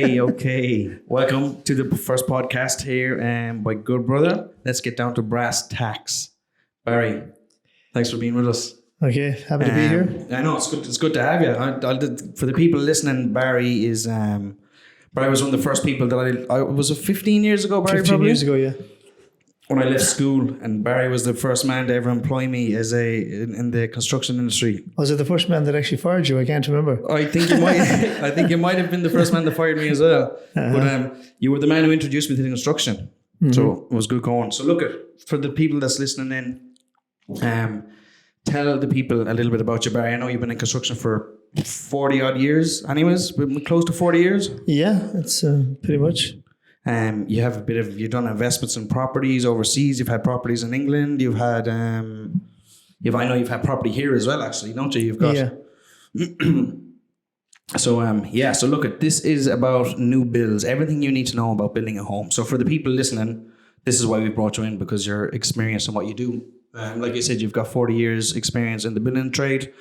Okay. Welcome to the first podcast here by Good Brother. Let's get down to brass tacks. Barry, thanks for being with us. Okay, happy to be here. I know it's good to have you. For the people listening, Barry was one of the first people that I was it 15 years ago. Barry, 15 years ago, yeah. When I left school, and Barry was the first man to ever employ me in the construction industry. Was it the first man that actually fired you? I can't remember. I think you might. I think you might have been the first man that fired me as well. But you were the man who introduced me to the construction, so it was good going. So look, for the people that's listening in, tell the people a little bit about you, Barry. I know you've been in construction for 40 odd years. Anyways, close to 40 years. Yeah, it's pretty much. You've done investments in properties overseas. You've had properties in England. You've had, I know you've had property here as well, actually, don't you? You've got. Yeah. So look, this is about new builds. Everything you need to know about building a home. So for the people listening, this is why we brought you in, because you're experienced in what you do. Like you said, you've got 40 years experience in the building trade.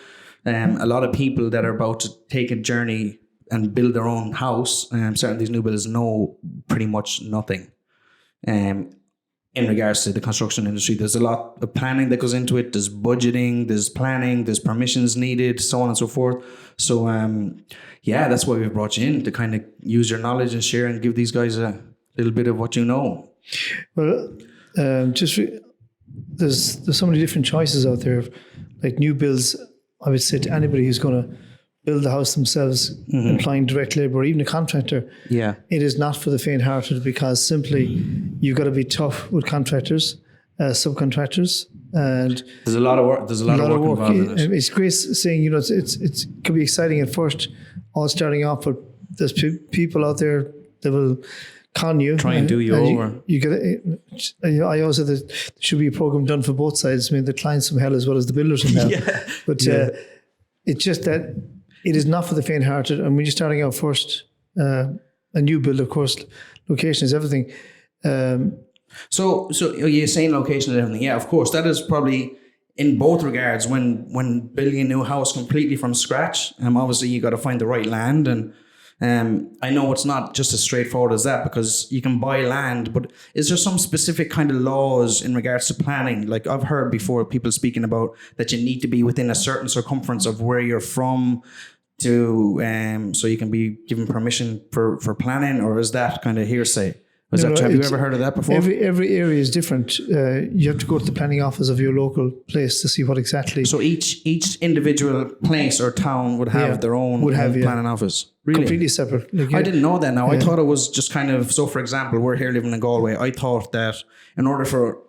A lot of people that are about to take a journey and build their own house, certainly these new builds know pretty much nothing in regards to the construction industry. There's a lot of planning that goes into it. There's budgeting, there's planning, there's permissions needed, so on and so forth. So that's why we've brought you in, to kind of use your knowledge and share and give these guys a little bit of what you know. Well, there's so many different choices out there. Like new builds, I would say to anybody who's going to build the house themselves, employing direct labor, or even a contractor. Yeah, it is not for the faint-hearted, because simply you've got to be tough with contractors, subcontractors, and there's a lot of work. There's a lot of work involved in it. It's great saying, it could be exciting at first, all starting off, but there's people out there that will con you, try and do you over. You get. I always say that there should be a program done for both sides. I mean, the clients from hell as well as the builders from hell. It's just that. It is not for the faint-hearted, and when you're starting out first, a new build, of course, location is everything. So you're saying location is everything. Yeah, of course, that is probably in both regards. When building a new house completely from scratch, obviously you got to find the right land, and I know it's not just as straightforward as that, because you can buy land, but is there some specific kind of laws in regards to planning? Like I've heard before people speaking about that you need to be within a certain circumference of where you're from to so you can be given permission for planning, or is that kind of hearsay? Have you ever heard of that before? Every area is different. You have to go to the planning office of your local place to see what exactly. So each individual place or town would have their own planning office. Really? Completely separate. I didn't know that now. I thought it was just kind of, so for example, we're here living in Galway. I thought that in order for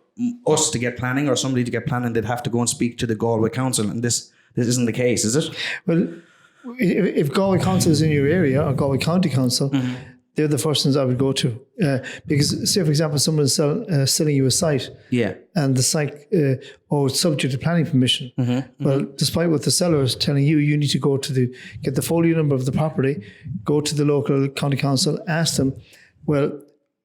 us to get planning or somebody to get planning, they'd have to go and speak to the Galway Council. And this isn't the case, is it? Well, if Galway Council is in your area, or Galway County Council, they're the first ones I would go to. Because say, for example, someone is selling you a site, and the site, it's subject to planning permission. Well, despite what the seller is telling you, you need to go to get the folio number of the property, go to the local county council, ask them, well,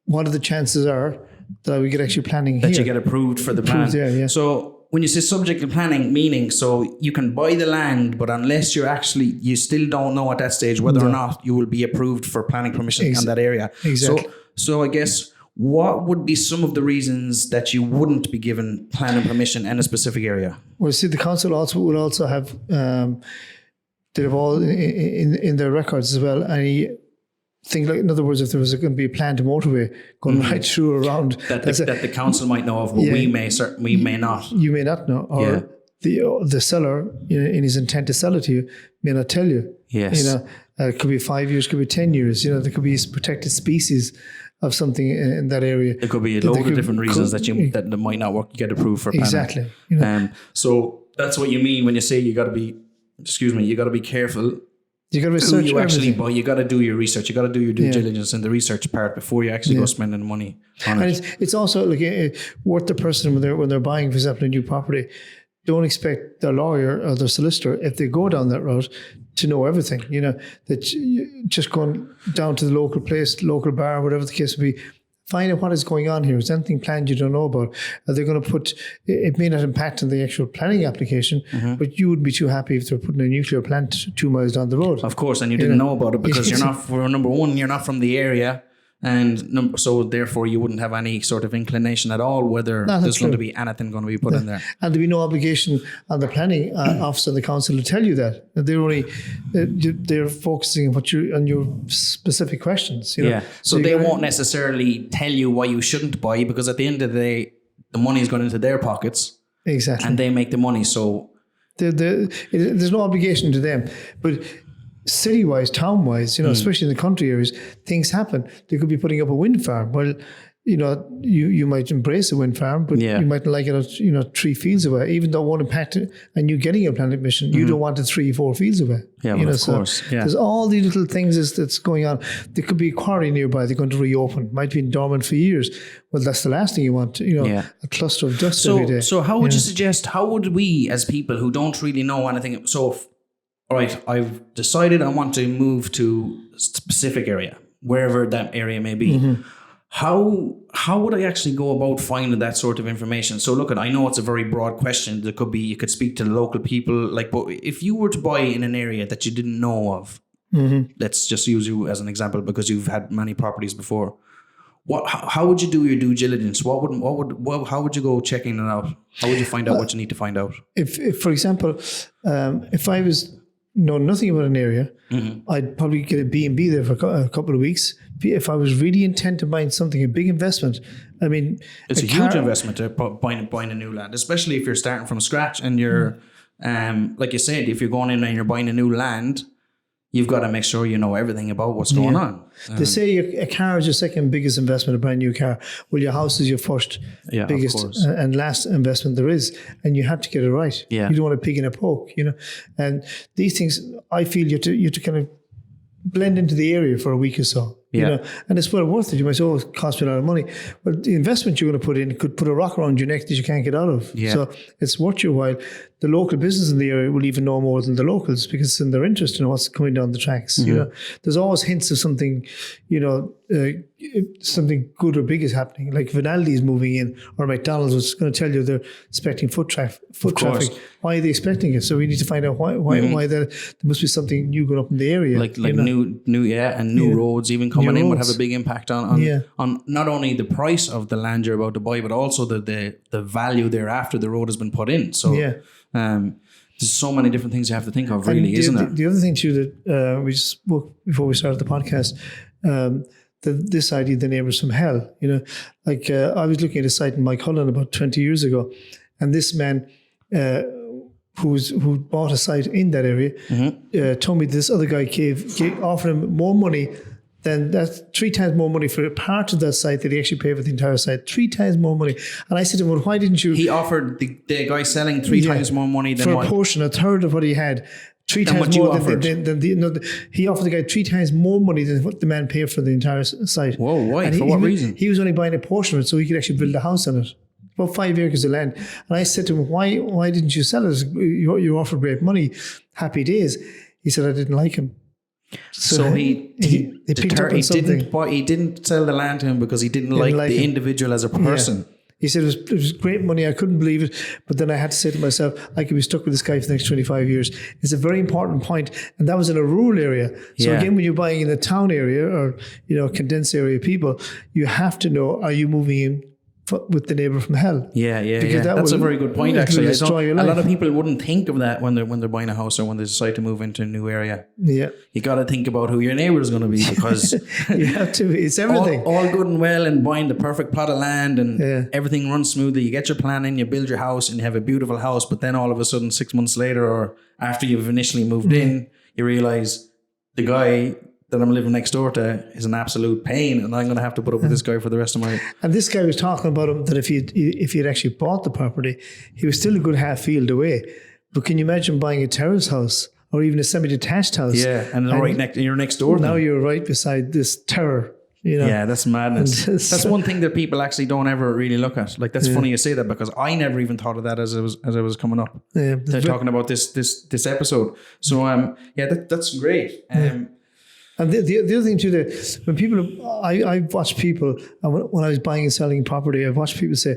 what are the chances are that we get actually planning that here? You get approved for the plan. So when you say subject to planning, meaning so you can buy the land, but unless you still don't know at that stage whether or not you will be approved for planning permission in that area. Exactly. So I guess what would be some of the reasons that you wouldn't be given planning permission in a specific area? Well, see, the council will also have they have all in their records as well. Thing like, in other words, if there was going to be a planned motorway going right through around that the council might know of, but we may not. You may not know, or the seller, in his intent to sell it to you, may not tell you. Yes, it could be 5 years, could be 10 years. There could be protected species of something in that area. There could be a load of different reasons that might not work. You get approved for planning. Exactly. So that's what you mean when you say you got to be. You got to be careful. You got to research everything. But you got to do your research. You got to do your due diligence in the research part before you actually go spending money on it. And it's also like worth the person when they're buying, for example, a new property. Don't expect their lawyer or their solicitor, if they go down that route, to know everything. That just going down to the local place, local bar, whatever the case may be, Find out what is going on here. Is anything planned you don't know about? Are they going to put, it may not impact on the actual planning application, but you wouldn't be too happy if they're putting a nuclear plant 2 miles down the road. Of course, and you didn't know about it because you're not, for number one, you're not from the area. And so therefore you wouldn't have any sort of inclination at all whether there's going to be anything going to be put in there. And there'd be no obligation on the planning office of the council to tell you that. They're only they're focusing on your specific questions. You know? So they won't necessarily tell you why you shouldn't buy, because at the end of the day, the money is going into their pockets. Exactly. And they make the money. So there's no obligation to them. But city-wise, town-wise, especially in the country areas, things happen. They could be putting up a wind farm. Well, you might embrace a wind farm, but you might like it 3 fields away. Even though it won't impact it, and you getting a planning permission, you don't want it 3-4 fields away. Yeah, well, of course. Yeah. There's all these little things that's going on. There could be a quarry nearby. They're going to reopen. Might be dormant for years. Well, that's the last thing you want. A cluster of dust every day. So how would you suggest? How would we, as people who don't really know anything, all right, I've decided I want to move to a specific area, wherever that area may be. Mm-hmm. How would I actually go about finding that sort of information? So look, I know it's a very broad question. There could be, you could speak to the local people. But if you were to buy in an area that you didn't know of, let's just use you as an example because you've had many properties before. How would you do your due diligence? How would you go checking it out? How would you find out what you need to find out? If for example, if I know nothing about an area, I'd probably get a B&B there for a couple of weeks. If I was really intent to buying something, a big investment, I mean... It's a huge investment to buying a new land, especially if you're starting from scratch and you're, like you said, if you're going in and you're buying a new land, you've got to make sure you know everything about what's going on. They say a car is your second biggest investment, a brand new car. Well, your house is your first biggest and last investment there is. And you have to get it right. Yeah. You don't want to pig in a poke, And these things, I feel you have to kind of blend into the area for a week or so. And it's well worth it. You might say, it costs me a lot of money. But the investment you're going to put in could put a rock around your neck that you can't get out of. Yeah. So it's worth your while. The local business in the area will even know more than the locals because it's in their interest to know what's coming down the tracks. There's always hints of something, something good or big is happening. Like if Aldi is moving in or McDonald's was going to tell you they're expecting foot traffic. Why are they expecting it? So we need to find out why there must be something new going up in the area. Like new roads even coming in would have a big impact on not only the price of the land you're about to buy, but also the value thereafter the road has been put in. So there's so many different things you have to think of, really, isn't there? The other thing too that we just spoke before we started the podcast, this idea, the neighbours from hell. I was looking at a site in Mike Holland about 20 years ago, and this man who bought a site in that area told me this other guy offered him more money than that, 3 times more money for a part of that site that he actually paid for the entire site. 3 times more money. And I said to him, well, why didn't you... He offered the guy selling 3 times more money than for a portion, a third of what he had. 3 times more than he offered the guy 3 times more money than what the man paid for the entire site. Whoa, why? For what reason? He was only buying a portion of it so he could actually build a house on it. About 5 acres of land. And I said to him, why didn't you sell it? You offered great money. Happy days. He said, I didn't like him. So he picked up on something. He didn't sell the land to him because he didn't like the individual as a person. Yeah. He said it was great money. I couldn't believe it. But then I had to say to myself, I could be stuck with this guy for the next 25 years. It's a very important point. And that was in a rural area. So again, when you're buying in a town area or, condensed area of people, you have to know, are you moving in with the neighbour from hell? Yeah. That's a very good point, actually. A lot of people wouldn't think of that when they're buying a house or when they decide to move into a new area. Yeah. You got to think about who your neighbour is going to be because you have to. It's everything. All good and well and buying the perfect plot of land and everything runs smoothly. You get your plan in, you build your house and you have a beautiful house, but then all of a sudden 6 months later or after you've initially moved in, you realise the guy that I'm living next door to is an absolute pain and I'm going to have to put up with this guy for the rest of my... And this guy was talking about him that if he had actually bought the property, he was still a good half field away. But can you imagine buying a terrace house or even a semi-detached house? Yeah, and you're next door. Now you're right beside this terror. Yeah, that's madness. That's one thing that people actually don't ever really look at. Like that's funny you say that because I never even thought of that as I was coming up. They're talking about this episode. So that's great. And the other thing too, that when people, I've watched people, and when I was buying and selling property, I've watched people say,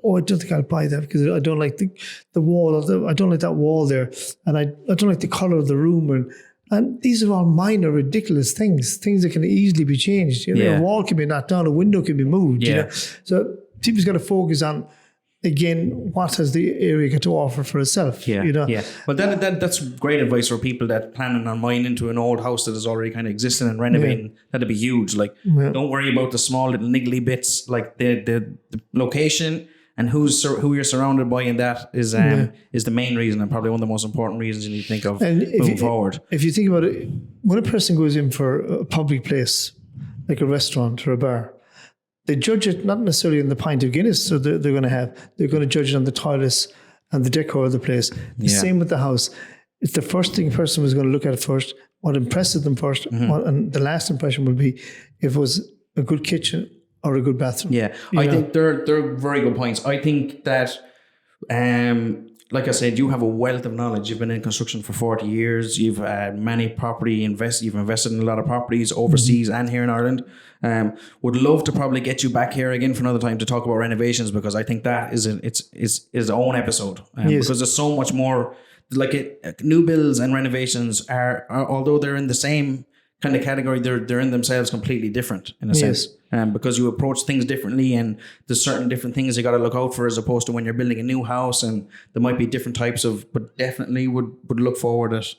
"Oh, I don't think I'll buy that because I don't like the wall, I don't like that wall there, and I don't like the color of the room." And these are all minor, ridiculous things that can easily be changed. You know, a wall can be knocked down, a window can be moved. You know? So people's got to focus on, again, what has the area got to offer for itself? You know? Well, that's great advice for people that planning on buying into an old house that is already kind of existing and renovating. That'd be huge. Like, don't worry about the small little niggly bits. Like the location and who you're surrounded by, and that is the main reason, and probably one of the most important reasons you need to think of moving forward. If you think about it, when a person goes in for a public place, like a restaurant or a bar, they judge it not necessarily on the pint of Guinness, so they're going to judge it on the toilets and the decor of the place. The same with the house. It's the first thing a person was going to look at first, what impresses them first, and the last impression will be if it was a good kitchen or a good bathroom. I think they're very good points. I think that, like I said, you have a wealth of knowledge. You've been in construction for 40 years. You've had many you've invested in a lot of properties overseas and here in Ireland. Would love to probably get you back here again for another time to talk about renovations, because I think that is its own episode. Because there's so much more. Like new builds and renovations are, although they're in the same kind of category, they're in themselves completely different in a sense. Because you approach things differently, and there's certain different things you got to look out for as opposed to when you're building a new house, and there might be different types of, but definitely would look forward at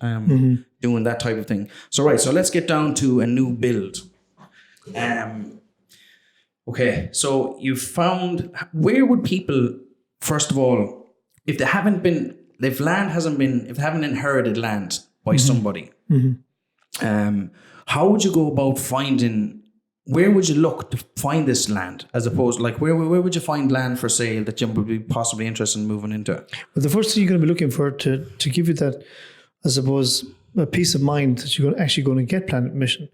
doing that type of thing. So let's get down to a new build. Okay, so you found, where would people, first of all, if they haven't inherited land by somebody, how would you go about finding, where would you look to find this land, as opposed, like where would you find land for sale that you would be possibly interested in moving into? Well, the first thing you're going to be looking for to give you that, I suppose, a peace of mind that you're actually going to get planning permission,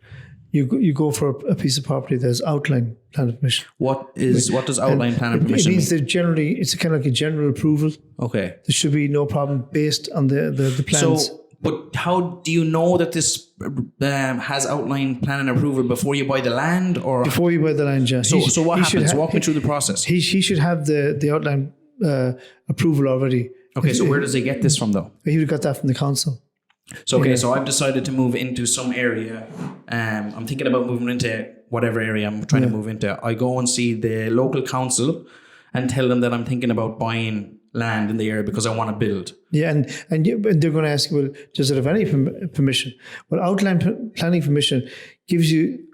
you go for a piece of property that's outline planning permission. What does outline planning permission mean? It means mean? that generally it's kind of like a general approval. Okay. There should be no problem based on the plans. So, but how do you know that this has outline planning approval before you buy the land, or before you buy the land? Yeah. So what happens? Walk me through the process. He should have the outline approval already. Okay, so where does he get this from, though? He would have got that from the council. So so I've decided to move into some area. I'm thinking about moving into whatever area I'm trying to move into. I go and see the local council and tell them that I'm thinking about buying land in the area because I want to build. Yeah, and they're going to ask, well, does it have any permission? Well, outline planning permission gives you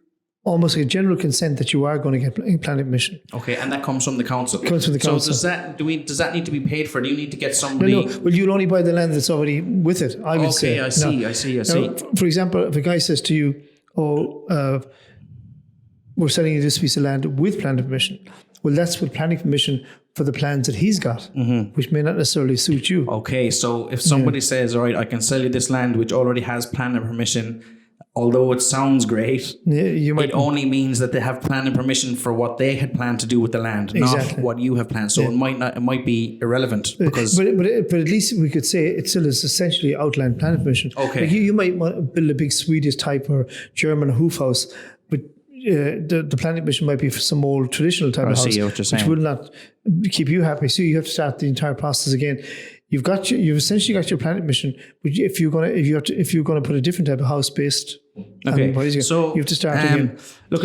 almost a general consent that you are going to get planning permission. Okay, and that comes from the council. Comes from the council. So does that need to be paid for? Do you need to get somebody? No. Well, you'll only buy the land that's already with it, I would say. I see. Now, for example, if a guy says to you, we're selling you this piece of land with planning permission, well, that's with planning permission for the plans that he's got, which may not necessarily suit you. Okay, so if somebody says, all right, I can sell you this land which already has planning permission, although it sounds great, it only means that they have planning permission for what they had planned to do with the land, not what you have planned. So it might be irrelevant because. But at least we could say it still is essentially outline planning permission. Okay. Like you might want to build a big Swedish type or German hoof house, but the planning permission might be for some old traditional type of house, which will not keep you happy. So you have to start the entire process again. You've essentially got your planning permission, but if you're gonna put a different type of house based, so you have to start again. Look,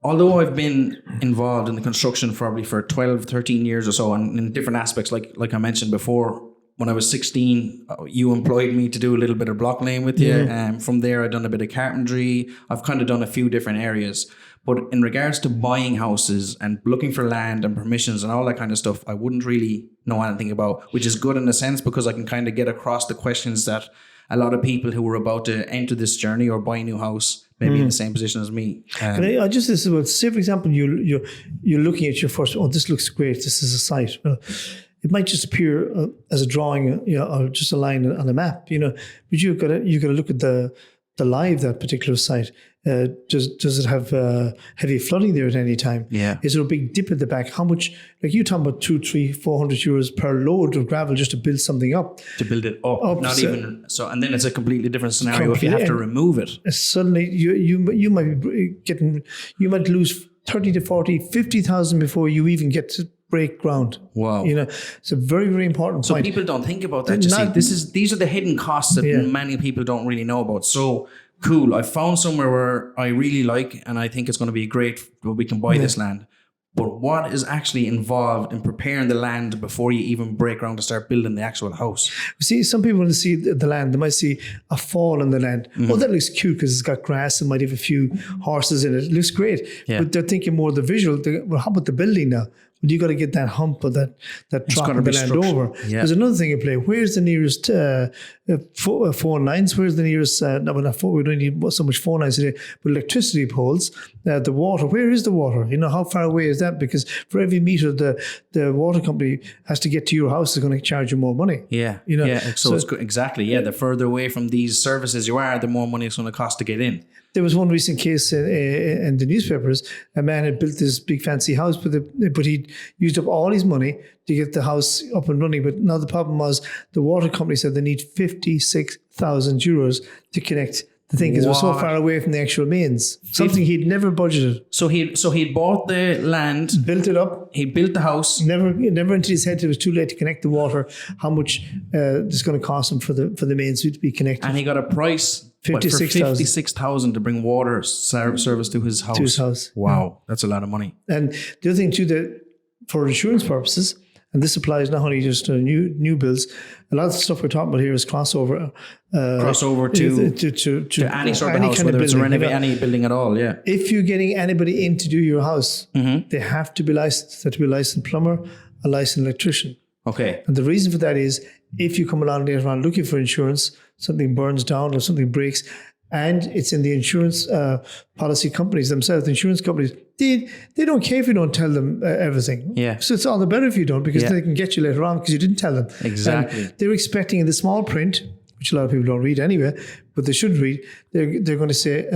although I've been involved in the construction probably for 12, 13 years or so, and in different aspects, like I mentioned before, when I was 16, you employed me to do a little bit of block laying with you. From there, I've done a bit of carpentry. I've kind of done a few different areas. But in regards to buying houses and looking for land and permissions and all that kind of stuff, I wouldn't really know anything about, which is good in a sense because I can kind of get across the questions that a lot of people who are about to enter this journey or buy a new house may be in the same position as me. I just this is what, say for example, you're looking at your first. Oh, this looks great. This is a site. Well, it might just appear as a drawing, or just a line on a map, but you've got to look at the the lie of that particular site. Does it have heavy flooding there at any time? Yeah. Is there a big dip at the back? How much, like you talking about 200, 300, 400 euros per load of gravel just to build something up? To build it up, not even so, and then it's a completely different scenario if you have to remove it. Suddenly, you might be you might lose 30 to 40, 50,000 before you even get to break ground. Wow. It's a very, very important so point. So people don't think about that. These are the hidden costs that many people don't really know about. So cool. I found somewhere where I really like, and I think it's going to be great where we can buy this land. But what is actually involved in preparing the land before you even break ground to start building the actual house? See, some people, when they see the land, they might see a fall in the land. Oh, that looks cute because it's got grass and might have a few horses in it. It looks great. Yeah. But they're thinking more of the visual. Well, how about the building now? You got to get that hump or that drop of the land over. Yeah. There's another thing in play. Where's the nearest phone lines? Where's the nearest? We don't need so much phone lines today, but electricity poles. The water. Where is the water? How far away is that? Because for every meter the water company has to get to your house, is going to charge you more money. Yeah. Yeah. So it's exactly. Yeah. The further away from these services you are, the more money it's going to cost to get in. There was one recent case in the newspapers. A man had built this big fancy house, but he used up all his money to get the house up and running. But now the problem was the water company said they need 56,000 euros to connect the thing because we're so far away from the actual mains. Something he'd never budgeted. So he'd bought the land, built it up. He built the house. Never entered his head it was too late to connect the water. How much it's going to cost him for the mains to be connected? And he got a price. 56,000 to bring water service to his house. To his house. Wow, that's a lot of money. And the other thing too, that for insurance purposes, and this applies not only just to new builds, a lot of the stuff we're talking about here is crossover. To any sort of house, whether it's any building at all. Yeah. If you're getting anybody in to do your house, they have to be licensed. They have to be a licensed plumber, a licensed electrician. Okay. And the reason for that is if you come along later on looking for insurance, something burns down or something breaks, and it's in the insurance policy companies themselves, the insurance companies, they don't care if you don't tell them everything. Yeah. So it's all the better if you don't, because they can get you later on because you didn't tell them. Exactly. And they're expecting in the small print, which a lot of people don't read anyway, but they should read, they're going to say,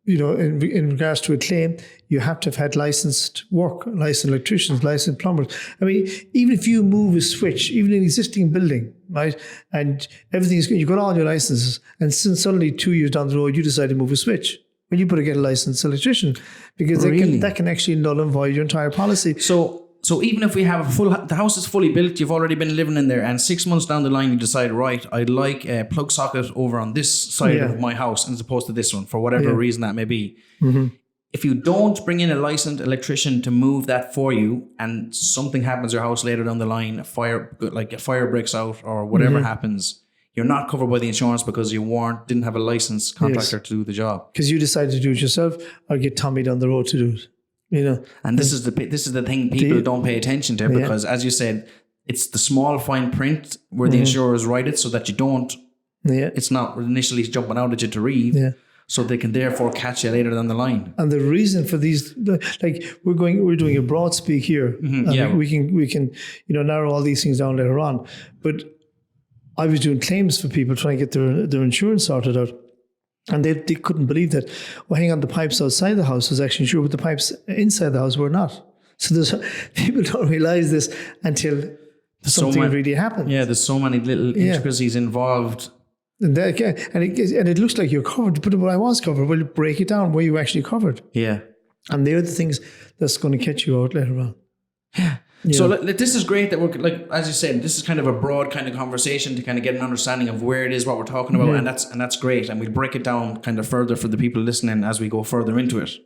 in regards to a claim, you have to have had licensed work, licensed electricians, licensed plumbers. I mean, even if you move a switch, even in an existing building, right, and everything is good, you've got all your licenses, and since suddenly 2 years down the road, you decide to move a switch, well, you better get a licensed electrician, because that can actually null and void your entire policy. So even if we have the house is fully built, you've already been living in there, and 6 months down the line you decide, right, I'd like a plug socket over on this side of my house as opposed to this one, for whatever reason that may be. Mm-hmm. If you don't bring in a licensed electrician to move that for you, and something happens to your house later down the line, a fire breaks out or whatever happens, you're not covered by the insurance because you didn't have a licensed contractor to do the job. Because you decided to do it yourself or get Tommy down the road to do it. And this is the thing people don't pay attention to, because as you said, it's the small fine print where the insurers write it so that you don't. It's not initially jumping out at you to read, so they can therefore catch you later down the line. And the reason for these, like we're doing a broad speak here. Mm-hmm. We can narrow all these things down later on. But I was doing claims for people trying to get their insurance sorted out. And they couldn't believe that. Well, hang on, the pipes outside the house was actually insured, but the pipes inside the house were not. So people don't realize this until something really happened. Yeah, there's so many little intricacies involved. And it looks like you're covered, but I was covered. Well, break it down. Were you actually covered? Yeah. And they're the things that's going to catch you out later on. Yeah. So this is great that we're, like, as you said, this is kind of a broad kind of conversation to kind of get an understanding of where it is, what we're talking about, and that's great. And we'll break it down kind of further for the people listening as we go further into it.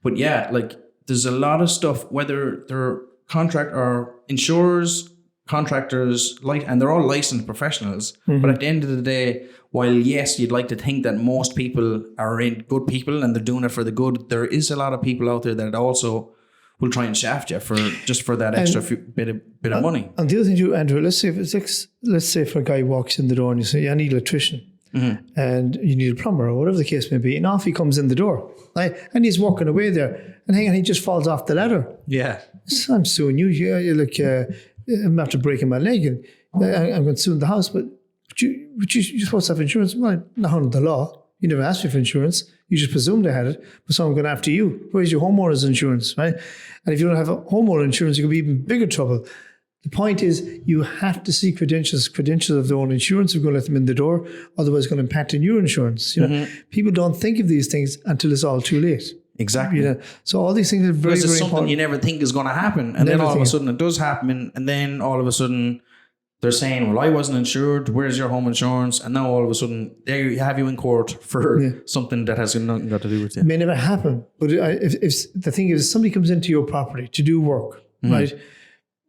But yeah, like there's a lot of stuff, whether they're contract or insurers, contractors, and they're all licensed professionals. Mm-hmm. But at the end of the day, while yes, you'd like to think that most people are good people and they're doing it for the good, there is a lot of people out there that also will try and shaft you for that extra bit of money. And the other thing too, Andrew, let's say if a guy walks in the door and you say, I need an electrician, and you need a plumber or whatever the case may be, and off he comes in the door, right? And he's walking away there, and hang on, he just falls off the ladder. Yeah. So I'm suing you. You're like, I'm after breaking my leg, and I'm going to sue the house, but you're supposed to have insurance. Well, not under the law. You never asked me for insurance. You just presumed they had it, but someone going after you. Where's your homeowner's insurance, right? And if you don't have a homeowner insurance, you could be even bigger trouble. The point is, you have to see credentials of their own insurance. We're going to let them in the door. Otherwise, it's going to impact on your insurance. You know, people don't think of these things until it's all too late. Exactly. You know, so all these things are very, because it's very something important. you never think is going to happen, and then all of a sudden it does happen, and then all of a sudden they're saying, "Well, I wasn't insured. Where's your home insurance?" And now all of a sudden they have you in court for something that has nothing got to do with you. It may never happen, but if the thing is, somebody comes into your property to do work, right?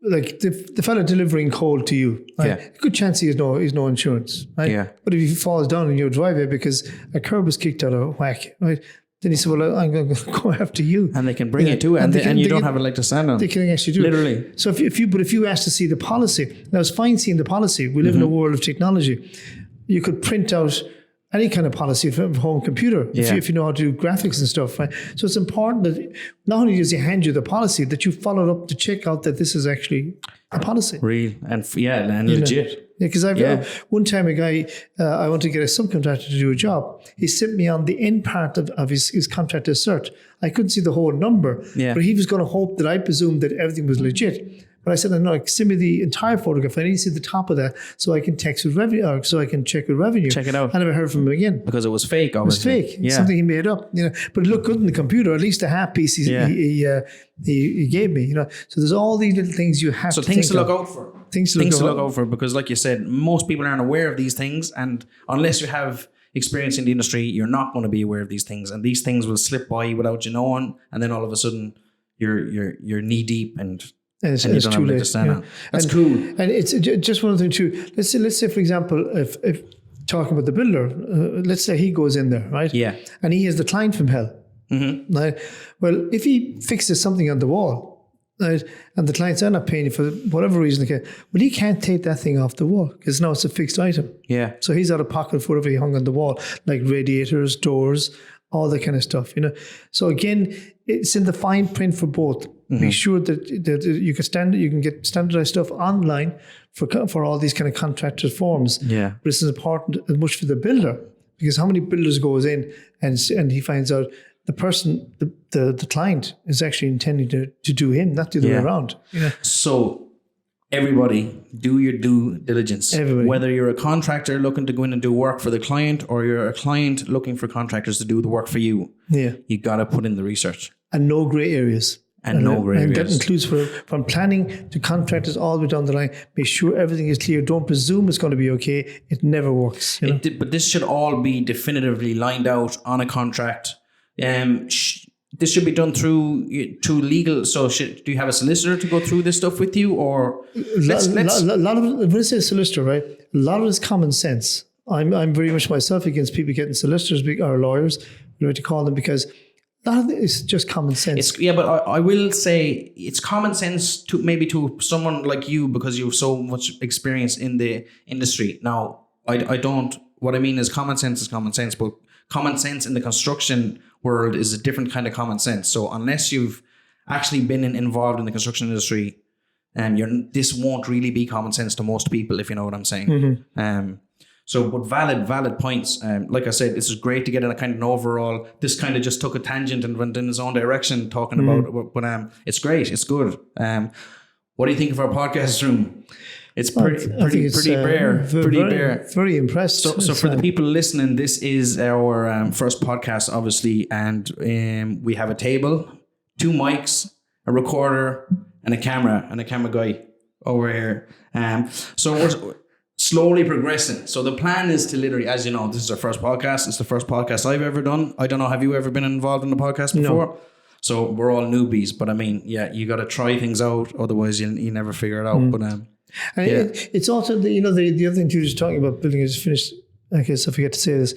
Like the fella delivering coal to you, right? Good chance he has no insurance, right? Yeah. But if he falls down in your driveway because a curb was kicked out of whack, right? Then he said, "Well, I'm going to go after you," and they can bring it to it, and you don't have a leg to stand on. They can actually do literally. It. So if you asked to see the policy, now it's fine seeing the policy. We live in a world of technology. You could print out any kind of policy from a home computer if you know how to do graphics and stuff, right? So it's important that not only does he hand you the policy, that you followed up to check out that this is actually a policy. Real and legit. Because one time a guy, I wanted to get a subcontractor to do a job. He sent me on the end part of his contractor cert. I couldn't see the whole number, but he was going to hope that I presumed that everything was legit. But I said, no, send me the entire photograph. I need to see the top of that so I can text with revenue, or so I can check with revenue. Check it out. I never heard from him again. Because it was fake, obviously. It was fake. It's something he made up, you know. But it looked good in the computer, at least a half piece he gave me, you know. So there's all these little things you have to think of. So things to look out for. Things to look out for, because like you said, most people aren't aware of these things, and unless you have experience in the industry, you're not going to be aware of these things, and these things will slip by without you knowing, and then all of a sudden you're knee deep and you don't have a leg to stand on. That's cool. And it's just one thing too. Let's say for example, if talking about the builder, let's say he goes in there, right? Yeah. And he has the client from hell. Right? Well, if he fixes something on the wall, right, and the clients are not paying you for whatever reason, well, he can't take that thing off the wall because now it's a fixed item. Yeah. So he's out of pocket for whatever he hung on the wall, like radiators, doors, all that kind of stuff, you know. So again, it's in the fine print for both. Be sure that you can get standardized stuff online for all these kind of contractor forms. Yeah. But this is important as much for the builder, because how many builders goes in and he finds out the person, the client is actually intending to do him, not the other way around. You know? So everybody, do your due diligence. Everybody. Whether you're a contractor looking to go in and do work for the client, or you're a client looking for contractors to do the work for you, you got to put in the research. And no grey areas. And no grey areas. And that includes from planning to contractors all the way down the line. Make sure everything is clear. Don't presume it's going to be okay. It never works. You know? But this should all be definitively lined out on a contract. This should be done through legal. So do you have a solicitor to go through this stuff with you, or let's a lot of it, when I say solicitor, right? A lot of it is common sense. I'm very much myself against people getting solicitors or lawyers, we like to call them, because a lot of it is just common sense. But I will say it's common sense to someone like you, because you have so much experience in the industry. Now, I don't. What I mean is common sense, but common sense in the construction world is a different kind of common sense. So unless you've actually been involved in the construction industry, this won't really be common sense to most people, if you know what I'm saying. But valid points. Like I said, this is great to get in a kind of an overall. This kind of just took a tangent and went in its own direction talking about, but it's great. It's good. What do you think of our podcast room? It's pretty bare. Very impressed. So for the people listening, this is our first podcast, obviously, and we have a table, 2 mics, a recorder, and a camera guy over here. So we're slowly progressing. So the plan is to literally, as you know, this is our first podcast. It's the first podcast I've ever done. I don't know, have you ever been involved in a podcast before? No. So we're all newbies, but I mean, you got to try things out, otherwise you never figure it out. But it's also the other thing too, just talking about building is finished. I guess I forget to say this,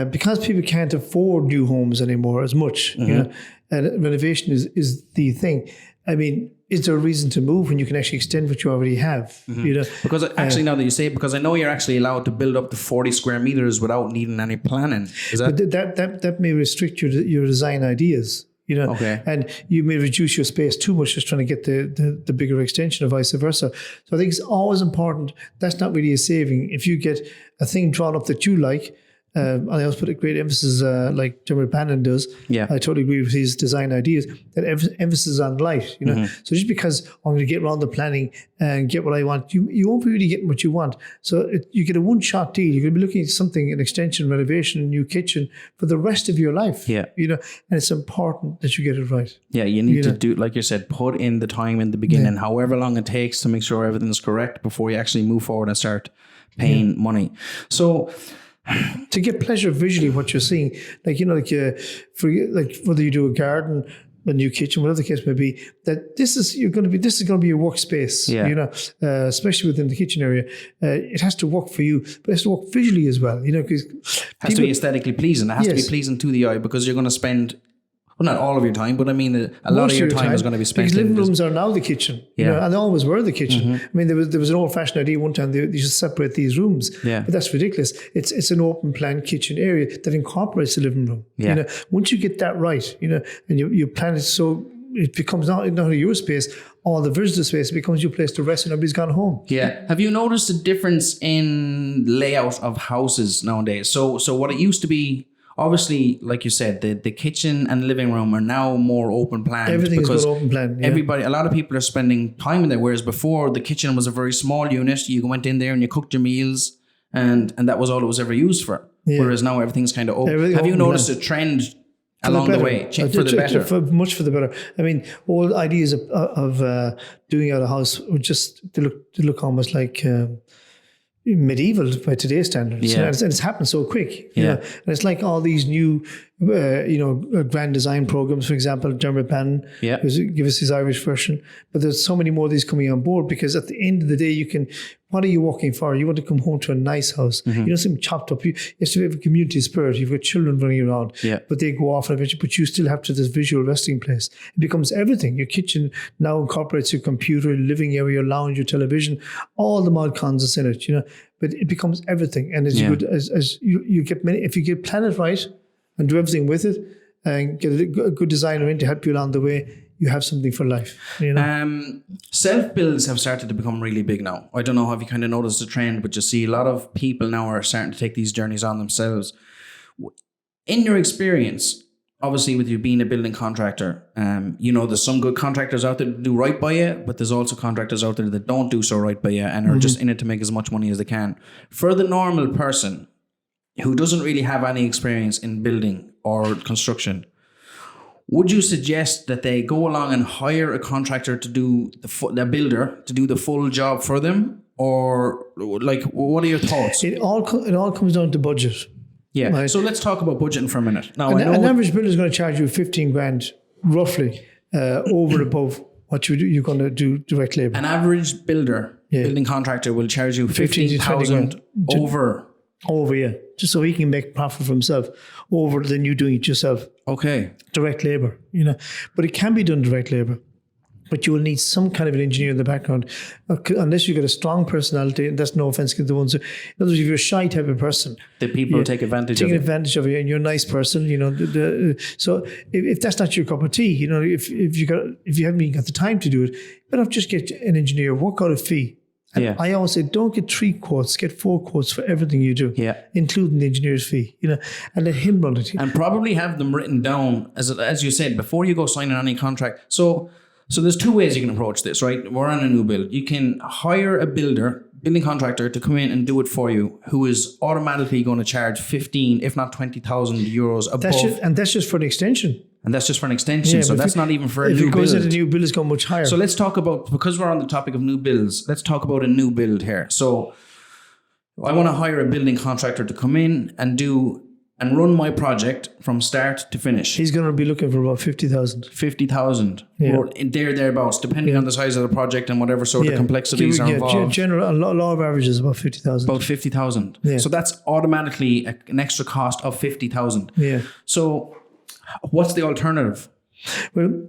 because people can't afford new homes anymore as much. You know, and renovation is the thing. I mean, is there a reason to move when you can actually extend what you already have? You know, because actually, now that you say it, because I know you're actually allowed to build up to 40 square meters without needing any planning. Is that? But that may restrict your design ideas. Okay. and you may reduce your space too much just trying to get the bigger extension or vice versa. So I think it's always important. That's not really a saving. If you get a thing drawn up that you like, and I always put a great emphasis, like Jeremy Bannon does. Yeah. I totally agree with his design ideas. That emphasis on light, So just because I'm going to get around the planning and get what I want, you won't be really getting what you want. So you get a one-shot deal. You're going to be looking at something, an extension, renovation, new kitchen for the rest of your life. Yeah. And it's important that you get it right. Yeah, you need to do, like you said, put in the time in the beginning, however long it takes to make sure everything's correct before you actually move forward and start paying money. So to get pleasure visually, what you're seeing, for whether you do a garden, a new kitchen, whatever the case may be, that this is going to be your workspace. Especially within the kitchen area, it has to work for you, but it has to work visually as well. Because it has to be aesthetically pleasing. It has to be pleasing to the eye, because you're going to spend. Well, not all of your time, but I mean, a lot of your time is going to be spent. Because living rooms are now the kitchen, and they always were the kitchen. I mean, there was an old-fashioned idea one time they should separate these rooms, but that's ridiculous. It's an open-plan kitchen area that incorporates the living room. Once you get that right, and you plan it so it becomes not only your space, all the visitor space, it becomes your place to rest and everybody's gone home. Yeah. Have you noticed a difference in layout of houses nowadays? So what it used to be. Obviously, like you said, the kitchen and living room are now more open planned. Everything's got open plan. Yeah. A lot of people are spending time in there, whereas before the kitchen was a very small unit. You went in there and you cooked your meals, and that was all it was ever used for. Yeah. Whereas now everything's kind of open. Have you noticed a trend along the way for the better? Much for the better. I mean, all ideas of doing out a house would just to look almost like. Medieval by today's standards, and it's happened so quick. And it's like all these new, grand design programs. For example, Jeremy Bannon, give us his Irish version. But there's so many more of these coming on board, because at the end of the day, what are you working for? You want to come home to a nice house. You don't seem chopped up. You have to have a community spirit. You've got children running around, but they go off eventually. But you still have to this visual resting place. It becomes everything. Your kitchen now incorporates your computer, living area, your lounge, your television, all the mod cons that's in it. But it becomes everything. And as you get many, if you get plan it right and do everything with it, and get a good designer in to help you along the way, you have something for life. Self-builds have started to become really big now. I don't know, have you kind of noticed the trend, but you see a lot of people now are starting to take these journeys on themselves. In your experience, obviously with you being a building contractor, there's some good contractors out there that do right by you, but there's also contractors out there that don't do so right by you and are just in it to make as much money as they can. For the normal person who doesn't really have any experience in building or construction, would you suggest that they go along and hire a contractor to do the builder to do the full job for them, or like, what are your thoughts? It all comes down to budget. Yeah. Right. So let's talk about budgeting for a minute. Now, an average builder is going to charge you 15 grand roughly over and above what you're going to do direct labor. An average building contractor will charge you 15,000 over. Over, just so he can make profit for himself over than you doing it yourself. Okay. Direct labor, but it can be done direct labor. But you will need some kind of an engineer in the background, unless you've got a strong personality. And that's no offense to the ones who, in other words, if you're a shy type of person, the people take advantage of you. And you're a nice person, So if that's not your cup of tea, if you haven't even got the time to do it, better just get an engineer, work out a fee. And I always say, don't get 3 quotes, get 4 quotes for everything you do, including the engineer's fee, and let him run it. And probably have them written down, as you said, before you go signing any contract. So there's 2 ways you can approach this, right? We're on a new build. You can hire a building contractor to come in and do it for you, who is automatically going to charge 15, if not 20,000 euros above. That's just for an extension. And that's just for an extension. So that's not even for a new build. If it goes into a new build, it's going much higher. So let's talk about, because we're on the topic of new builds, let's talk about a new build here. So I want to hire a building contractor to come in and run my project from start to finish. He's going to be looking for about 50,000. 50,000. Or thereabouts, depending on the size of the project and whatever sort of complexities are involved. A law of averages about 50,000. About 50,000. Yeah. So that's automatically an extra cost of 50,000. Yeah. So what's the alternative? Well,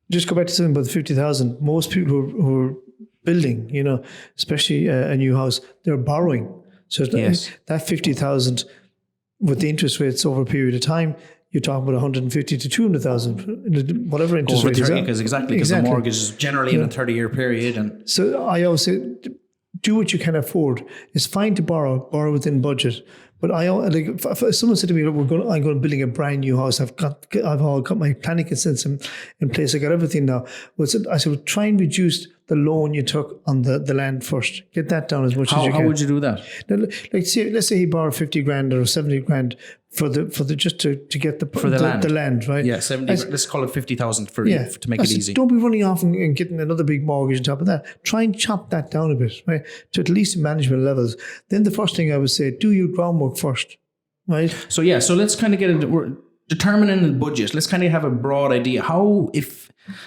just go back to something about the 50,000. Most people who are building, especially a new house, they're borrowing. So that 50,000 with the interest rates over a period of time, you're talking about 150 to 200,000, whatever interest rate is. Because the mortgage is generally in a 30-year period. And so I always say, do what you can afford. It's fine to borrow within budget. But if someone said to me, I'm going to building a brand new house. I've all got my planning consents in place. I got everything now. I said, try and reduce the loan you took on the land first. Get that down as much as you can. How would you do that? Now, let's say he borrowed 50 grand or 70 grand for the just to get the land, right? Yeah, 70. Let's call it 50,000 to make it easy. Don't be running off and getting another big mortgage on top of that. Try and chop that down a bit, right? To at least management levels. Then the first thing I would say, do your groundwork first, right? So let's kind of get into we're determining the budget. Let's kind of have a broad idea. How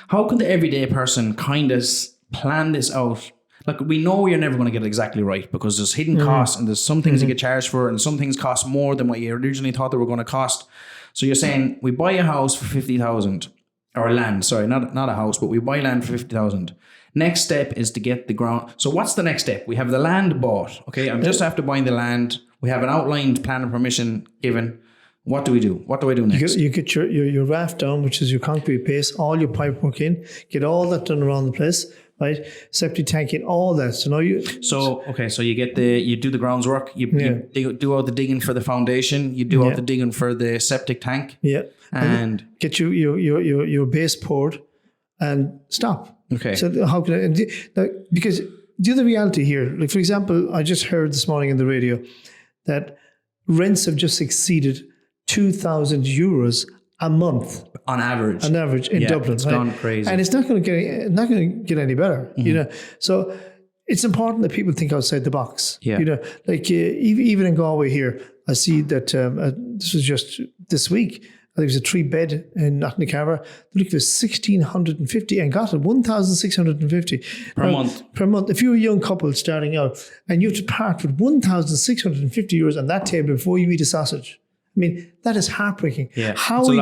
can the everyday person kind of plan this out? Like, we know you're never going to get it exactly right because there's hidden costs and there's some things you get charged for and some things cost more than what you originally thought they were going to cost. So you're saying we buy a house for 50,000 or land, sorry, not a house, but we buy land for 50,000. Next step is to get the ground. So what's the next step? We have the land bought. Okay, I'm just after buying the land. We have an outlined plan and permission given. What do we do? What do I do next? You get your raft down, which is your concrete base, all your pipe work in, get all that done around the place. Right, septic tank in, all that. So now you. So you do the grounds work. You do all the digging for the foundation. You do all the digging for the septic tank. Yeah, and get your base poured, and stop. Okay. So how can because the other reality here, like for example, I just heard this morning in the radio that rents have just exceeded €2,000 a month. On average in Dublin. It's gone crazy. And it's not going to get any better, you know. So it's important that people think outside the box. Yeah. You know, like even in Galway here, I see that this was just this week. I think it was a 3-bed in Knocknacarra. They're looking for 1,650 and got it 1,650 per month. Per month. If you're a young couple starting out and you have to part with €1,650 on that table before you eat a sausage. I mean, that is heartbreaking. Yeah, How are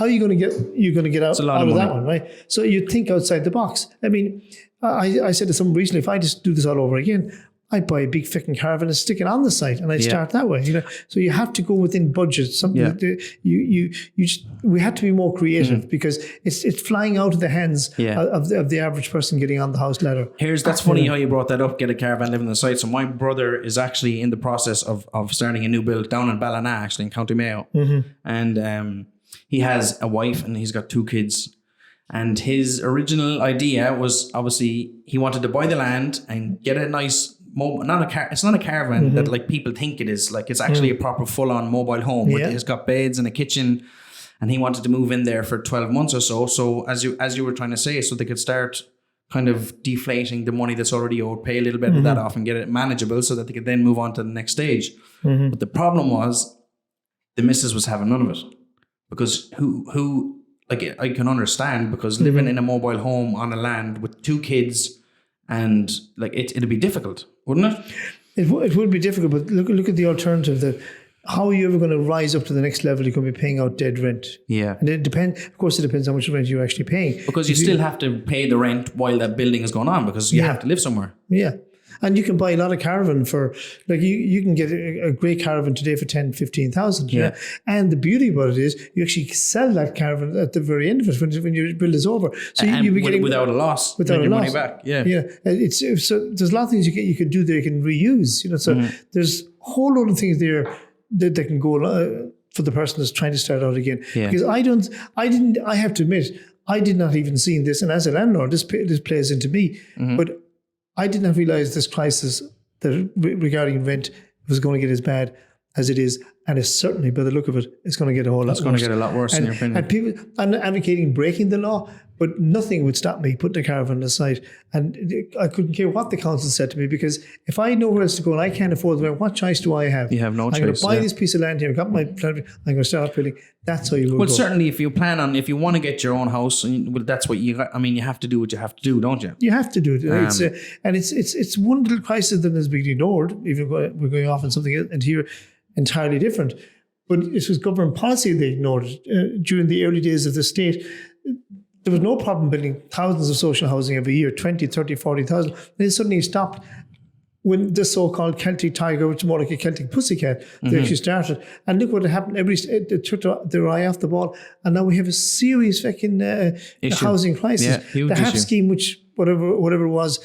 you going to get out of that one, right? So you think outside the box. I mean, I said to someone recently, if I just do this all over again, I'd buy a big fucking caravan and stick it on the site, and I'd start that way. You know, so you have to go within budget. Something we had to be more creative because it's flying out of the hands of the average person getting on the house ladder. That's funny how you brought that up. Get a caravan, live on the site. So my brother is actually in the process of starting a new build down in Ballina, actually in County Mayo, and he has a wife and he's got 2 kids. And his original idea was obviously he wanted to buy the land and get a nice. It's not a caravan that like people think it is. Like it's actually a proper full-on mobile home. It's got beds and a kitchen, and he wanted to move in there for 12 months or so. So as you were trying to say, so they could start kind of deflating the money that's already owed, pay a little bit of that off, and get it manageable, so that they could then move on to the next stage. But the problem was, the missus was having none of it, because who like I can understand, because living in a mobile home on a land with 2 kids. And like it'd be difficult, wouldn't it? It would be difficult, but look at the alternative. That how are you ever going to rise up to the next level? You're going to be paying out dead rent. Yeah, and it depends. Of course, it depends how much rent you're actually paying. Because you still have to pay the rent while that building is going on, because you have to live somewhere. Yeah. And you can buy a lot of caravan for, like you can get a great caravan today for 10, 15,000. Yeah. And the beauty about it is you actually sell that caravan at the very end of it when your build is over. So you'll be getting without a loss. Without your a loss. money back. Yeah. Yeah. So there's a lot of things you can do there. You can reuse, you know, so there's a whole lot of things there that can go for the person that's trying to start out again. Yeah. Because I have to admit, I did not even see this. And as a landlord, this plays into me, but I did not realize this crisis regarding rent was going to get as bad as it is, and it's certainly, by the look of it, it's going to get a whole lot worse. It's going to get a lot worse, in your opinion. And people, I'm not advocating breaking the law, but nothing would stop me putting a caravan aside. And I couldn't care what the council said to me, because if I know where else to go and I can't afford the rent, what choice do I have? You have no choice. I'm going to buy this piece of land here. I've got my plan. I'm going to start building. That's how you will go. Well, certainly, if you want to get your own house, well, that's what you got. I mean, you have to do what you have to do, don't you? You have to do it. It's one little crisis that is being ignored. Even we're going off on something and here entirely different. But it was government policy they ignored during the early days of the state. There was no problem building thousands of social housing every year, 20, 30, 40,000. Then suddenly stopped. when the so-called Celtic tiger, which is more like a Celtic pussycat, they actually started. And look what happened. They took their eye off the ball. And now we have a serious fucking housing crisis. Yeah, huge the HAP issue. scheme, which whatever it was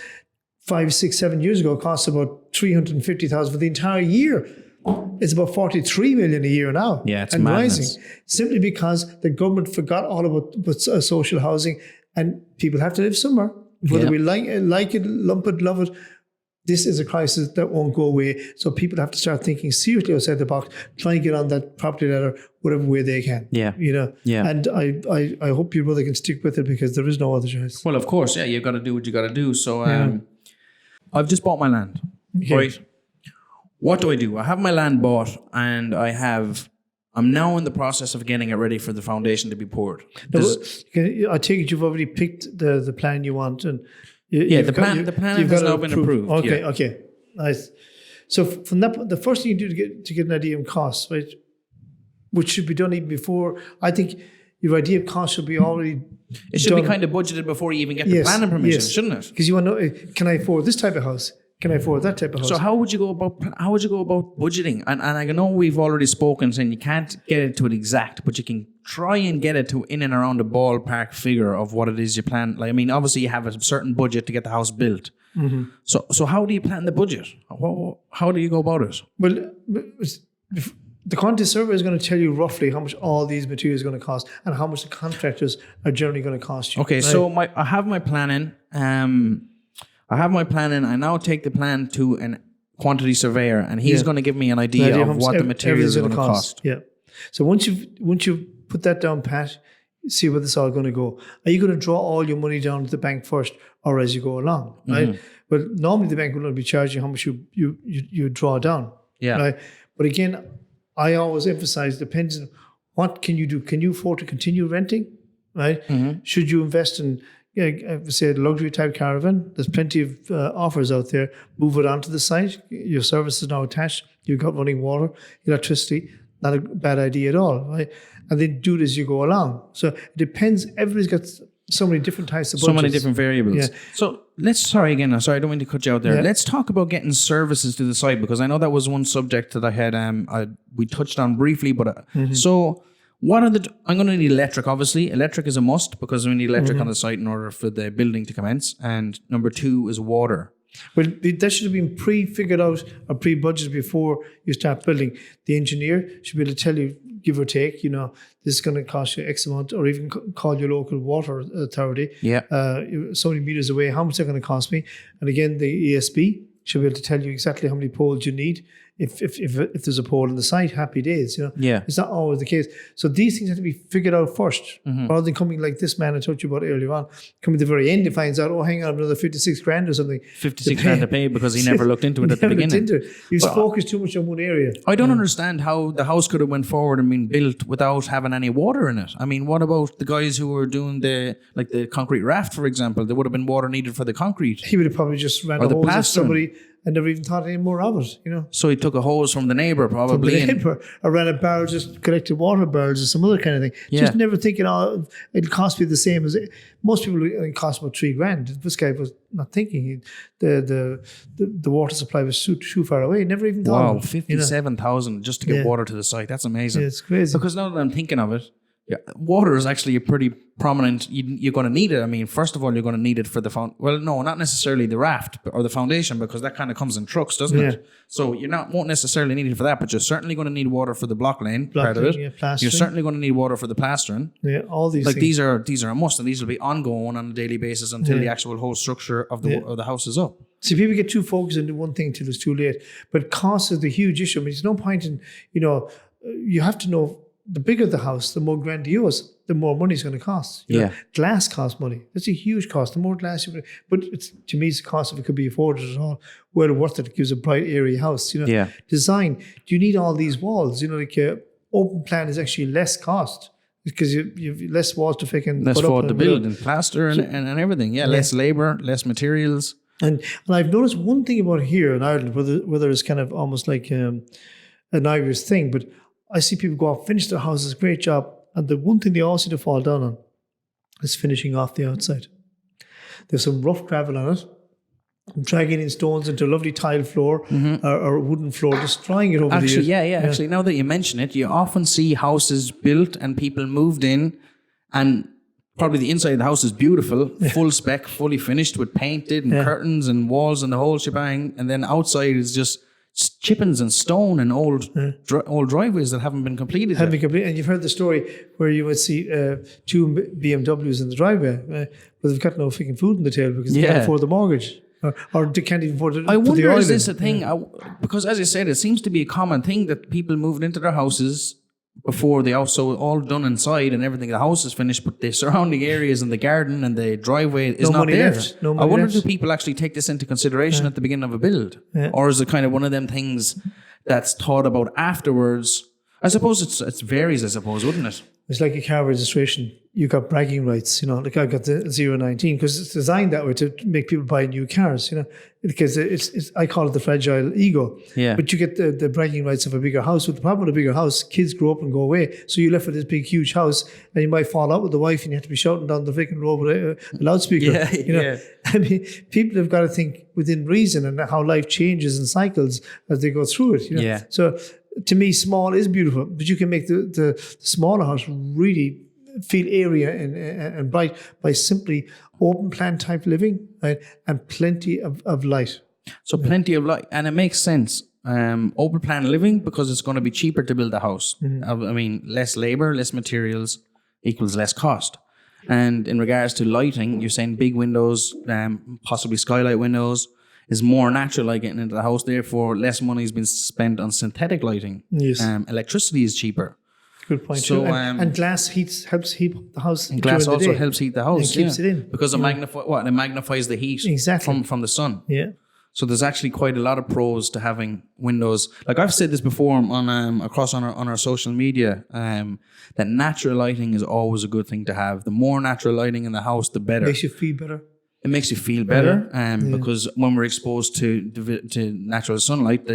5, 6, 7 years ago, cost about 350,000 for the entire year. It's about 43 million a year now. Yeah, it's and madness. rising. Simply because the government forgot all about social housing, and people have to live somewhere. Whether we like it, lump it, love it, this is a crisis that won't go away. So people have to start thinking seriously outside the box, trying to get on that property ladder whatever way they can. Yeah. Yeah. And I hope your brother can stick with it, because there is no other choice. Well, of course, yeah, you've got to do what you got to do. So I've just bought my land, right? What do? I have my land bought, and I'm now in the process of getting it ready for the foundation to be poured. I take it you've already picked the plan you want, and the plan has now been approved. Okay, nice. So from that, the first thing you do to get an idea of costs, right, which should be done even before. I think your idea of cost should be already. It should be kind of budgeted before you even get the planning permission, shouldn't it? Because you want to know, can I afford this type of house? Can I afford that type of house? So how would you go about budgeting? And I know we've already spoken saying you can't get it to an exact, but you can try and get it to in and around the ballpark figure of what it is you plan. Like, I mean, obviously you have a certain budget to get the house built. Mm-hmm. So how do you plan the budget? How do you go about it? Well, the quantity survey is going to tell you roughly how much all these materials are going to cost and how much the contractors are generally going to cost you. Okay, right? So I have my planning. I now take the plan to a quantity surveyor, and he's going to give me an idea of what the materials are going to cost. Yeah. So once you've put that down pat, see where this is all going to go. Are you going to draw all your money down to the bank first, or as you go along? Right. Mm-hmm. But normally the bank will not be charging how much you draw down. Yeah. Right. But again, I always emphasize depends on what can you do. Can you afford to continue renting? Right. Mm-hmm. Should you invest in say a luxury type caravan? There's plenty of offers out there. Move it onto the site. Your service is now attached. You've got running water, electricity. Not a bad idea at all, right? And then do it as you go along. So it depends. Everybody's got so many different types of budgets. So many different variables. Yeah. So I don't mean to cut you out there. Yeah. Let's talk about getting services to the site, because I know that was one subject that I had we touched on briefly. But so what are I'm going to need electric, obviously. Electric is a must, because we need electric on the site in order for the building to commence. And number 2 is water. Well, that should have been pre-figured out or pre-budgeted before you start building. The engineer should be able to tell you, give or take, this is going to cost you X amount, or even call your local water authority. Yeah. So many meters away, how much is that going to cost me? And again, the ESB should be able to tell you exactly how many poles you need. If there's a pole on the site, happy days. Yeah. It's not always the case. So these things have to be figured out first, rather than coming like this man I told you about earlier on. Coming at the very end, he finds out, hang on, another 56 grand or something. 56 grand to pay because he never looked into it at the beginning. He was focused too much on one area. I don't understand how the house could have went forward and been built without having any water in it. I mean, what about the guys who were doing the concrete raft, for example? There would have been water needed for the concrete. He would have probably just ran a hose of somebody and never even thought any more of it, So he took a hose from the neighbour, probably. Or ran a barrel, just collected water barrels or some other kind of thing. Yeah. Just never thinking, it'll cost me the same as most people. It cost about $3,000. This guy was not thinking. The water supply was too far away. Never even thought. Wow, 57,000 just to get water to the site. That's amazing. Yeah, it's crazy. Because now that I'm thinking of it, water is actually a pretty prominent. You're going to need it. I mean, first of all, you're going to need it for the well, no, not necessarily the raft or the foundation, because that kind of comes in trucks, doesn't it? So you won't necessarily need it for that, but you're certainly going to need water for the block lane part of it. Yeah, you're certainly going to need water for the plastering. Yeah, all these things. These are a must, and these will be ongoing on a daily basis until the actual whole structure of the house is up. See, people get too focused into one thing till it's too late. But cost is the huge issue. I mean, there's no point in you have to know. The bigger the house, the more grandiose, the more money it's going to cost. Glass costs money. That's a huge cost. The more glass but to me, it's the cost if it could be afforded at all. Well worth it. It gives a bright, airy house. Design. Do you need all these walls? Open plan is actually less cost because you have less walls to fucking less put up to build and plaster and everything. Yeah, less labor, less materials. And I've noticed one thing about here in Ireland, whether it's kind of almost like an Irish thing, but I see people go out, finish their houses, great job. And the one thing they all seem to fall down on is finishing off the outside. There's some rough gravel on it. dragging in stones into a lovely tile floor or wooden floor, destroying it over the years. Actually, now that you mention it, you often see houses built and people moved in, and probably the inside of the house is beautiful, full spec, fully finished with painted and curtains and walls and the whole shebang, and then outside is just chippings and stone and old driveways that haven't been completed. And you've heard the story where you would see two BMWs in the driveway, but they've got no freaking food in the tail because they can't afford the mortgage. Or they can't even afford it. I wonder, is this a thing? Because as I said, it seems to be a common thing that people moved into their houses before they also all done inside and everything. The house is finished, but the surrounding areas and the garden and the driveway is not there. I wonder, do people actually take this into consideration at the beginning of a build? Or is it kind of one of them things that's thought about afterwards? I suppose it varies, I suppose, wouldn't it? It's like a car registration. You got bragging rights, like I got the 019 because it's designed that way to make people buy new cars, because it's I call it the fragile ego. Yeah. But you get the bragging rights of a bigger house. But the problem with a bigger house, kids grow up and go away. So you're left with this big, huge house and you might fall out with the wife and you have to be shouting down the freaking road with a loudspeaker. I mean, people have got to think within reason and how life changes and cycles as they go through it. So to me, small is beautiful, but you can make the smaller house really feel airy and bright by simply open plan type living, right? And plenty of light. So plenty of light, and it makes sense. Open plan living because it's going to be cheaper to build a house. I mean, less labor, less materials equals less cost. And in regards to lighting, you're saying big windows, possibly skylight windows, is more natural light getting into the house. Therefore, less money has been spent on synthetic lighting. Yes. Electricity is cheaper. Good point. So, and glass helps heat the house. And glass also helps heat the house. And keeps it in. Because it magnifies the heat from the sun. Yeah. So there's actually quite a lot of pros to having windows. Like I've said this before on our social media, that natural lighting is always a good thing to have. The more natural lighting in the house, the better. Makes you feel better. It makes you feel better, because when we're exposed to natural sunlight,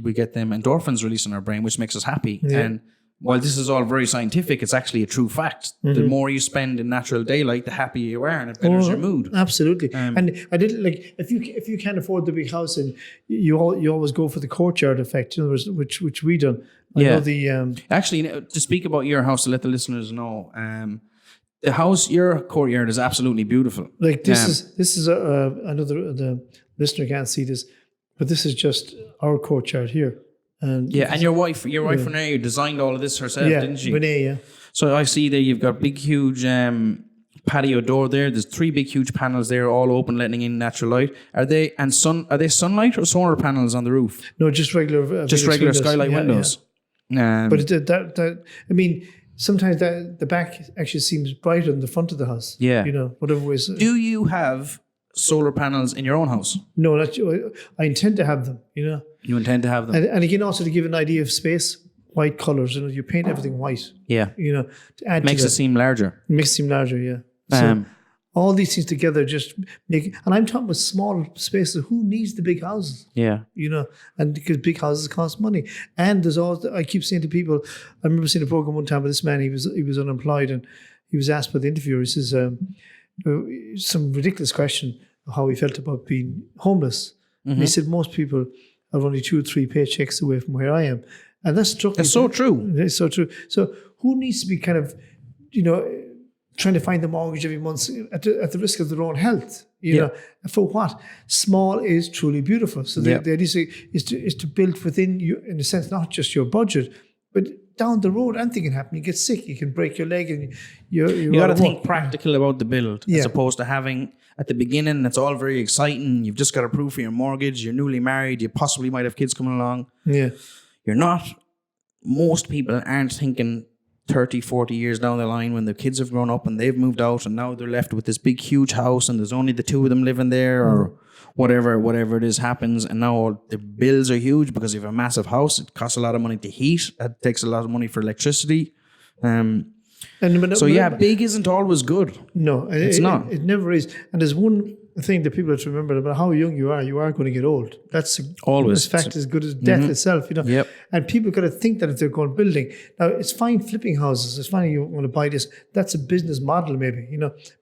we get them endorphins released in our brain, which makes us happy. Yeah. And while this is all very scientific, it's actually a true fact. The more you spend in natural daylight, the happier you are, and it betters your mood. Absolutely. And I did like if you can't afford the big house, and you always go for the courtyard effect, which we done. I know the actually, to speak about your house, to let the listeners know. The house, your courtyard is absolutely beautiful. Like this is another. The listener can't see this, but this is just our courtyard here. And and your wife Renee, designed all of this herself, didn't she? Renee, yeah. So I see that you've got big, huge patio door there. There's 3 big, huge panels there, all open, letting in natural light. Are they sunlight or solar panels on the roof? No, just regular. Just regular skylight windows. Yeah. But that I mean. Sometimes the back actually seems brighter than the front of the house. Yeah. Whatever ways. Do you have solar panels in your own house? No, I intend to have them, You intend to have them? And again, also to give an idea of space, white colours, you paint everything white. Yeah. To add Makes to it seem larger. Makes it seem larger, yeah. So all these things together just make, and I'm talking about small spaces. Who needs the big houses? Yeah. And because big houses cost money. And there's all, I keep saying to people, I remember seeing a program one time with this man, he was unemployed, and he was asked by the interviewer, he says, some ridiculous question of how he felt about being homeless. And he said, most people are only 2 or 3 paychecks away from where I am. And that struck me. It's so true. It's so true. So who needs to be kind of, trying to find the mortgage every month at the risk of their own health, for what? Small is truly beautiful. So the idea is to build within you, in a sense, not just your budget, but down the road, anything can happen. You get sick, you can break your leg, and you got to think practical about the build, as opposed to having at the beginning. It's all very exciting. You've just got to prove for your mortgage. You're newly married. You possibly might have kids coming along. Yeah, you're not. Most people aren't thinking 30, 40 years down the line when the kids have grown up and they've moved out and now they're left with this big, huge house and there's only the 2 of them living there or whatever it is happens. And now the bills are huge because you have a massive house. It costs a lot of money to heat. It takes a lot of money for electricity. Big isn't always good. No, it's not. It never is. And there's one thing that people have to remember about how young you are going to get old. That's always a fact as good as death itself, Yep. And people got to think that if they're going building. Now, it's fine flipping houses. It's fine you want to buy this. That's a business model maybe,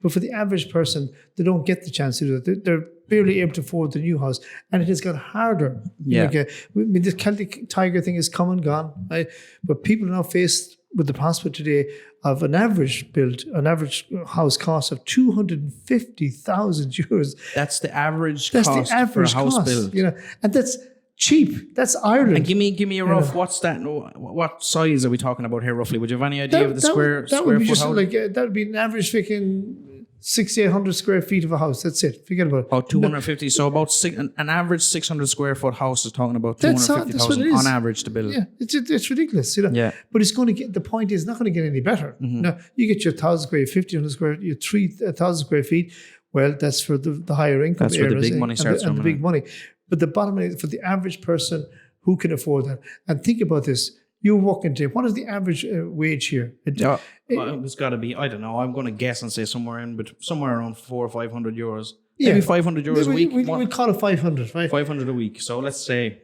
But for the average person, they don't get the chance to do that. They're barely able to afford the new house, and it has got harder. Yeah. Like, I mean, this Celtic Tiger thing is come and gone, right? But people are now faced with the prospect today of an average house cost of €250,000. That's the average That's cost the average for a house cost, build. and that's cheap. That's Ireland. And give me a rough. What's that? What size are we talking about here roughly? Would you have any idea of the square would be foot just house? like that would be an average freaking 600-800 square feet of a house. That's it. Forget about it. About 250. So about an average 600 square foot house is talking about That's what 250,000 it is. on average to build. Yeah, it's ridiculous. Yeah. But it's going to get. The point is, it's not going to get any better. Now you get your 1,000 square, 1,500 square, your 3,000 square feet. Well, that's for the higher income. That's where the areas big money starts and from. the big money. But the bottom line is for the average person who can afford that. And think about this. You walk into, what is the average wage here? Well, it's got to be, I don't know, I'm going to guess and say somewhere around 400 or 500 euros. Maybe 500 euros a week. We call it 500, right? 500 a week. So let's say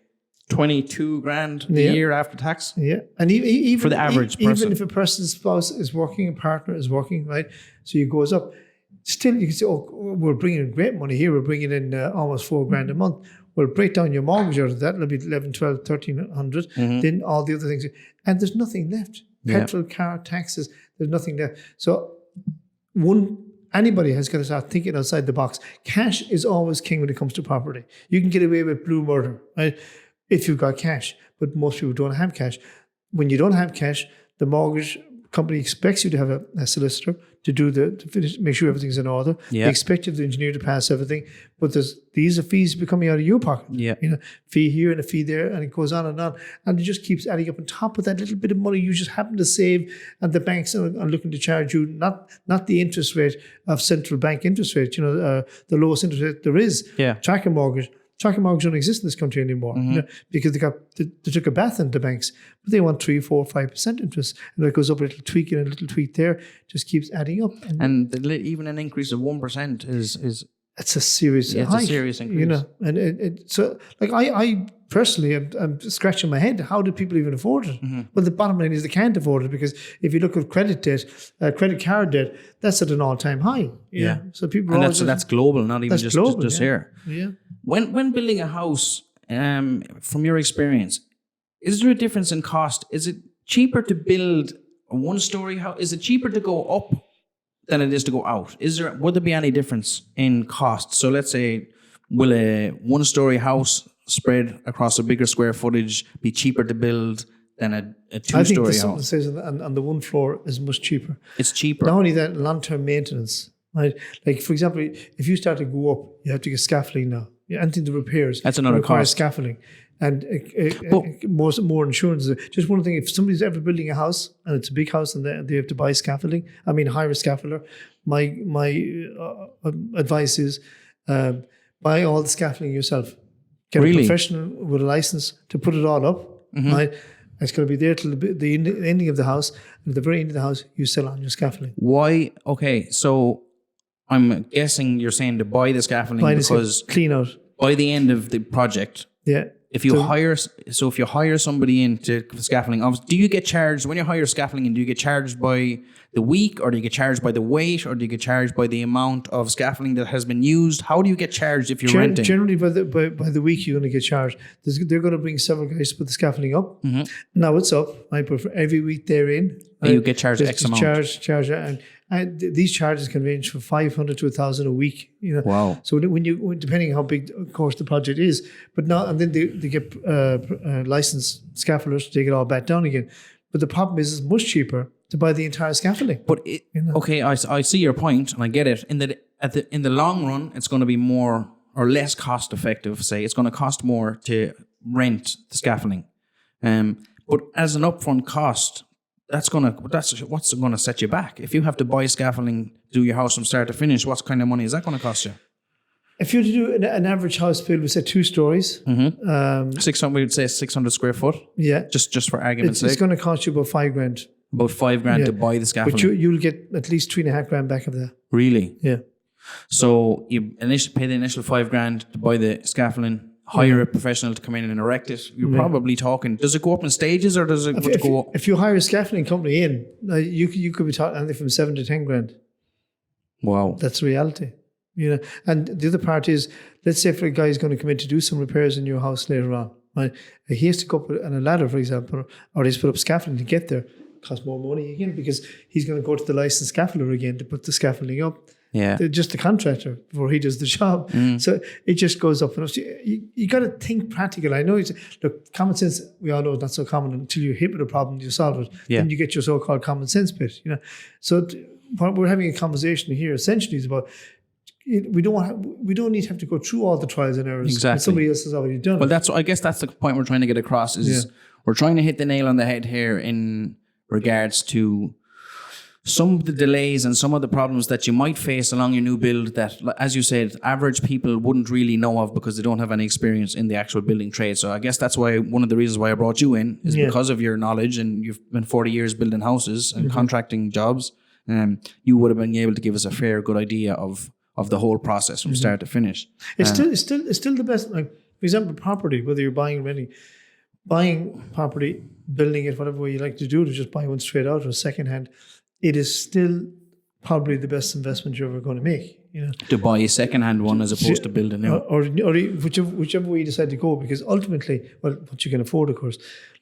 22 grand a year after tax. Yeah. And even for the average person. Even if a person's spouse is working, a partner is working, right? So it goes up. Still, you can say, oh, we're bringing in great money here. We're bringing in almost 4 grand a month. Well, break down your mortgage out of that. It'll be 11, 12, 1,300. Then all the other things. And there's nothing left. Petrol, car, taxes, there's nothing left. So anybody has got to start thinking outside the box. Cash is always king when it comes to property. You can get away with blue murder, right? If you've got cash. But most people don't have cash. When you don't have cash, the mortgage company expects you to have a solicitor to finish, make sure everything's in order. They expect you, the engineer, to pass everything. But these are fees coming out of your pocket. Fee here and a fee there, and it goes on. And it just keeps adding up on top of that little bit of money you just happen to save, and the banks are looking to charge you not the interest rate of central bank interest rate. The lowest interest rate there is. Tracker mortgage. Tracker mortgage don't exist in this country anymore because they took a bath into banks, but they want 3%, 4%, 5% interest, and it goes up a little tweak and a little tweak there, just keeps adding up. And even an increase of 1% is it's a serious hike, it's a serious increase. And so like I personally I'm scratching my head. How do people even afford it? Well, the bottom line is they can't afford it because if you look at credit debt, credit card debt, that's at an all-time high. So people that's global, not even just here. Yeah. When building a house, from your experience, is there a difference in cost? Is it cheaper to build a one-story house? Is it cheaper to go up than it is to go out? Would there be any difference in cost? So let's say, will a one-story house spread across a bigger square footage be cheaper to build than a two-story house? I think something says on the one floor is much cheaper. It's cheaper. Not only that, long-term maintenance. Right? Like, for example, if you start to go up, you have to get scaffolding now. Anything to repairs. That's another cost. Scaffolding. And more insurance. Just one thing, if somebody's ever building a house and it's a big house and they have to buy scaffolding, hire a scaffolder, my advice is buy all the scaffolding yourself. Get a professional with a license to put it all up. Right? It's going to be there till the ending of the house. And at the very end of the house, you sell on your scaffolding. Why? Okay, so I'm guessing you're saying to buy the scaffolding because clean out by the end of the project. Yeah. If you hire somebody into scaffolding, do you get charged when you hire scaffolding? And do you get charged by the week, or do you get charged by the weight, or do you get charged by the amount of scaffolding that has been used? How do you get charged if you're renting? Generally, by the week, you're going to get charged. They're going to bring several guys to put the scaffolding up. Now it's up, right? But for every week they're in, and you get charged X amount. Charge, and these charges can range from 500 to 1,000 a week. Wow! So depending how big, of course, the project is, but now and then they get licensed scaffolders to take it all back down again. But the problem is, it's much cheaper to buy the entire scaffolding. But okay, I see your point, and I get it. In the long run, it's going to be more or less cost effective. Say it's going to cost more to rent the scaffolding, but as an upfront cost, what's going to set you back. If you have to buy scaffolding, do your house from start to finish, what kind of money is that going to cost you? If you were to do an average house build, we say 2 stories. 600, we would say 600 square foot. Yeah. Just for argument's sake. It's going to cost you about 5 grand. About 5 grand to buy the scaffolding. But you'll get at least 3.5 grand back of that. Really? Yeah. So you pay the initial 5 grand to buy the scaffolding, hire a professional to come in and erect it. You're probably talking, does it go up in stages, or does it go up? If you hire a scaffolding company in, you could be talking anything from 7 to 10 grand. Wow. That's reality. And the other part is, let's say if a guy is going to come in to do some repairs in your house later on, right? He has to go up on a ladder, for example, or he has to put up scaffolding to get there. Cost more money again because he's going to go to the licensed scaffolder again to put the scaffolding up. Yeah, they're just the contractor before he does the job. So it just goes up and up. So you got to think practical. I know look, common sense, we all know it's not so common until you hit with a problem, you solve it. Then you get your so-called common sense bit. So what we're having a conversation here essentially is about, we don't need to have to go through all the trials and errors. Exactly. Somebody else has already done. Well, I guess that's the point we're trying to get across. Is we're trying to hit the nail on the head here in regards to some of the delays and some of the problems that you might face along your new build that, as you said, average people wouldn't really know of because they don't have any experience in the actual building trade. So I guess that's why one of the reasons why I brought you in is because of your knowledge, and you've been 40 years building houses and contracting jobs. You would have been able to give us a fair, good idea of the whole process from start to finish. It's still the best. Like, for example, property, whether you're buying or renting, buying property, building it, whatever way you like to do it, or just buy one straight out or second hand, it is still probably the best investment you're ever going to make. To buy a second-hand one as opposed to build a new, or whichever way you decide to go, because ultimately, what you can afford, of course.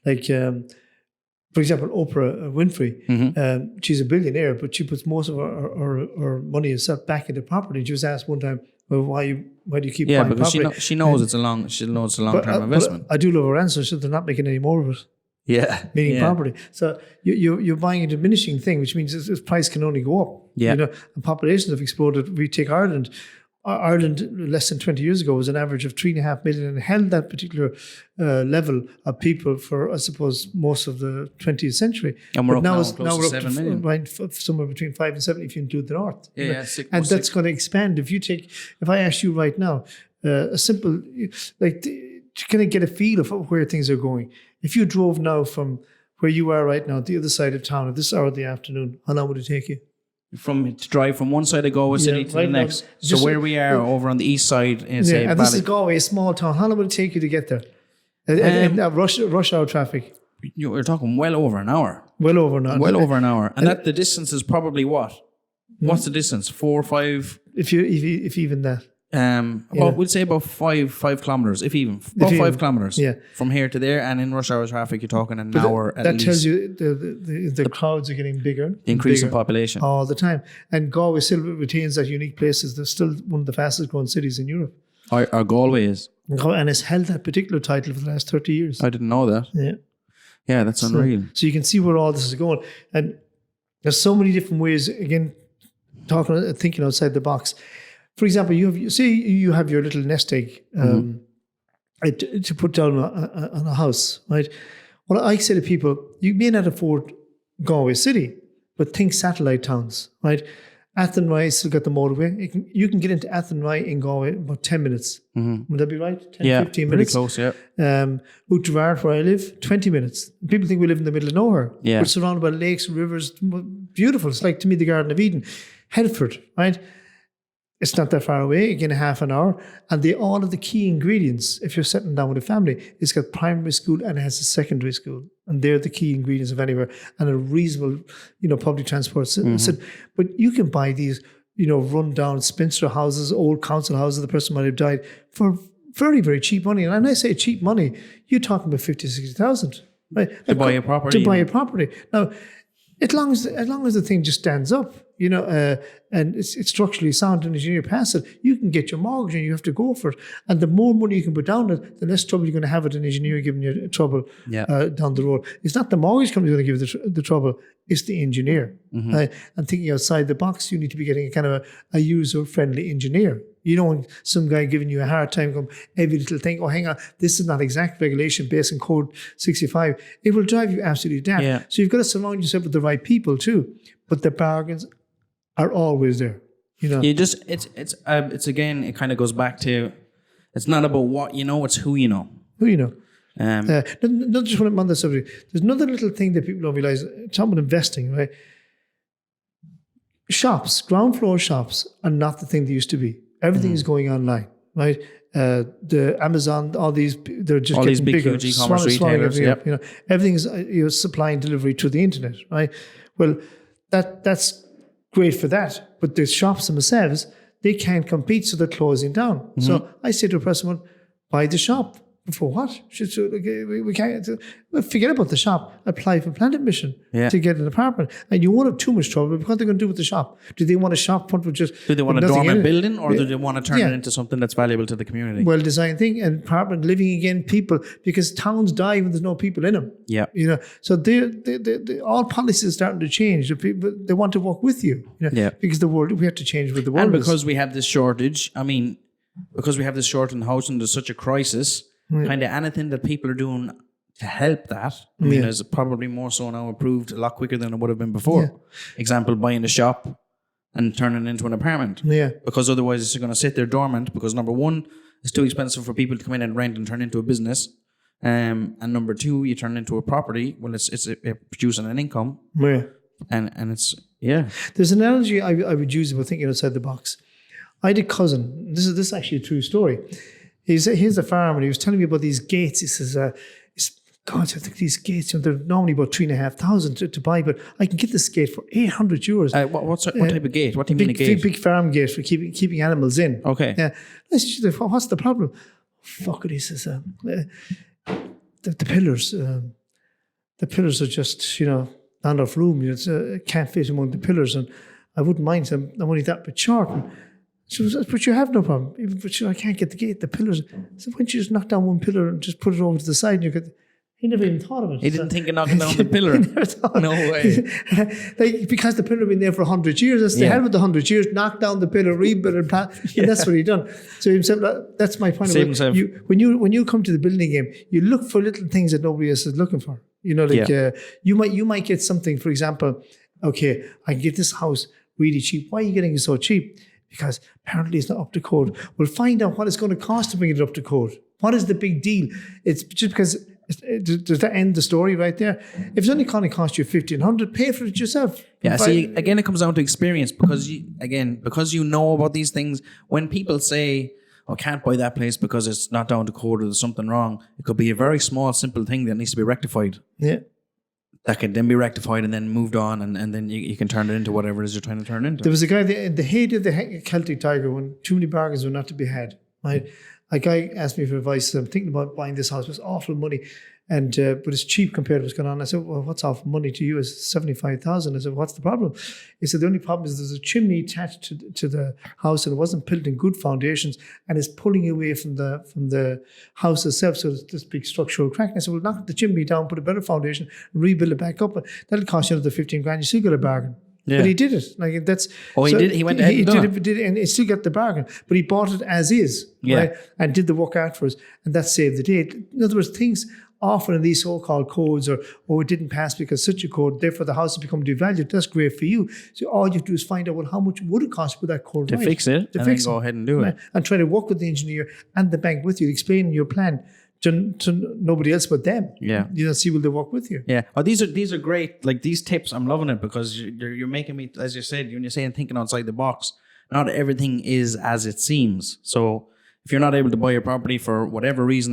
Like, for example, Oprah Winfrey, she's a billionaire, but she puts most of her money herself back into property. She was asked one time, well, why do you keep buying property? Yeah, because she knows it's a long-term investment. I do love her answer. So they're not making any more of it. Yeah, meaning property. So you're buying a diminishing thing, which means its price can only go up. Yeah, and populations have exploded. We take Ireland. Ireland less than 20 years ago was an average of 3.5 million and held that particular level of people for, I suppose, most of the 20th century. And we're now up to 7 million. Right, somewhere between 5 and 7 if you include the north. And that's going to expand. If I ask you right now, a simple, like, to kind of get a feel of where things are going. If you drove now from where you are right now, the other side of town at this hour of the afternoon, how long would it take you? To drive from one side of Galway City to the next. So where we are over on the east side, and this is Galway, a small town. How long would it take you to get there? And rush hour traffic. You're talking well over an hour. Well over an hour. And that the distance is probably what? What's the distance? 4 or 5? If even that. We'd say about 5 kilometers, if even. About 5 kilometers from here to there. And in rush hour traffic, you're talking an hour at least. That tells you the crowds are getting bigger. Increase in population. All the time. And Galway still retains that unique place as they're still one of the fastest growing cities in Europe. Our Galway is. And it's held that particular title for the last 30 years. I didn't know that. Yeah. Yeah, that's unreal. So you can see where all this is going. And there's so many different ways, again, thinking outside the box. For example, you have your little nest egg to put down on a house, right? Well, I say to people, you may not afford Galway City, but think satellite towns, right? Athenry still got the motorway. You can get into Athenry in Galway in about 10 minutes. Would that be right? 15 minutes? Pretty close, yeah. Outrevar, where I live, 20 minutes. People think we live in the middle of nowhere. Yeah. We're surrounded by lakes, rivers, beautiful. It's like, to me, the Garden of Eden. Hereford, right? It's not that far away, again, a half an hour. And all of the key ingredients, if you're sitting down with a family, it's got primary school and it has a secondary school. And they're the key ingredients of anywhere. And a reasonable, public transport system. But you can buy these, run-down spinster houses, old council houses, the person might have died, for very, very cheap money. And when I say cheap money, you're talking about 50,000, 60,000. Right? To buy a property. To buy a property. Now, as long as the thing just stands up, and it's structurally sound and engineer pass it, you can get your mortgage and you have to go for it. And the more money you can put down it, the less trouble you're going to have with an engineer giving you trouble down the road. It's not the mortgage company going to give you the trouble, it's the engineer. And thinking outside the box, you need to be getting a kind of a user-friendly engineer. You don't want some guy giving you a hard time going, every little thing, oh, hang on, this is not exact regulation based on code 65. It will drive you absolutely daft. Yeah. So you've got to surround yourself with the right people too. But the bargains are always there. It's again, it kind of goes back to, it's not about what you know, it's who you know. Who you know. Not just when I'm on the subject. There's another little thing that people don't realize. Talking about investing, right? Shops, ground floor shops are not the thing they used to be. Everything is going online, right? The Amazon, all these, they're just all getting these big, bigger. huge e-commerce retailers. Everything's supply and delivery to the internet, right? Well, that's great for that, but the shops themselves, they can't compete, so they're closing down. So I say to a person, buy the shop. For what? We can't forget about the shop. Apply for planning permission to get an apartment, and you won't have too much trouble. What they're going to do with the shop? Do they want a shop front with just? Do they want a dormant building, or do they want to turn it into something that's valuable to the community? Well designed thing, and apartment living again, people, because towns die when there's no people in them. Yeah, So they all policies are starting to change. The people, they want to work with you. Because the world, we have to change with the world. And because we have this shortage, because we have this shortage in housing, there's such a crisis. Kind of anything that people are doing to help that, is probably more so now approved a lot quicker than it would have been before. Example, buying a shop and turning it into an apartment. Because otherwise it's going to sit there dormant, because number one, it's too expensive for people to come in and rent and turn into a business. And number two, you turn it into a property. Well, it's producing an income. And it's, There's an analogy I would use about thinking outside the box. I had a cousin, this is actually a true story. He's a farmer, and he was telling me about these gates. He says, God, I think these gates, they're normally about 3,500 to buy, but I can get this gate for €800. What type of gate? What do you mean a gate? Big farm gate for keeping animals in. Okay. Yeah. What's the problem? Fuck it, he says. The pillars. The pillars are just, not enough room. Can't fit among the pillars, and I wouldn't mind. I'm only that bit short. She says, but you have no problem. But I can't get the gate, the pillars. So why don't you just knock down one pillar and just put it over to the side? And he never even thought of it. He didn't think of knocking down the pillar. He never thought. No way. Because the pillar had been there for 100 years. That's the hell with the 100 years. Knock down the pillar, rebuild it, and that's what he done. So himself, that's my point. When you come to the building game, you look for little things that nobody else is looking for. You might get something. For example, okay, I can get this house really cheap. Why are you getting it so cheap? Because apparently it's not up to code. We'll find out what it's going to cost to bring it up to code. What is the big deal? It's just because, does that end the story right there? If it's only going to cost you $1,500, pay for it yourself. Yeah, see, again, it comes down to experience, because you know about these things. When people say, I can't buy that place because it's not down to code or there's something wrong, it could be a very small, simple thing that needs to be rectified. Yeah. That can then be rectified and then moved on, and then you can turn it into whatever it is you're trying to turn it into. There was a guy, the heyday of the Celtic Tiger, when too many bargains were not to be had. Right? A guy asked me for advice. I'm thinking about buying this house. It was awful money, but it's cheap compared to what's going on. I said, well, what's awful money to you? It's $75,000. I said, what's the problem? He said, the only problem is there's a chimney attached to the house, and it wasn't built in good foundations, and it's pulling away from the house itself. So there's this big structural crack. And I said, well, knock the chimney down, put a better foundation, and rebuild it back up. That'll cost you another $15,000. You still get a bargain. Yeah. But he did it. Like that's. Oh, he did. He went ahead and did it, and he still got the bargain. But he bought it as is, right? And did the work out for us, and that saved the day. In other words, things often in these so-called codes, or it didn't pass because such a code, therefore the house has become devalued. That's great for you. So all you have to do is find out, well, how much would it cost with that code to fix it, and then go ahead and do it, and try to work with the engineer and the bank with you, explaining your plan to nobody else but them. Yeah, see will they work with you. Yeah. Oh, these are great. Like these tips, I'm loving it, because you're making me, as you said, when you're saying thinking outside the box. Not everything is as it seems. So if you're not able to buy a property for whatever reason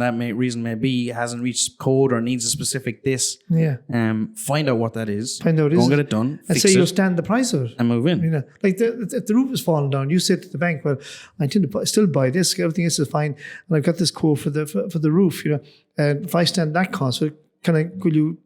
may be, hasn't reached code or needs a specific this, find out what that is. Find out go and get it done. And say you'll stand the price of it and move in. Like if the roof is falling down, you say to the bank, "Well, I intend to still buy this. Everything else is fine, and I've got this quote for the roof. And if I stand that cost, could you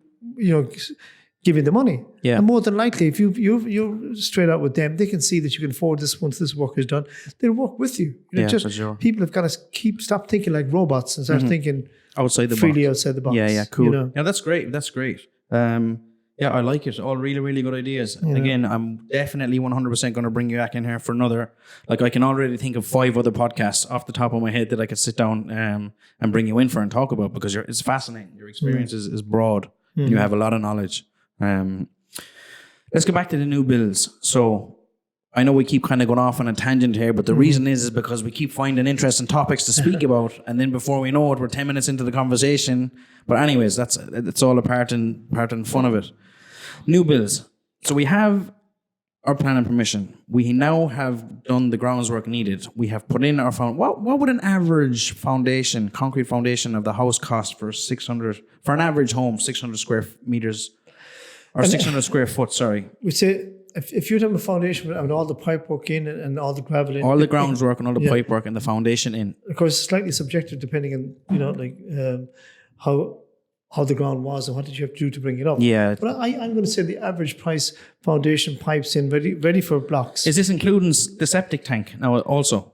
give me the money?" Yeah. And more than likely, if you're straight out with them, they can see that you can afford this once this work is done. They'll work with you. For sure. People have got to stop thinking like robots and start thinking outside the freely box. Outside the box. Yeah, cool. Yeah, that's great. That's great. I like it. All really, really good ideas. Yeah. Again, I'm definitely 100% going to bring you back in here for another. Like, I can already think of 5 other podcasts off the top of my head that I could sit down and bring you in for and talk about, because it's fascinating. Your experience is broad. You have a lot of knowledge. Let's go back to the new builds. So I know we keep kind of going off on a tangent here, but the reason is because we keep finding interesting topics to speak about, and then before we know it, we're 10 minutes into the conversation. But anyways, that's all a part and fun of it. New builds. So we have our plan and permission. We now have done the groundwork needed. We have put in our what would an average concrete foundation of the house cost for an average home, 600 square meters? Or 600 square foot, sorry. We say if you're doing a foundation and all the pipe work in and all the gravel in, all the grounds work and all the pipe work and the foundation in. Of course, it's slightly subjective depending on how the ground was and what did you have to do to bring it up. Yeah. But I'm going to say the average price foundation pipes in ready for blocks. Is this including the septic tank now also?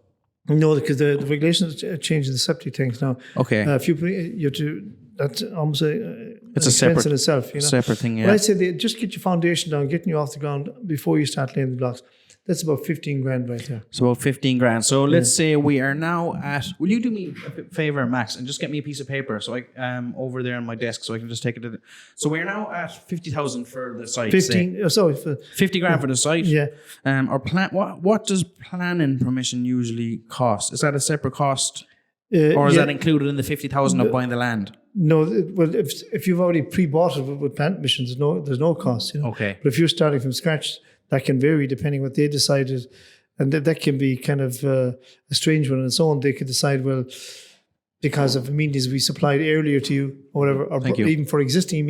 No, because the regulations are changing the septic tanks now. Okay. If you have to, that's almost it's a separate in itself. Separate thing. Yeah. But I'd say just get your foundation down, getting you off the ground before you start laying the blocks. That's about 15 grand right there. It's about 15 grand. So let's say we are now at. Will you do me a favor, Max, and just get me a piece of paper so I over there on my desk so I can just take it. So we're now at 50,000 for the site. 15. Sorry, 50 grand for the site. Yeah. Or plan. What does planning permission usually cost? Is that a separate cost, or is that included in the 50,000 of buying the land? No, well, if you've already pre-bought it with plant permission, there's no cost. Okay. But if you're starting from scratch, that can vary depending what they decided, and that can be kind of a strange one on its own. They could decide, well, because of amenities we supplied earlier to you, or whatever, or even for existing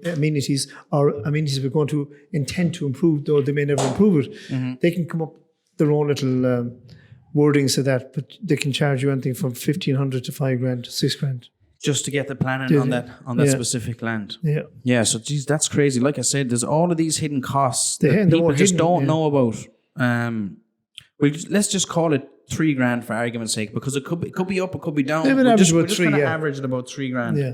amenities or amenities we're going to intend to improve, though they may never improve it. Mm-hmm. They can come up their own little wordings to that, but they can charge you anything from 1,500 to 5 grand to 6 grand. Just to get the planning on that specific land. Yeah. Yeah. So, geez, that's crazy. Like I said, there's all of these hidden costs that people just don't know about. Let's just call it 3 grand for argument's sake, because it could be up, it could be down. We're just going to average at about 3 grand. Yeah.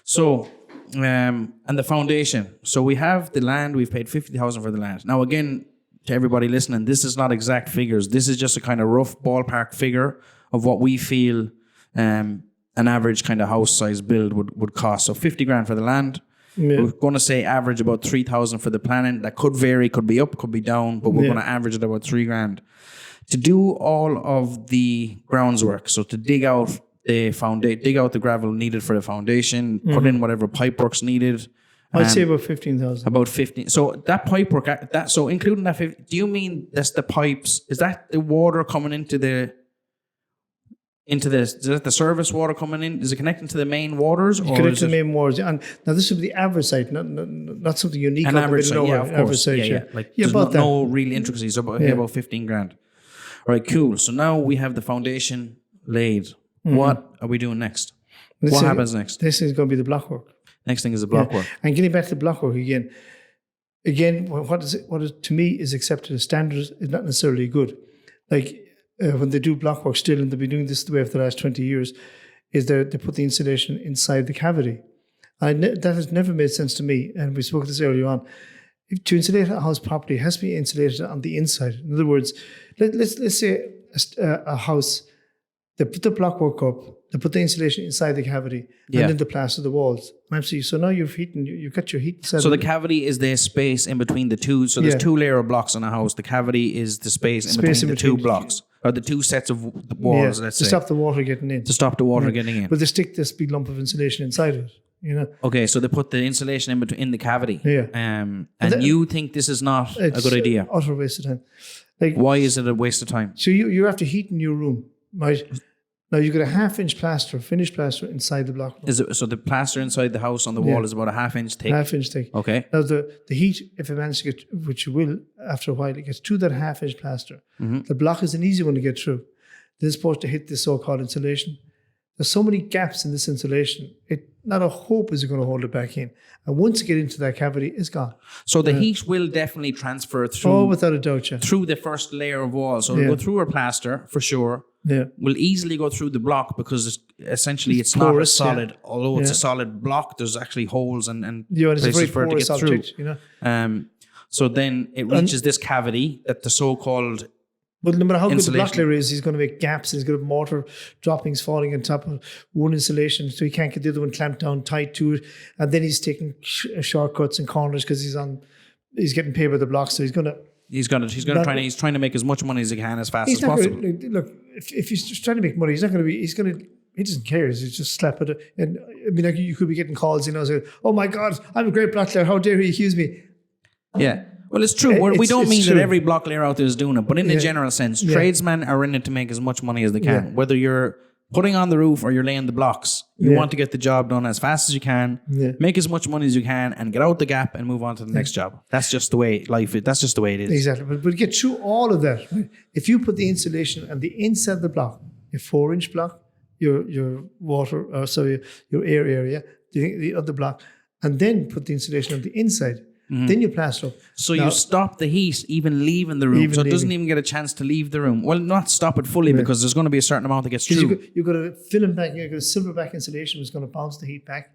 So, and the foundation. So we have the land. We've paid 50,000 for the land. Now, again, to everybody listening, this is not exact figures. This is just a kind of rough ballpark figure of what we feel. An average kind of house size build would cost. So 50 grand for the land. Yeah. We're going to say average about 3,000 for the planning. That could vary, could be up, could be down, but we're going to average it about 3 grand. To do all of the grounds work, so to dig out the gravel needed for the foundation, put in whatever pipe work's needed. I'd say about 15,000. About 15. So that pipe work, so including that 50, do you mean that's the pipes? Is that the water coming into the is that the service water coming in? Is it connecting to the main waters? Or connected to the main waters. And now this would be the average site, not something unique. An average site, yeah, of course. Site, yeah. Like, there's no real intricacies. So about 15 grand. All right, cool. So now we have the foundation laid. Mm-hmm. What are we doing next? What happens next? This is going to be the block work. Next thing is the block work. And getting back to the block work again, what is to me is accepted as standards is not necessarily good. Like, when they do block work still, and they've been doing this the way for the last 20 years, is they put the insulation inside the cavity. That has never made sense to me, and we spoke this earlier on. To insulate a house properly, it has to be insulated on the inside. In other words, let's say a house, they put the block work up, they put the insulation inside the cavity, and then they plaster the walls. Absolutely. So now you've got your heat set. So the cavity is the space in between the two. So there's 2 layer of blocks in a house. The cavity is the space in between the 2 blocks. Or the 2 sets of walls, let's say. To stop the water getting in. To stop the water getting in. But they stick this big lump of insulation inside it, Okay, so they put the insulation in the cavity. Yeah. And you think this is not a good idea? It's utter waste of time. Why is it a waste of time? So you're after heating your room, right? Now you've got a 1/2 inch plaster, finished plaster inside the block. So the plaster inside the house on the wall is about a 1/2 inch thick? 1/2 inch thick. Okay. Now the heat, if it manages to get, which you will after a while, it gets through that 1/2 inch plaster. Mm-hmm. The block is an easy one to get through. Then it's supposed to hit this so-called insulation. There's so many gaps in this insulation. Not a hope is going to hold it back in. And once you get into that cavity, it's gone. So the heat will definitely transfer through. Oh, without a doubt, through the first layer of wall. So it'll go through our plaster for sure. Yeah, will easily go through the block because it's not a solid. Although it's a solid block, there's actually holes and places for it to get object, through. So then it reaches this cavity that the so-called. But no matter how good the block layer is, he's going to make gaps. He's going to have mortar droppings falling on top of one insulation, so he can't get the other one clamped down tight to it. And then he's taking shortcuts and corners because he's getting paid by the block, so he's going to. He's trying to make as much money as he can as fast as possible. Look, if he's just trying to make money, he doesn't care. He's just slap it. And I mean, you could be getting calls, saying, "Oh my God, I'm a great block layer. How dare he accuse me?" Yeah. Well, it's true. We don't mean that every block layer out there is doing it, but in a general sense, tradesmen are in it to make as much money as they can. Whether you're putting on the roof or you're laying the blocks. You want to get the job done as fast as you can, make as much money as you can, and get out the gap and move on to the next job. That's just the way life is. That's just the way it is. Exactly. But get through all of that. Right? If you put the insulation on the inside of the block, a 4-inch block, your water, your air area, the other block, and then put the insulation on the inside. Then you plaster up. So you stop the heat even leaving the room. So it doesn't even get a chance to leave the room. Well, not stop it fully because there's going to be a certain amount that gets through. You've got to fill them back. You've got a silverback insulation which is going to bounce the heat back.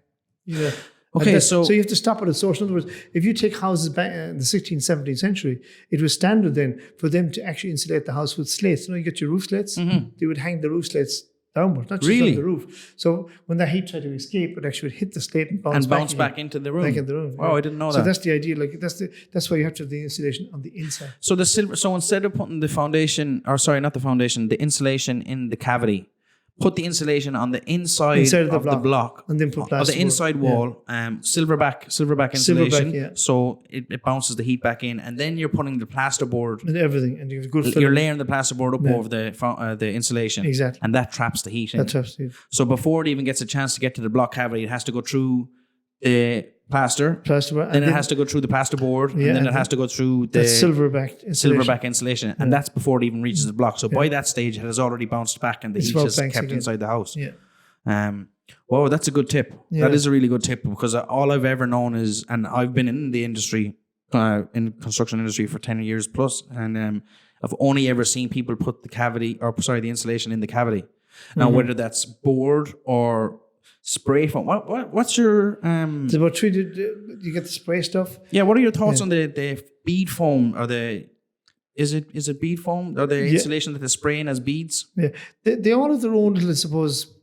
Okay, so you have to stop at a source. In other words, if you take houses back in the 16th, 17th century, it was standard then for them to actually insulate the house with slates. You get your roof slates. They would hang the roof slates downward, not just on the roof. So when that heat tried to escape, it actually would hit the slate and bounce back into the room. Back in the room. Oh, I didn't know that. So that's the idea. Like that's why you have to have the insulation on the inside. So So instead of putting the foundation, or sorry, not the foundation, the insulation in the cavity, put the insulation on the inside of the block, and then put plasterboard. The inside wall, silverback insulation. So it bounces the heat back in, and then you're putting the plasterboard and everything, and you're layering the plasterboard up over the insulation, exactly, and that traps the heat in. So before it even gets a chance to get to the block cavity, it has to go through the plasterboard, then it has to go through the plasterboard, and then it has to go through the silverback insulation, and that's before it even reaches the block. So by that stage, it has already bounced back, and the heat is kept inside the house. Wow, that's a good tip. That is a really good tip, because all I've ever known is, and I've been in the industry, in construction industry for 10 years plus, and I've only ever seen people put the insulation in the cavity. Now, whether that's board or spray foam. What's your It's about you get the spray stuff. Yeah, what are your thoughts on the bead foam, or is it bead foam, or the insulation that they're spraying as beads? Yeah. They all have their own little, I suppose,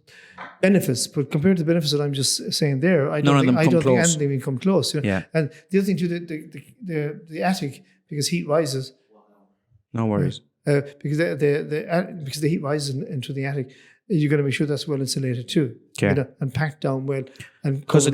benefits, but compared to the benefits that I'm just saying there, I don't think anything will come close. Yeah. And the other thing too, the attic, because heat rises. No worries. Because because the heat rises into the attic, you're going to make sure that's well insulated too, and packed down well, and because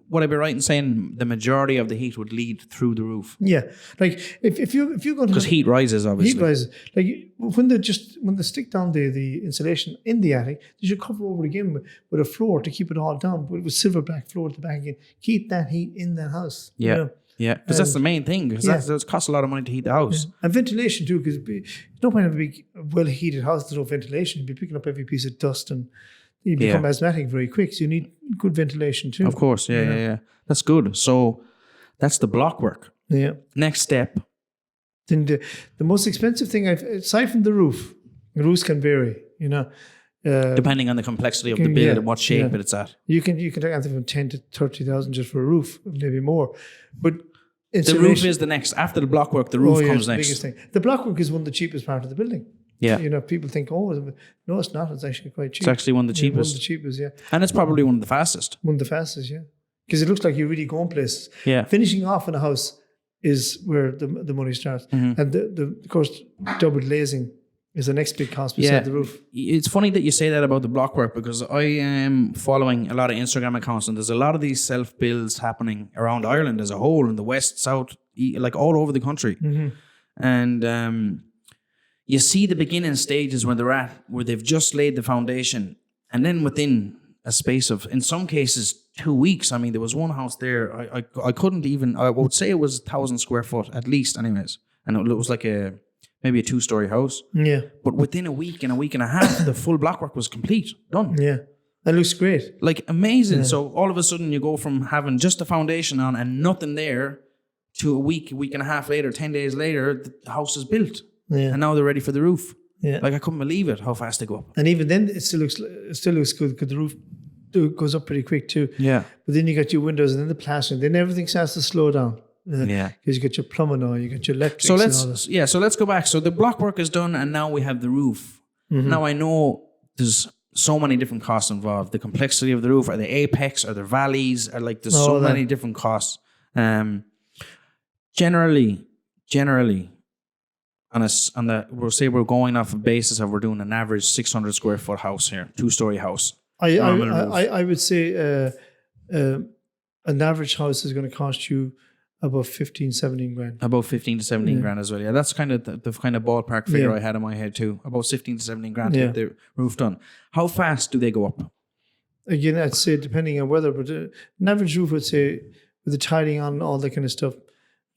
would I be right in saying the majority of the heat would lead through the roof? Yeah, like if you're going to, because heat rises, obviously. Heat rises. Like when they stick down the insulation in the attic, they should cover over again with a floor to keep it all down, but with silverback floor at the back again, keep that heat in the house. Yeah. Yeah, because that's the main thing, because that costs a lot of money to heat the house. Yeah. And ventilation too, because you don't want to have a big, well-heated house, there's no ventilation. You'd be picking up every piece of dust, and you become asthmatic very quick, so you need good ventilation too. Of course, yeah. That's good. So that's the block work. Yeah. Next step. Then the most expensive thing, aside from the roofs can vary, depending on the complexity of the build and what shape it's at. You can take anything from 10 to 30,000 just for a roof, maybe more. But the roof is the next. After the block work, the roof comes next. Biggest thing. The block work is one of the cheapest part of the building. Yeah. People think, no, it's not. It's actually quite cheap. It's actually one of the cheapest. One of the cheapest, yeah. And it's probably one of the fastest. One of the fastest, yeah. Because it looks like you're really going places. Yeah. Finishing off in a house is where the money starts. Mm-hmm. And of course, double glazing is the next big cost beside the roof. It's funny that you say that about the block work, because I am following a lot of Instagram accounts, and there's a lot of these self-builds happening around Ireland as a whole, in the west, south, like all over the country. Mm-hmm. And you see the beginning stages where they're at, where they've just laid the foundation, and then within a space of, in some cases, 2 weeks. I mean, there was one house there, I couldn't even, I would say it was 1,000 square foot at least anyways, and it was like maybe a 2-story house. Yeah. But within a week and a half, the full block work was complete, done. Yeah. That looks great. Like amazing. Yeah. So all of a sudden you go from having just the foundation on and nothing there to a week and a half later, 10 days later, the house is built. Yeah. And now they're ready for the roof. Yeah. Like I couldn't believe it, how fast they go up. And even then it still looks good, because the roof goes up pretty quick too. Yeah. But then you got your windows and then the plastering, then everything starts to slow down. Because you got your plumbing now, you got your electrics. So let's go back. So the block work is done, and now we have the roof. Mm-hmm. Now I know there's so many different costs involved. The complexity of the roof, or the apex, or the valleys, or like there's so many different costs. Generally, we'll say we're going off a basis of we're doing an average 600 square foot house here, 2-story house. I would say an average house is going to cost you About 15, 17 grand. About 15 to 17 grand as well. Yeah, that's kind of the kind of ballpark figure I had in my head too. About 15 to 17 grand to get the roof done. How fast do they go up? Again, I'd say depending on weather, but an average roof, I'd say, with the tiling on and all that kind of stuff,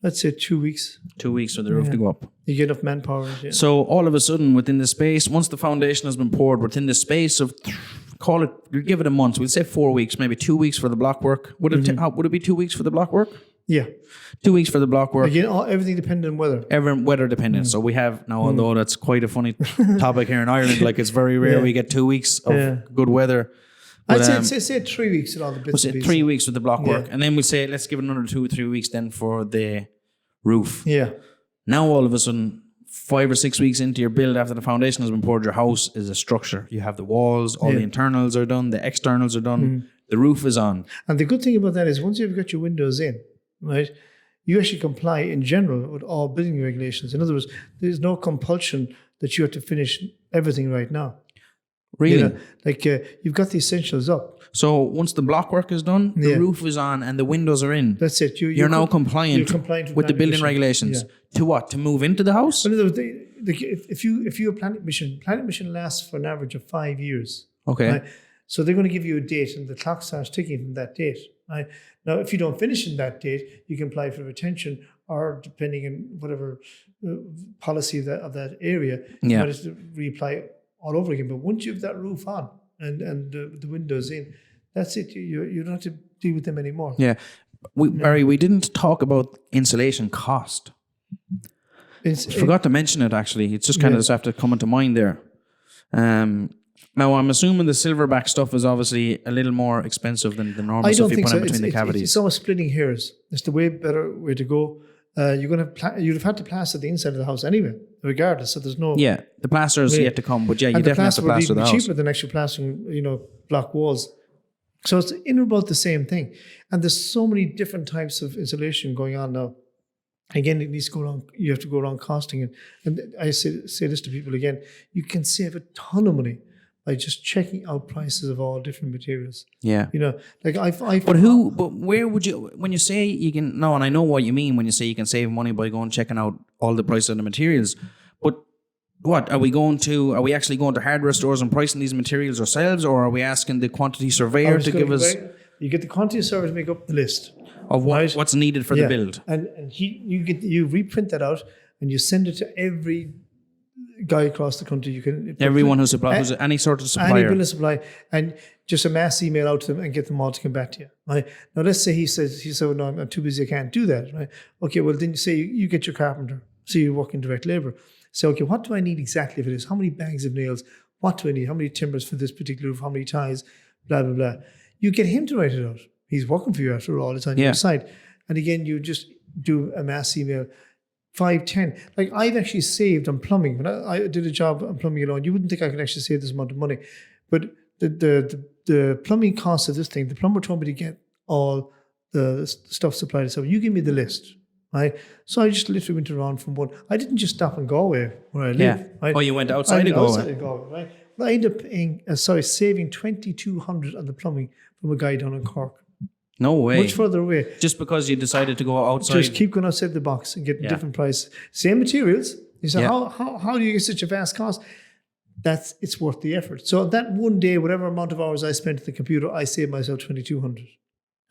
I'd say 2 weeks. 2 weeks for the roof to go up. You get enough manpower. Yeah. So all of a sudden, within the space, once the foundation has been poured, within the space of, call it, we'll give it a month. We'll say 4 weeks, maybe 2 weeks for the block work. Would it be 2 weeks for the block work? Yeah. 2 weeks for the block work. Again, everything dependent on weather. Weather dependent. So we have now, although that's quite a funny topic here in Ireland, like it's very rare we get 2 weeks of good weather. But, I'd say 3 weeks with all the bits and pieces. 3 weeks with the block work. And then we'll say, let's give it another 2 or 3 weeks then for the roof. Yeah. Now all of a sudden, 5 or 6 weeks into your build after the foundation has been poured, your house is a structure. You have the walls, all the internals are done, the externals are done, the roof is on. And the good thing about that is once you've got your windows in, right, you actually comply in general with all building regulations. In other words, there's no compulsion that you have to finish everything right now. Really? You've got the essentials up. So once the block work is done, the roof is on and the windows are in. That's it. You're now compliant with the building regulations. Yeah. To what? To move into the house? In other words, if you have planning permission lasts for an average of 5 years. Okay. Right? So they're going to give you a date and the clock starts ticking from that date. Right? Now, if you don't finish in that date, you can apply for retention or depending on whatever policy of that area, you might have to reapply all over again. But once you have that roof on and the windows in, that's it. You don't have to deal with them anymore. Yeah. Barry, we didn't talk about insulation cost. I forgot to mention it, actually. It's just kind of just after coming to mind there. Now, I'm assuming the silverback stuff is obviously a little more expensive than the normal stuff you put in between the cavities. It's almost splitting hairs. It's the better way to go. You'd have had to plaster the inside of the house anyway, regardless. So there's no... Yeah, the plaster is yet to come, but you definitely have to plaster the house. It's cheaper than actually plastering, block walls. So it's in about the same thing. And there's so many different types of insulation going on now. Again, it needs to go around, you have to go around costing it. And I say this to people again, you can save a ton of money by just checking out prices of all different materials. Yeah. But where would you, when you say you can, no, and I know what you mean when you say you can save money by going checking out all the prices of the materials, but what, are we actually going to hardware stores and pricing these materials ourselves, or are we asking the quantity surveyor to give us... You get the quantity surveyor to make up the list. Of what's needed for the build. And you reprint that out and you send it to every guy across the country. You can everyone who's any sort of supplier, any building supply, and just a mass email out to them and get them all to come back to you. Right now, let's say he said, "No, I'm too busy. I can't do that." Right? Okay, well then you say you get your carpenter. So you're working direct labor. So okay, what do I need exactly for this? How many bags of nails? What do I need? How many timbers for this particular roof? How many ties? Blah blah blah. You get him to write it out. He's working for you after all. It's on your side. And again, you just do a mass email. 5, 10. Like I've actually saved on plumbing. When I did a job on plumbing alone, you wouldn't think I could actually save this amount of money. But the plumbing cost of this thing, the plumber told me to get all the stuff supplied. So you give me the list, right? So I just literally went around from one. I didn't just stop in Galway where I live. Right? Oh, you went outside of Galway? Outside of Galway, right? But I ended up paying, saving $2,200 on the plumbing from a guy down in Cork. No way. Much further away. Just because you decided to go outside? Just keep going outside the box and get different prices. Same materials. You say, how do you get such a vast cost? It's worth the effort. So that one day, whatever amount of hours I spent at the computer, I saved myself $2,200.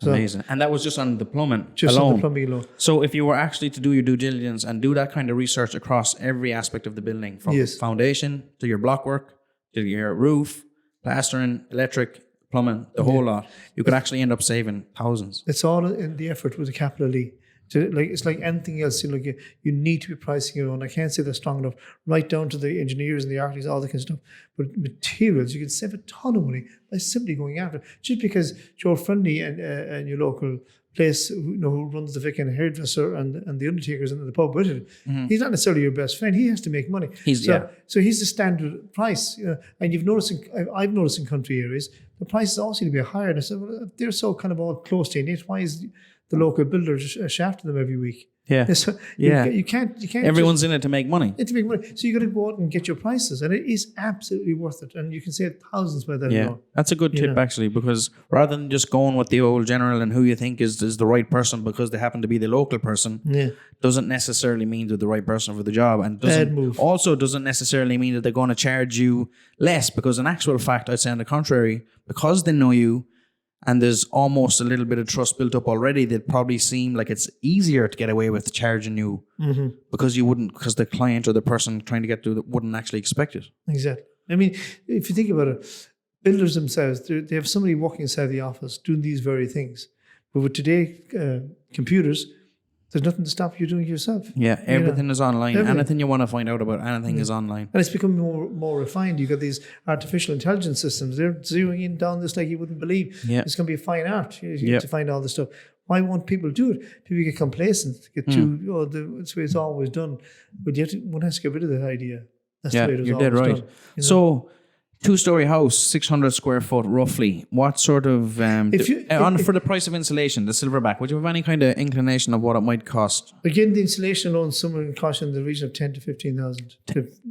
So, amazing. And that was just on the plumbing just alone. On the plumbing alone. So if you were actually to do your due diligence and do that kind of research across every aspect of the building, from foundation to your block work, to your roof, plastering, electric, plumbing, the whole lot, you could actually end up saving thousands. It's all in the effort with a capital E. It's like anything else. You need to be pricing it on. I can't say that strong enough. Right down to the engineers and the architects, all that kind of stuff. But materials, you can save a ton of money by simply going after it. Just because you're friendly and your local place, who runs the Vic and hairdresser and the undertakers in the pub with it, he's not necessarily your best friend. He has to make money. So he's the standard price. And I've noticed in country areas, the prices also need to be higher. And I said, well, if they're so kind of all close to it, why is the local builder shafting them every week. Yeah. So Yeah. You can't. Everyone's in it to make money. To make money. So you got to go out and get your prices, and it is absolutely worth it. And you can save thousands by that. Yeah, that's a good tip actually, because rather than just going with the old general and who you think is the right person because they happen to be the local person, doesn't necessarily mean they're the right person for the job, and doesn't necessarily mean that they're going to charge you less, because in actual fact, I'd say on the contrary, because they know you, and there's almost a little bit of trust built up already, that probably seem like it's easier to get away with charging you because the client or the person trying to get to it wouldn't actually expect it. Exactly. I mean, if you think about it, builders themselves, they have somebody working inside the office doing these very things. But with today, computers, there's nothing to stop you doing it yourself. Yeah, everything is online. Anything you want to find out about anything is online. And it's becoming more refined. You've got these artificial intelligence systems. They're zeroing in down this like you wouldn't believe. Yeah. It's going to be a fine art. You get to find all this stuff. Why won't people do it? People get complacent, that's the way it's always done. But one has to get rid of that idea. That's the way it was you're dead right. done. So, 2-story house, 600 square foot roughly. What sort of, for the price of insulation, the silverback, would you have any kind of inclination of what it might cost? Again, the insulation alone, somewhere in cost in the region of 10 to 15,000.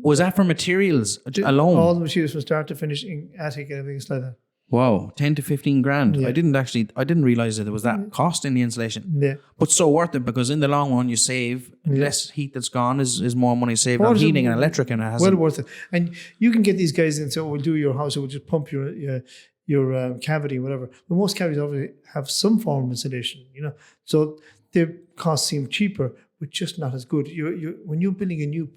Was that for materials alone? All the materials from start to finish, in attic and everything like that. Wow, 10 to 15 grand. Yeah. I didn't realize that there was that cost in the insulation. Yeah. But so worth it, because in the long run you save less heat that's gone is more money saved on heating and electric, and it has worth it. And you can get these guys in and say, we'll do your house, or we'll just pump your cavity, whatever. But most cavities obviously have some form of insulation, So their costs seem cheaper, but just not as good. When you're building a new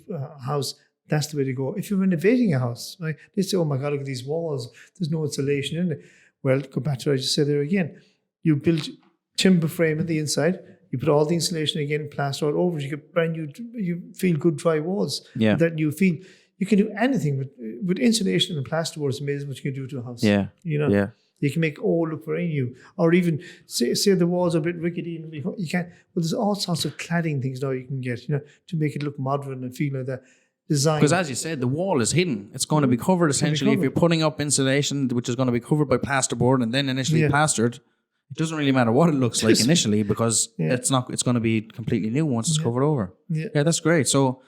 house, that's the way to go. If you're renovating a house, right, they say, oh my God, look at these walls. There's no insulation in it. Well, go back to what I just said there again. You build timber frame on the inside. You put all the insulation again, plaster all over it. You get brand new, you feel good dry walls. Yeah. That you feel. You can do anything with insulation and plasterboard. It's amazing what you can do to a house. Yeah. Yeah. You can make look very new. Or even say the walls are a bit rickety and you can't. Well, there's all sorts of cladding things now you can get, to make it look modern and feel like that. Because as you said, the wall is hidden. It's going to be covered essentially. If you're putting up insulation, which is going to be covered by plasterboard and then initially plastered, it doesn't really matter what it looks like initially, because it's going to be completely new once it's covered over. Yeah, that's great. So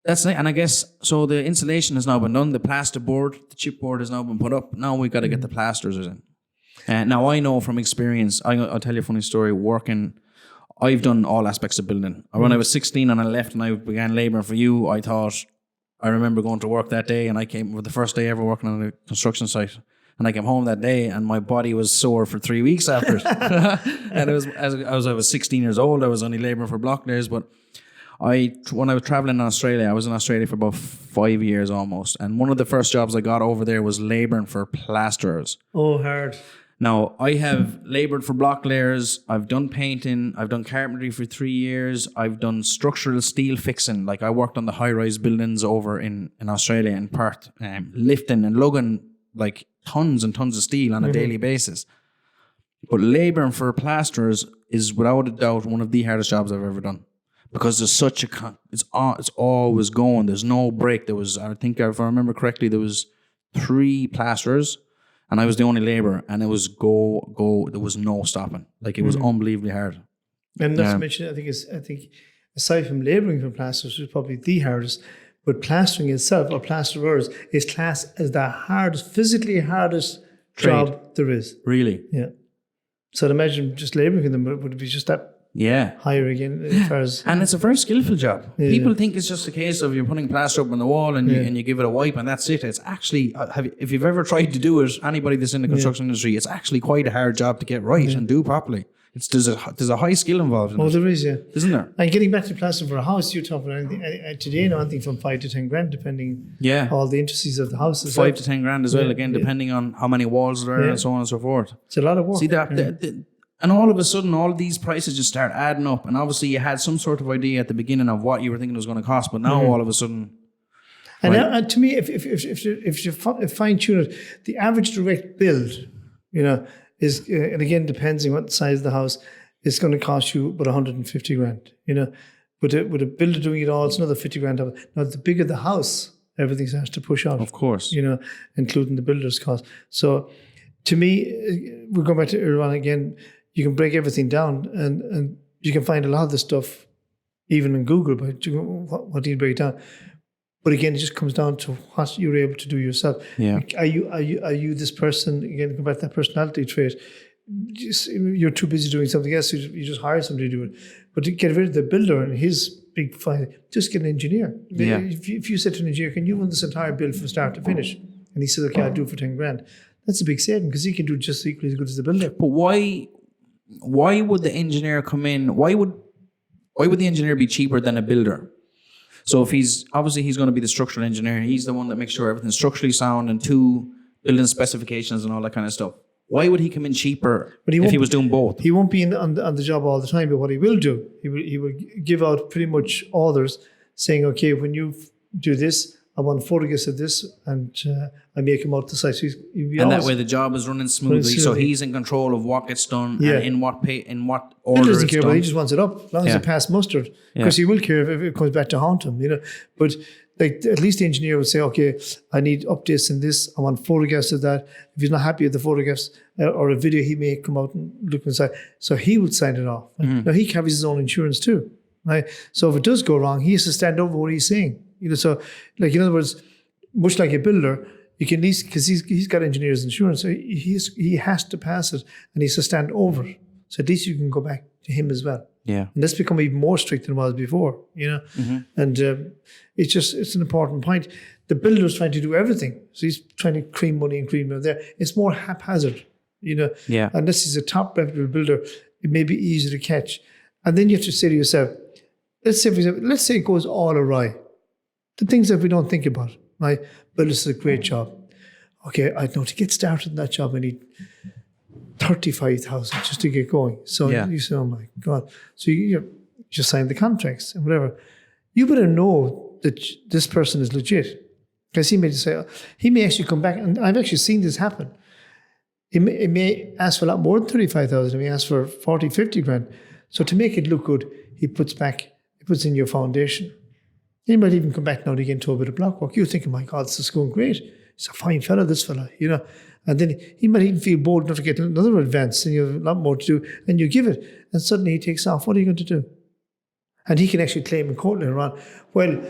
that's it. And I guess, so the insulation has now been done. The plasterboard, the chipboard has now been put up. Now we've got to get the plasters in. Now I know from experience, I'll tell you a funny story, I've done all aspects of building. When I was 16 and I left and I began labouring for you, I remember going to work that day, and I came for the first day ever working on a construction site. And I came home that day and my body was sore for 3 weeks after it. And it was, I was 16 years old, I was only labouring for block layers. But when I was travelling in Australia, I was in Australia for about 5 years almost. And one of the first jobs I got over there was labouring for plasterers. Oh, hard. Now, I have laboured for block layers, I've done painting, I've done carpentry for 3 years, I've done structural steel fixing. Like I worked on the high-rise buildings over in Australia, in Perth, lifting and lugging like tons and tons of steel on a daily basis. But labouring for plasterers is without a doubt one of the hardest jobs I've ever done. Because there's such it's always going, there's no break. I think if I remember correctly, there was 3 plasterers, and I was the only labourer, and it was go. There was no stopping. Like it was unbelievably hard. And not to mention, I think aside from labouring for plasterers, which is probably the hardest, but plastering itself, or plasterers, is classed as the physically hardest job there is. Really? Yeah. So I'd imagine just labouring for them would be just that. Yeah, higher again as far as, and it's a very skillful job. Yeah. People think it's just a case of you're putting plaster up on the wall and you give it a wipe and that's it. It's actually, if you've ever tried to do it, anybody that's in the construction industry, it's actually quite a hard job to get right and do properly. There's a high skill involved in it. There is, isn't there? And getting back to plastering for a house, you're talking about anything today, anything from 5 to 10 grand, depending all the intricacies of the house. 5 to 10 grand as well, again, depending on how many walls there are and so on and so forth. It's a lot of work. See that. And all of a sudden, all of these prices just start adding up. And obviously, you had some sort of idea at the beginning of what you were thinking it was going to cost, but now all of a sudden. And to me, if you fine tune it, the average direct build, is, and again, depends on what size of the house, it's going to cost you about 150 grand. With a builder doing it all, it's another 50 grand. Now, the bigger the house, everything starts to push out. Of course. Including the builder's cost. So, to me, we'll go back to earlier on again. you can break everything down, and you can find a lot of the stuff even in Google. But what do you break down? But again, it just comes down to what you're able to do yourself. Yeah. Are you this person? Again, come back to that personality trait. You're too busy doing something else. You just hire somebody to do it. But to get rid of the builder and his big find, just get an engineer. Yeah. If you said to an engineer, can you run this entire build from start to finish? And he says, okay, I'll do it for 10 grand. That's a big saving because he can do just equally as good as the builder. But why would the engineer come in? Why would the engineer be cheaper than a builder? So if he's going to be the structural engineer, he's the one that makes sure everything's structurally sound and building specifications and all that kind of stuff. Why would he come in cheaper if he was doing both? He won't be on the job all the time, but what he will do, he will give out pretty much orders saying, okay, when you do this, I want photographs of this, and I make him out the site. So and that way the job is running smoothly. So he's in control of what gets done and in what order he doesn't it's care, done. but he just wants it up, as long as it passes mustard. Because he will care if it comes back to haunt him, But like at least the engineer would say, okay, I need updates in this. I want photographs of that. If he's not happy with the photographs or a video, he may come out and look inside. So he would sign it off. Now he carries his own insurance too, right? So if it does go wrong, he has to stand over what he's saying. So like in other words, much like a builder, you can at least, because he's got engineer's insurance, so he has to pass it and he has to stand over it. So at least you can go back to him as well. Yeah. And that's become even more strict than it was before, And it's an important point. The builder's trying to do everything. So he's trying to cream money there. It's more haphazard, Yeah. Unless he's a top reputable builder, it may be easier to catch. And then you have to say to yourself, let's say it goes all awry. The things that we don't think about, right? But this is a great job. Okay, I know to get started in that job, I need 35,000 just to get going. So you say, oh my God. So you just sign the contracts and whatever. You better know that this person is legit. Because he may actually come back, and I've actually seen this happen. He may ask for a lot more than 35,000. He may ask for 40, 50 grand. So to make it look good, he puts in your foundation. He might even come back now and again to a bit of block work. You're thinking, my God, this is going great. He's a fine fella, this fella, And then he might even feel bold enough to get another advance and you have a lot more to do. And you give it. And suddenly he takes off. What are you going to do? And he can actually claim in court later on, well,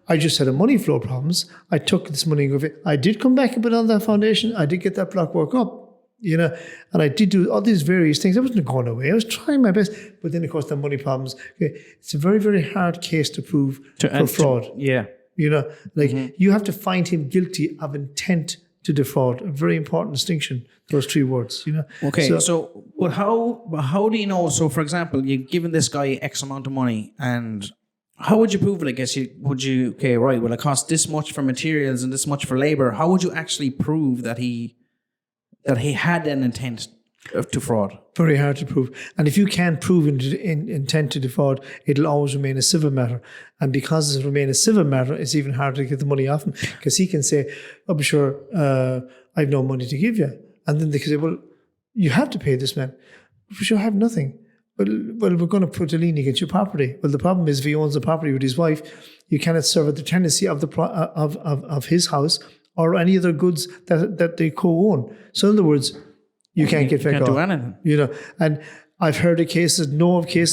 I just had a money flow problems. I took this money and I did come back and put on that foundation. I did get that block work up. And I did do all these various things. I wasn't going away. I was trying my best. But then, of course, the money problems. Okay, it's a very, very hard case to prove for fraud. You have to find him guilty of intent to defraud. A very important distinction, those three words, Okay, but how do you know? So, for example, you've given this guy X amount of money and how would you prove it? I guess well, it cost this much for materials and this much for labor. How would you actually prove that he had an intent to fraud? Very hard to prove. And if you can't prove intent to defraud, it'll always remain a civil matter. And because it'll remain a civil matter, it's even harder to get the money off him because he can say, oh, but sure, I've no money to give you. And then they can say, well, you have to pay this man. For sure, I have nothing. Well, we're going to put a lien against your property. Well, the problem is if he owns the property with his wife, you cannot serve the tenancy of of his house or any other goods that they co-own. So in other words, you can't get back off. Do anything. And I've heard of cases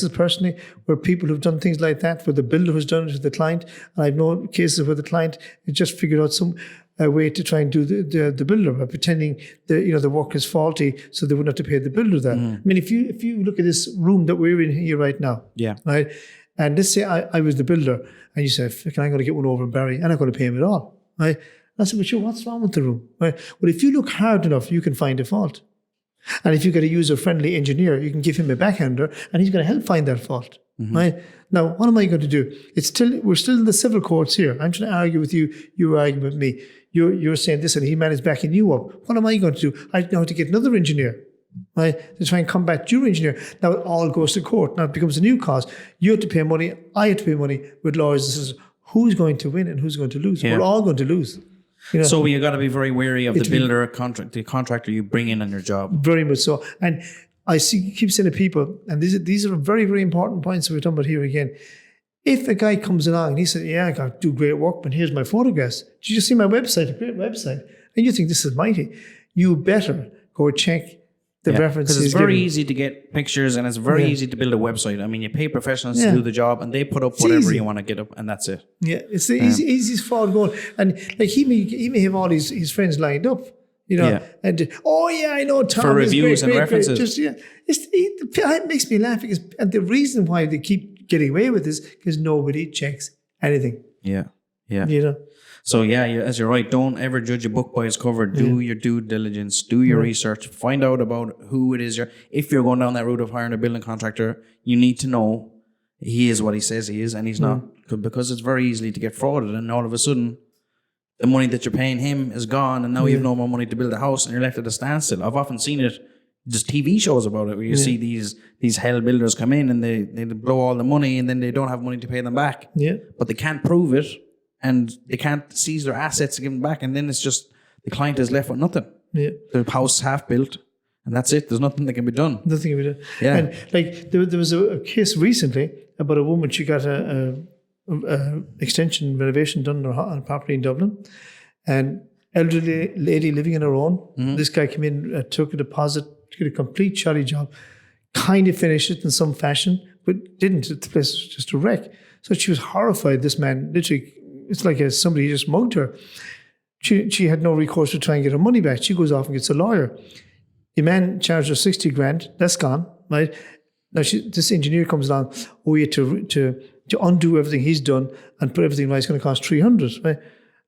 personally where people who've done things like that, where the builder has done it to the client, and I've known cases where the client has just figured out some way to try and do the builder by pretending the work is faulty, so they wouldn't have to pay the builder that. I mean, if you look at this room that we're in here right now, right, and let's say I was the builder, and you said, "I'm going to get one over in Barry, and I'm not going to pay him at all," right? I said, "Well, sure, what's wrong with the room?" Right? Well, if you look hard enough, you can find a fault. And if you get a user-friendly engineer, you can give him a backhander, and he's going to help find that fault. Right? Now, what am I going to do? We're still in the civil courts here. I'm trying to argue with you. You're arguing with me. You're saying this, and he managed backing you up. What am I going to do? I now have to get another engineer, right, to try and combat your engineer. Now it all goes to court. Now it becomes a new cause. You have to pay money. I have to pay money with lawyers. This is who's going to win and who's going to lose. We're all going to lose. So you got to be very wary of the builder, the contractor you bring in on your job. Very much so. And I keep saying to people, and these are very, very important points that we're talking about here again. If a guy comes along and he says, "Yeah, I got to do great work, but here's my photographs. Did you see my website? A great website." And you think this is mighty. You better go check the reference because it's very easy to get pictures and it's very easy to build a website. I mean, you pay professionals to do the job and they put up whatever you want to get up, and that's it. Yeah, it's the easiest fraud going. And like he may have all his friends lined up, and I know Tom for reviews great, and references. Just, it makes me laugh because, and the reason why they keep getting away with this because nobody checks anything. Yeah. So as you're right, don't ever judge a book by its cover. Do your due diligence, do your research, find out about who it is. If you're going down that route of hiring a building contractor, you need to know he is what he says he is, and he's not, because it's very easily to get frauded. And all of a sudden, the money that you're paying him is gone, and now you have no more money to build a house, and you're left at a standstill. I've often seen it, just TV shows about it, where you see these hell builders come in and they blow all the money, and then they don't have money to pay them back. Yeah, but they can't prove it. And they can't seize their assets to give them back. And then it's just the client is left with nothing. Yeah. The house half built. And that's it. There's nothing that can be done. Nothing can be done. Yeah. And like there was a case recently about a woman, she got a extension renovation done on a property in Dublin. And elderly lady living on her own. Mm-hmm. This guy came in, took a deposit, did a complete shoddy job, kind of finished it in some fashion, but didn't. The place was just a wreck. So she was horrified. This man literally, it's like somebody just mugged her. She had no recourse to try and get her money back. She goes off and gets a lawyer. The man charged her 60 grand. That's gone, right? Now this engineer comes along. Oh, you to undo everything he's done and put everything right. It's going to cost 300, right?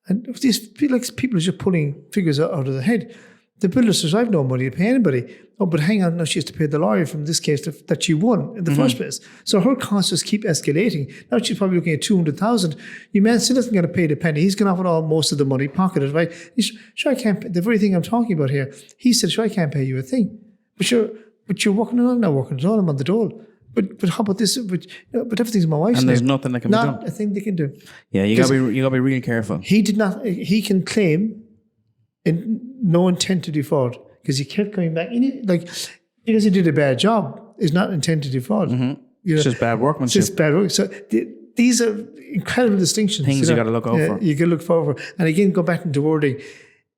And these people are just pulling figures out of their head. The builder says, "I have no money to pay anybody." Oh, but hang on, now she has to pay the lawyer from this case that she won in the first place. So her costs just keep escalating. Now she's probably looking at 200,000. Your man still isn't going to pay the penny. He's going to offer most of the money, pocketed, right? He's sure I can't pay, the very thing I'm talking about here. He said, "Sure, I can't pay you a thing." But you're working on, I'm not working at all, I'm on the dole. But how about this? But everything's my wife's. And there's nothing that can be done. Not a thing they can do. Yeah, you gotta be real careful. He can claim no intent to defraud because he kept coming back. Because he did a bad job, it's not intent to defraud. Mm-hmm. It's just bad workmanship. It's just bad work. So these are incredible distinctions. Things you got to look out for. You got to look for. And again, go back into wording.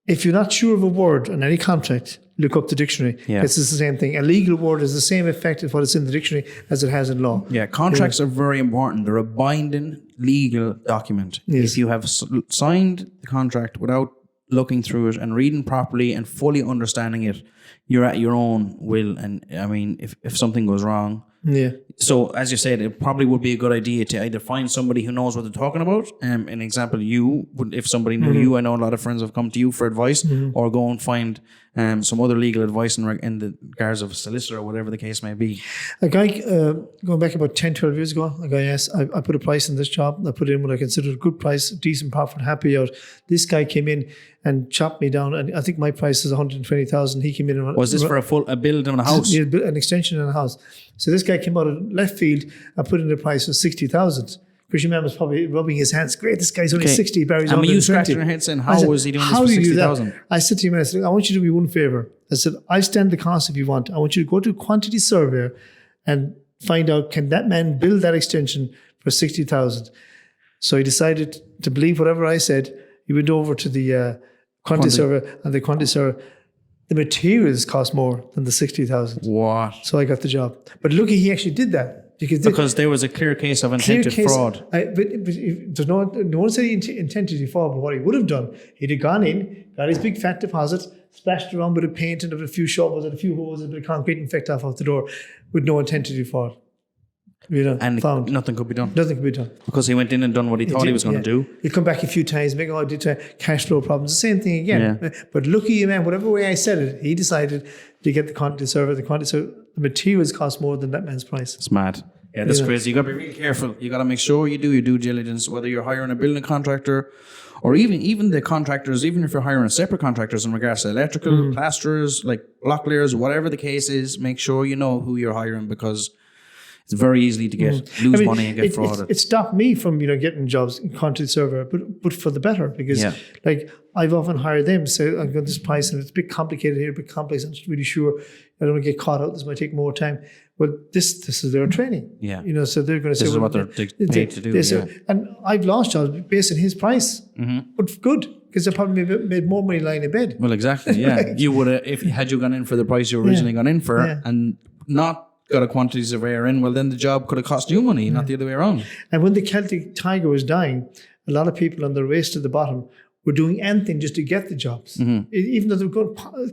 If you're not sure of a word on any contract, look up the dictionary. Yeah. This is the same thing. A legal word is the same effect of what is in the dictionary as it has in law. Yeah, contracts are very important. They're a binding legal document. Yes. If you have signed the contract without looking through it and reading properly and fully understanding it, you're at your own will. And I mean, if something goes wrong. Yeah. So as you said, it probably would be a good idea to either find somebody who knows what they're talking about. An example, if somebody knew you, I know a lot of friends have come to you for advice, or go and find some other legal advice in the regards of a solicitor or whatever the case may be. A guy, going back about 10, 12 years ago, a guy asked, I put a price in this job. I put in what I considered a good price, decent profit, happy out. This guy came in and chopped me down, and I think my price is 120,000. He came in and was this for a build on a house? Yeah, an extension in a house. So this guy came out of left field and put in a price of 60,000. Because your man was probably rubbing his hands. Great, this guy's only 60, Barry's only 20. And you scratching your head saying, how was he doing this for 60,000? I said to him, I want you to do me one favour. I said, I stand the cost if you want. I want you to go to a quantity surveyor and find out, can that man build that extension for 60,000? So he decided to believe whatever I said. He went over to the quantity surveyor, and the quantity surveyor, the materials cost more than the 60,000. What? So I got the job. But look, he actually did that. Because there was a clear case of intended fraud. But there's no one said he intended to fraud, but what he would have done, he'd have gone in, got his big fat deposit, splashed around with a paint and a few shovels and a few holes and a bit of concrete and fecked off the door with no intent to defraud. And found. Nothing could be done. Nothing could be done. Because he went in and done what he thought he was going to do. He'd come back a few times, make all cash flow problems, the same thing again. Yeah. But lucky man, whatever way I said it, he decided to get the quantity survey. The materials cost more than that man's price. It's mad. Yeah, that's crazy. You got to be really careful. You got to make sure you do your due diligence, whether you're hiring a building contractor or even the contractors, even if you're hiring separate contractors in regards to electrical, plasterers, like block layers, whatever the case is, make sure you know who you're hiring, because it's very easy to lose money and get frauded. It stopped me from getting jobs in quantity surveyor, but for the better, because I've often hired them, say I've got this price and it's a bit complicated here, a bit complex. I'm not really sure. I don't want to get caught out. This might take more time. Well, this is their training. Yeah. So they're going to say, this is what they're paid to do. And I've lost jobs based on his price, but good, because they probably made more money lying in bed. Well, exactly. Yeah, Right. you would have had you gone in for the price you originally gone in for, and not got a quantity surveyor in. Well, then the job could have cost you money, not the other way around. And when the Celtic Tiger was dying, a lot of people on the race to the bottom were doing anything just to get the jobs, even though they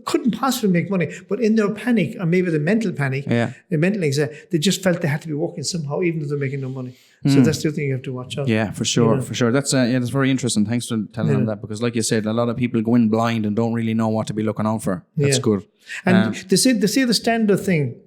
couldn't possibly make money. But in their panic, or maybe the mental panic, the mental anxiety, they just felt they had to be working somehow, even though they're making no money. So that's the other thing you have to watch out. Yeah, for sure, for sure. That's that's very interesting. Thanks for telling them that, because, like you said, a lot of people go in blind and don't really know what to be looking out for. That's good. And they say the standard thing.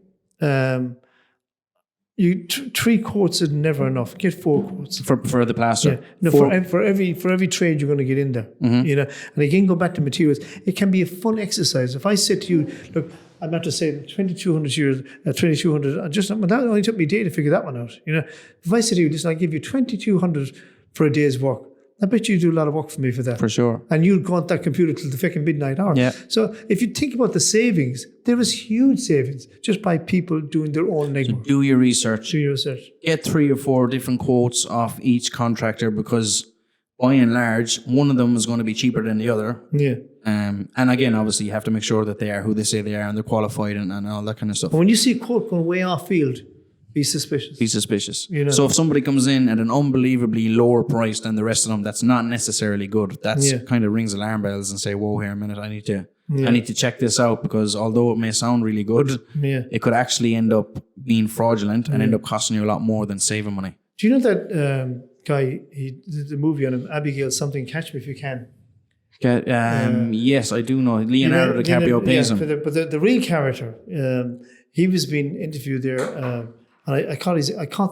You 3 quotes is never enough. Get 4 quotes for the plaster. Yeah. No, for every trade you're going to get in there. You know, and again, go back to materials. It can be a fun exercise. If I said to you, look, I'm not to say 2,200 years, 2,200. That only took me a day to figure that one out. You know, if I said to you, listen, I give you 2,200 for a day's work. I bet you do a lot of work for me for that. For sure. And you'd go on that computer till the fucking midnight hour. Yeah. So if you think about the savings, there is huge savings just by people doing their own legwork. Do your research. Do your research. Get 3 or 4 different quotes off each contractor, because by and large, one of them is going to be cheaper than the other. Yeah. And again, obviously, you have to make sure that they are who they say they are and they're qualified and all that kind of stuff. But when you see a quote going way off field, be suspicious. Be suspicious. You know? So if somebody comes in at an unbelievably lower price than the rest of them, that's not necessarily good. That's kind of rings alarm bells and say, whoa, here a minute, I need to check this out, because although it may sound really good, it could actually end up being fraudulent and end up costing you a lot more than saving money. Do you know that guy, he did the movie on him, Abigail something, Catch Me If You Can? Yes, I do know. Leonardo DiCaprio pays him. But the real character, he was being interviewed there, and I caught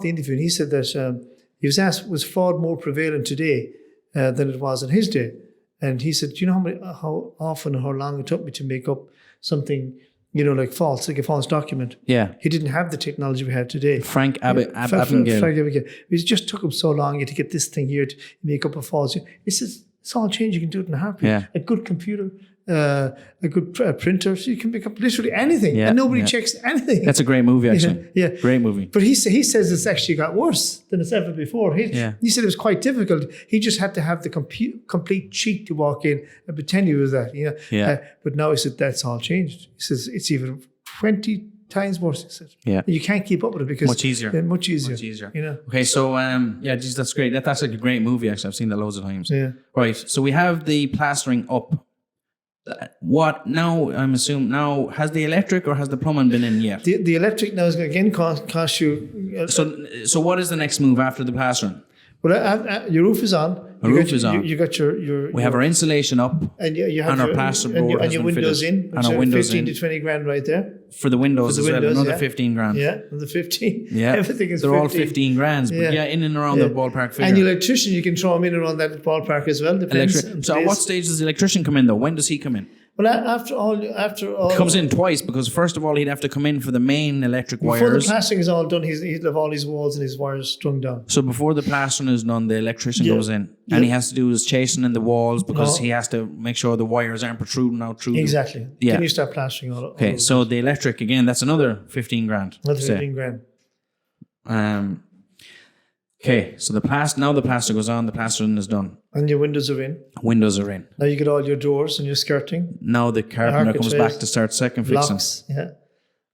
the interview, and he said that he was asked, was fraud more prevalent today than it was in his day? And he said, do you know how often or how long it took me to make up something, you know, like false, like a false document? Yeah. He didn't have the technology we have today. Frank Abagnale. Frank Abagnale. It just took him so long to get this thing here to make up a false. He says, it's all changed. You can do it in a heartbeat. Yeah. A good computer, a good printer, so you can make up literally anything, and nobody checks anything. That's a great movie, actually. Yeah, great movie. But he says it's actually got worse than it's ever before. He said it was quite difficult. He just had to have the complete cheek to walk in and pretend he was that. You know. But now he said that's all changed. He says it's even 20 times worse. He said. Yeah. You can't keep up with it because much easier. Much easier. You know. Okay, so geez, that's great. That's like a great movie. Actually, I've seen that loads of times. Yeah. Right. So we have the plastering up. What now? I'm assuming now, has the electric or has the plumbing been in yet? The electric now is going to again cost you. So what is the next move after the plastering? Well, your roof is on. You got your. We have our insulation up, and you have our plasterboard and your windows in. And our windows 15 to 20 grand right there. For the windows as well, another 15 grand. Yeah, another 15. Yeah, everything is. They're 15. All 15 grand, but in and around the ballpark figure. And your electrician, you can throw him in around that ballpark as well. Depends. So, at what stage does the electrician come in though? When does he come in? Well, after all, he comes in twice, because first of all he'd have to come in for the main electric wires. Before the plastering is all done, he'll have all his walls and his wires strung down. So before the plastering is done, the electrician goes in, and he has to do his chasing in the walls, because he has to make sure the wires aren't protruding out through. Exactly. Then you start plastering all. Okay, so the electric again, that's another 15 grand. Another 15 grand. Okay, so the plaster goes on, the plastering is done. And your windows are in. Windows are in. Now you get all your doors and your skirting. Now the carpenter comes back to start second fixing. Locks,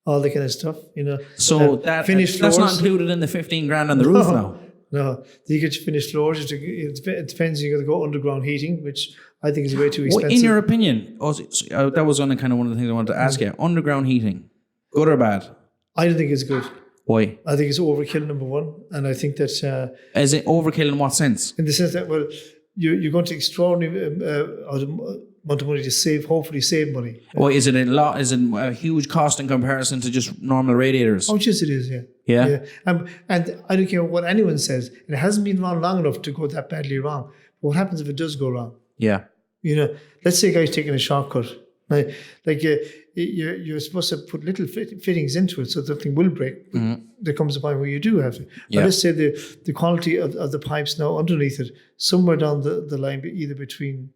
all the kind of stuff, you know. So that's not included in the 15 grand on the roof now. No, you get your finished floors. It depends. You got to go underground heating, which I think is way too expensive. In your opinion, that was kind of one of the things I wanted to ask you. Underground heating, good or bad? I don't think it's good. Why? I think it's overkill, number one, and I think that. Is it overkill in what sense? In the sense that, well, you're going to extraordinary amount of money to hopefully save money. Well, is it a lot? Is it a huge cost in comparison to just normal radiators? Oh, yes, it is. Yeah. And I don't care what anyone says. It hasn't been wrong long enough to go that badly wrong. But what happens if it does go wrong? Yeah. You know, let's say a guy's taking a shortcut. Like you're supposed to put little fittings into it so the thing will break. There comes a point where you do have to. Yeah. But let's say the quality of the pipes now underneath it, somewhere down the line, either between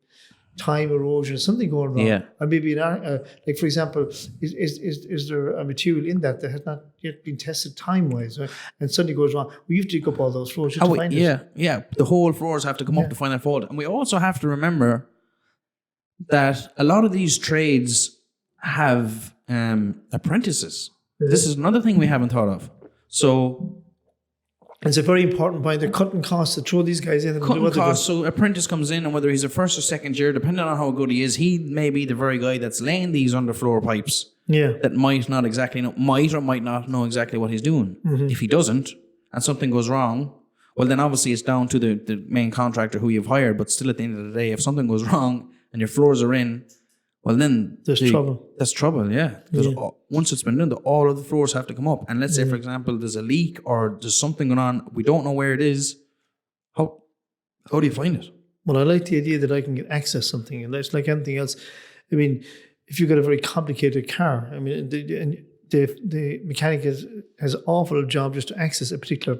time erosion or something going wrong. Yeah. Or maybe like for example, is there a material in that has not yet been tested time-wise, right? And suddenly goes wrong? We have to dig up all those floors just to find it. Yeah. The whole floors have to come up to find that fault. And we also have to remember that a lot of these trades have apprentices. This is another thing we haven't thought of. So it's a very important point. They're cutting costs to throw these guys in. And cutting costs. So apprentice comes in, and whether he's a first or second year, depending on how good he is, he may be the very guy that's laying these underfloor pipes. Yeah. That might not exactly know, might or might not know exactly what he's doing. If he doesn't, and something goes wrong, well, then obviously it's down to the main contractor who you've hired. But still, at the end of the day, if something goes wrong and your floors are in, well, then there's trouble. That's trouble, yeah. Because once it's been done, all of the floors have to come up. And let's say, for example, there's a leak or there's something going on, we don't know where it is. How do you find it? Well, I like the idea that I can get access to something, and it's like anything else. I mean, if you've got a very complicated car, I mean, the mechanic has an awful job just to access a particular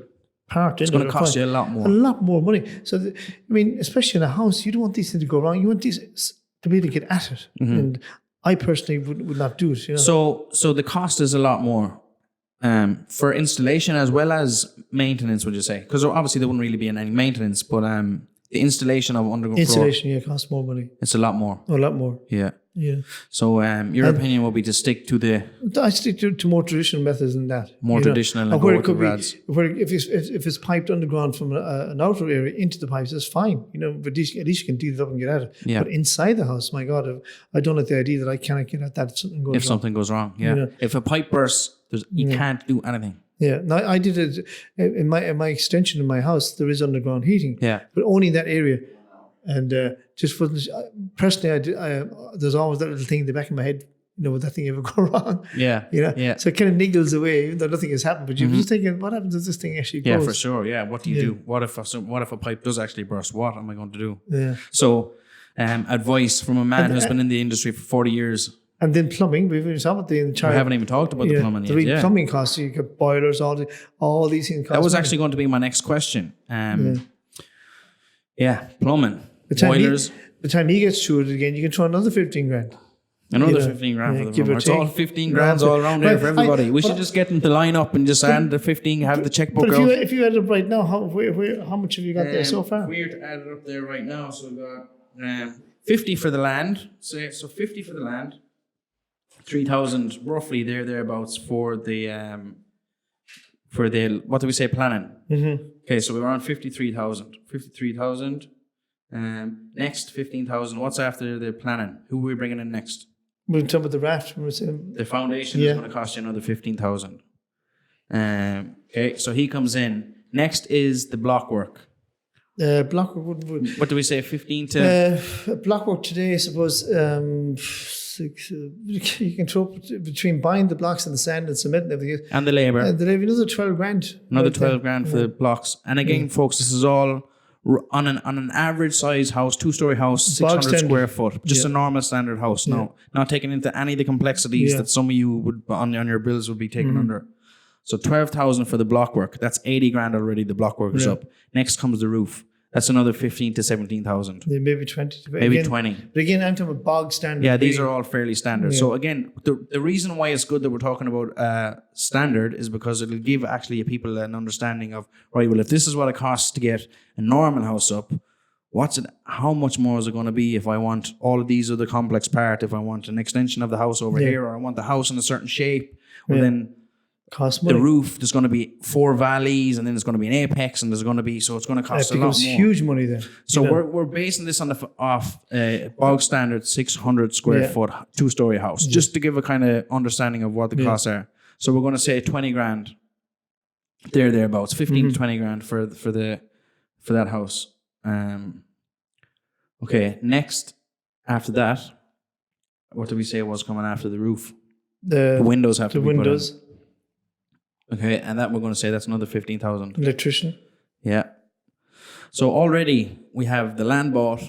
part. It's going to cost you a lot more. A lot more money. So, I mean, especially in a house, you don't want these things to go wrong. You want these to be able to get at it. And I personally would not do it. You know? So the cost is a lot more for installation as well as maintenance, would you say? Because obviously there wouldn't really be any maintenance, but the installation of underground floor, costs more money. It's a lot more. A lot more. Yeah. Yeah. So your opinion would be to stick to the... I stick to more traditional methods than that. More traditional and go with the rads. If it's piped underground from an outer area into the pipes, that's fine. You know, but at least you can deal it up and get at it. Yeah. But inside the house, my God, I don't like the idea that I cannot get at that if something goes wrong. Yeah. You know? If a pipe bursts, you can't do anything. Yeah, no, I did it in my extension in my house. There is underground heating, but only in that area, and just for personally, there's always that little thing in the back of my head. You know, would that thing ever go wrong? Yeah, you know, yeah. So it kind of niggles away, even though nothing has happened. But you're just thinking, what happens if this thing actually goes? Yeah, for sure. Yeah, what do you do? What if a pipe does actually burst? What am I going to do? Yeah. So, advice from a man who's been in the industry for 40 years. And then plumbing, we haven't even talked about the plumbing yet. The plumbing costs, you get boilers, all these things cost. That was actually going to be my next question. Plumbing, boilers. By the time he gets to it again, you can throw another 15 grand. Another 15 grand for the plumber. It's all 15 grand all around there for everybody. We should just get them to line up and just add the 15, have the checkbook out. But if you add it up right now, how much have you got there so far? If we were to add it up there right now, so we've got 50 for the land. So 50 for the land. 3,000 roughly thereabouts for the what do we say, planning? Okay, so we're on 53,000. 53,000. Next 15,000. What's after the planning? Who are we bringing in next? We're talking about the raft. The foundation is going to cost you another 15,000. Okay, so he comes in. Next is the block work. Blockwork would. What do we say? 15 to blockwork today, I suppose. 6. You can throw between buying the blocks and the sand and cement and everything, and the labour. Another 12 grand. Another 12 grand for the blocks. And again, folks, this is all on an average size house, 2-story house, 600 square foot, just a normal standard house. Now, not taking into any of the complexities that some of you would on your bills would be taken under. So 12,000 for the block work. That's 80 grand already. The block work is up. Next comes the roof. That's another 15 to 17,000. Yeah, maybe 20. Maybe 20. But again, I'm talking about bog standard. Yeah, these are all fairly standard. So again, the reason why it's good that we're talking about standard is because it'll give actually people an understanding of, right, well, if this is what it costs to get a normal house up, how much more is it going to be if I want all of these other complex parts, if I want an extension of the house over here, or I want the house in a certain shape, well then cost money. The roof, there's going to be 4 valleys, and then there's going to be an apex, and there's going to be, so it's going to cost a lot more. Huge money there. So we're basing this on off bog standard 600 square foot 2-story house, just to give a kind of understanding of what the costs are. So we're going to say 20 grand. Thereabouts, 15 to 20 grand for that house. Okay, next after that, what did we say was coming after the roof? The windows have to be put in. Okay, and that we're going to say that's another 15,000. Electrician. Yeah. So already we have the land bought,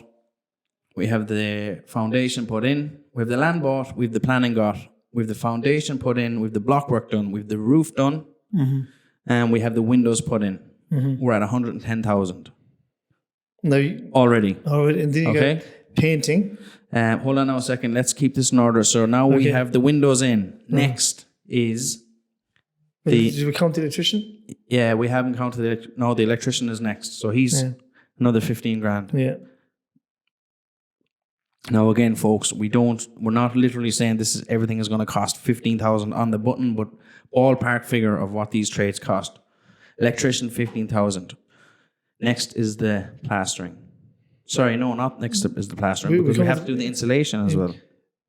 we have the foundation put in, we have the land bought, we have the planning got, we have the foundation put in, we have the block work done, we have the roof done, and we have the windows put in. We're at 110,000. Now, already. And then you got painting. Hold on now a second. Let's keep this in order. So now we have the windows in. Next is did we count the electrician? Yeah, we haven't counted the electrician is next. So he's another 15 grand. Yeah. Now, again, folks, we're not literally saying everything is going to cost 15,000 on the button, but ballpark figure of what these trades cost. Electrician, 15,000. Next is the plastering. Sorry, no, not next is the plastering, because we have to do the insulation as well.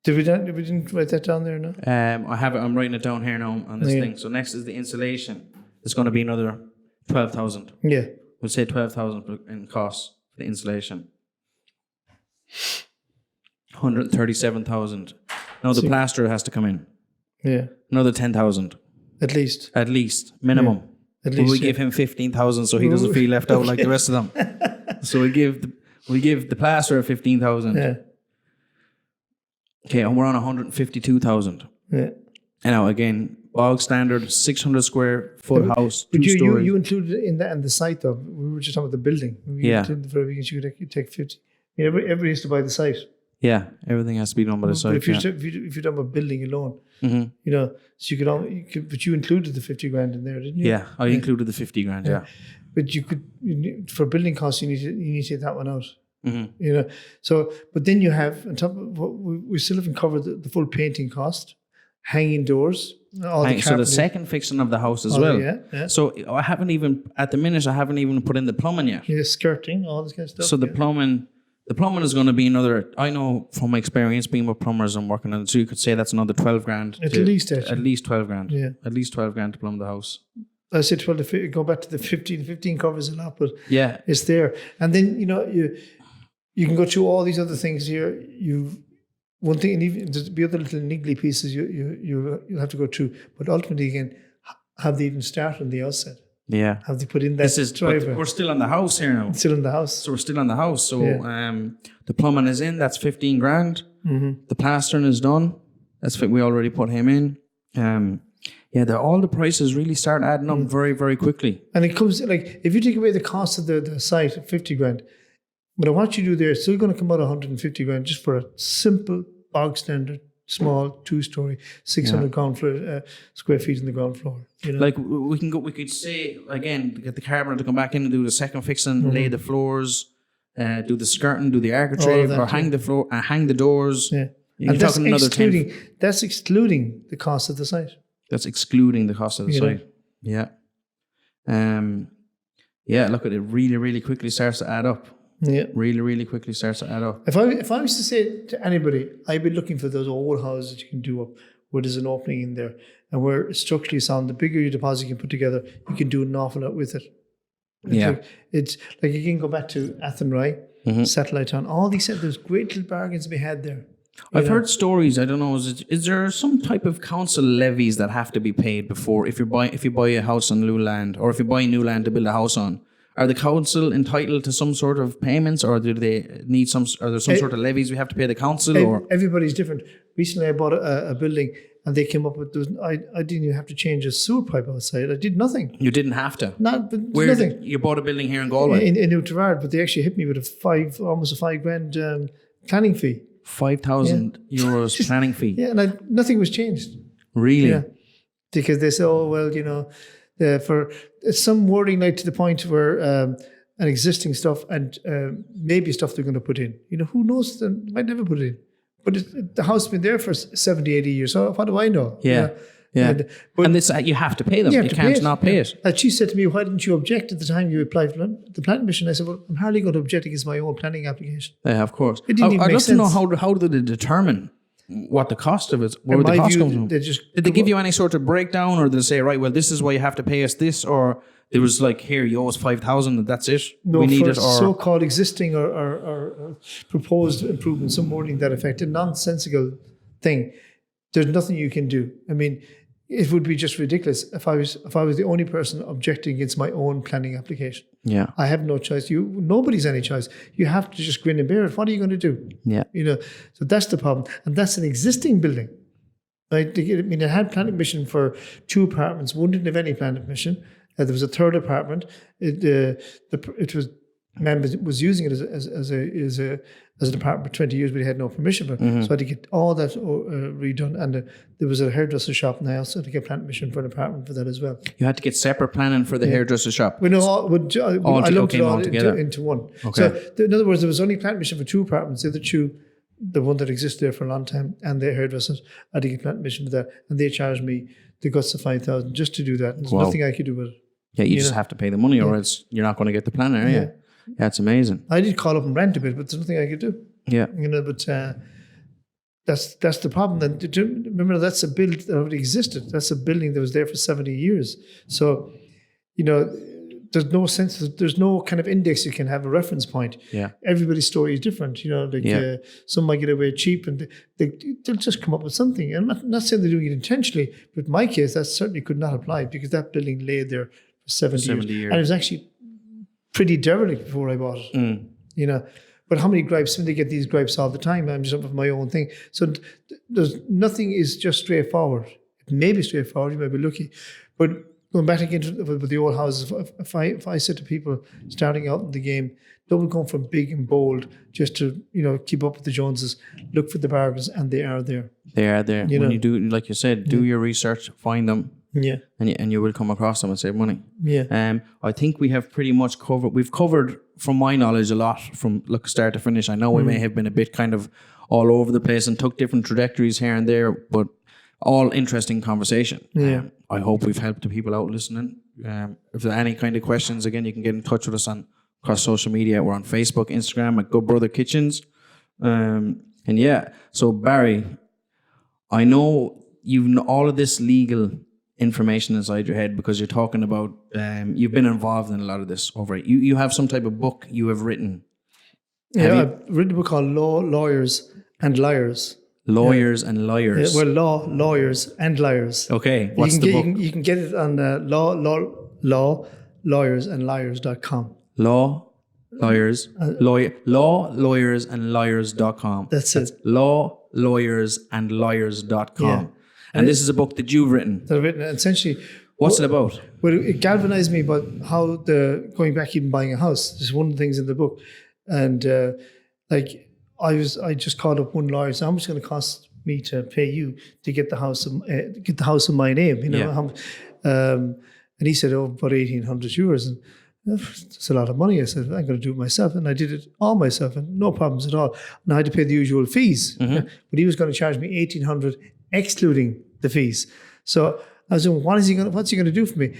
We didn't write that down there, no? I have it. I'm writing it down here now on this thing. So next is the insulation. It's going to be another 12,000. Yeah. We'll say 12,000 in costs for the insulation. 137,000. Now the plaster has to come in. Yeah. Another 10,000. At least. Minimum. Yeah. At least. We give him 15,000 so he doesn't feel left out like the rest of them. So we give the plaster 15,000. Yeah. Okay, and we're on 152,000. Yeah. And now again, bog standard 600 square foot house, but 2 stories. you included in that and the site though. We were just talking about the building. Included for everything, you take 50. Everybody has to buy the site. Yeah, everything has to be done by the site. But if you're talking about building alone, so but you included the 50 grand in there, didn't you? Yeah, I included the 50 grand. Yeah, but for building costs, you need to take that one out. Mm-hmm. So but then you have on top of we still haven't covered the full painting cost, hanging doors, so the second fixing of the house as well. Yeah. So I haven't even put in the plumbing yet. Yeah, skirting, all this kind of stuff. So the plumbing is going to be another. I know from my experience being with plumbers and working on it. So you could say that's another 12 grand. At least 12 grand. Yeah, at least 12 grand to plumb the house. I said 12 to go back to the 15. 15 covers a lot, but yeah, it's there. And then you can go through all these other things here. One thing, and even there's the other little niggly pieces you'll have to go through. But ultimately, again, have they even started on the outset? Yeah. Have they put in that driver? We're still on the house here now. Still in the house. So we're still on the house. So the plumbing is in. That's 15 grand. Mm-hmm. The plastering is done. That's what we already put him in. All the prices really start adding up very, very quickly. And it comes like if you take away the cost of the site of 50 grand. But what you do there, it's still going to come out 150 grand just for a simple, bog standard, small, 2-story, 600 ground floor, square feet in the ground floor. Like we could say again, get the carpenter to come back in and do the second fixing, lay the floors, do the skirting, do the architrave, or hang the floor, hang the doors. Yeah, and that's excluding the cost of the site. That's excluding the cost of the site. Yeah. Look at it. Really, really quickly starts to add up. Yeah, really, really quickly starts to add up. If I was to say to anybody, I'd be looking for those old houses that you can do up where there's an opening in there and where it's structurally sound. The bigger your deposit you can put together, you can do an awful lot with it. It's like you can go back to Athenry, Satellite Town. All these there's great little bargains to be had there. I've heard stories. I don't know. Is there some type of council levies that have to be paid before if you buy a house on new land, or if you buy new land to build a house on? Are the council entitled to some sort of payments, or do they need some? Are there some sort of levies we have to pay the council? Or everybody's different. Recently, I bought a building, and they came up with I didn't even have to change a sewer pipe outside. I did nothing. You didn't have to. Nothing. You bought a building here in Galway in Outrard, but they actually hit me with almost a 5 grand planning fee. 5,000 euros planning fee. Yeah, and nothing was changed. Really? Yeah, because they say, oh well, for some wording like to the point where an existing stuff and maybe stuff they're going to put in. Who knows? They might never put it in. But the house has been there for 70, 80 years. So what do I know? Yeah. Yeah. And this you have to pay them. You can't not pay it. And she said to me, why didn't you object at the time you applied for the planning permission? I said, well, I'm hardly going to object against my own planning application. Yeah, of course. It didn't even I'd make love sense. to know how do they determine what the cost of it, where the cost comes from. Did they give you any sort of breakdown, or did they say, right, well, this is why you have to pay us this, or it was like, here, you owe us 5,000 and that's it? No, we need for it, or so-called existing or proposed improvements, some wording that effect, a nonsensical thing. There's nothing you can do. I mean, it would be just ridiculous if I was the only person objecting against my own planning application. Yeah, I have no choice. Nobody's any choice. You have to just grin and bear it. What are you going to do? Yeah, So that's the problem, and that's an existing building. Right? I mean, it had planning permission for 2 apartments. One didn't have any planning permission. There was a third apartment. It was man was using it as an apartment for 20 years, but he had no permission for it. So I had to get all that redone. And there was a hairdresser shop in the house, so I had to get planning permission for an apartment for that as well. You had to get separate planning for the hairdresser shop? I lumped it all together into one. Okay. So in other words, there was only planning permission for 2 apartments. The other 2 the one that existed there for a long time, and their hairdressers. I had to get permission for that, and they charged me the guts of 5,000 just to do that. There's nothing I could do with it. Yeah, you just have to pay the money, or else you're not going to get the planner. Yeah, it's amazing. I did call up and rent a bit, but there's nothing I could do. Yeah, but that's the problem. Then remember, that's a build that already existed. That's a building that was there for 70 years. So, there's no sense. There's no kind of index you can have a reference point. Yeah, everybody's story is different. Some might get away cheap, and they'll just come up with something. And I'm not saying they're doing it intentionally, but in my case, that certainly could not apply because that building lay there for 70 years, and it was actually pretty derelict before I bought it. But how many gripes? They get these gripes all the time. I'm just up with my own thing. So there's nothing is just straightforward. It may be straightforward. You might be lucky, but going back again with the old houses, if I said to people starting out in the game, don't go from big and bold just to keep up with the Joneses. Look for the bargains, and they are there. They are there. When you do, like you said, do your research, find them. Yeah, and you will come across them and save money. Yeah. I think we have pretty much covered. We've covered, from my knowledge, a lot from start to finish. I know we may have been a bit kind of all over the place and took different trajectories here and there, but all interesting conversation. Yeah. I hope we've helped the people out listening. If there are any kind of questions, again, you can get in touch with us across social media. We're on Facebook, Instagram at Good Brother Kitchens. So Barry, I know you've all of this legal information inside your head because you're talking about you've been involved in a lot of this over it. You have some type of book you have written. I've written a book called Lawyers and Liars. Lawyers and Liars. Lawyers and Liars. Okay, what's the book? You can get it on lawyersandliars.com. Lawyersandliars.com. That's it. Lawyersandliars.com. Yeah. And this is a book that you've written. That I've written. Essentially, what's it about? Well, it galvanized me about how going back, even buying a house. This is one of the things in the book. And I just called up one lawyer. So how much is it going to cost me to pay you to get the house in my name? And he said, about €1,800. And it's a lot of money. I said, I'm going to do it myself. And I did it all myself, and no problems at all. And I had to pay the usual fees. But he was going to charge me $1,800, excluding the fees. So I was saying, what's he going to do for me?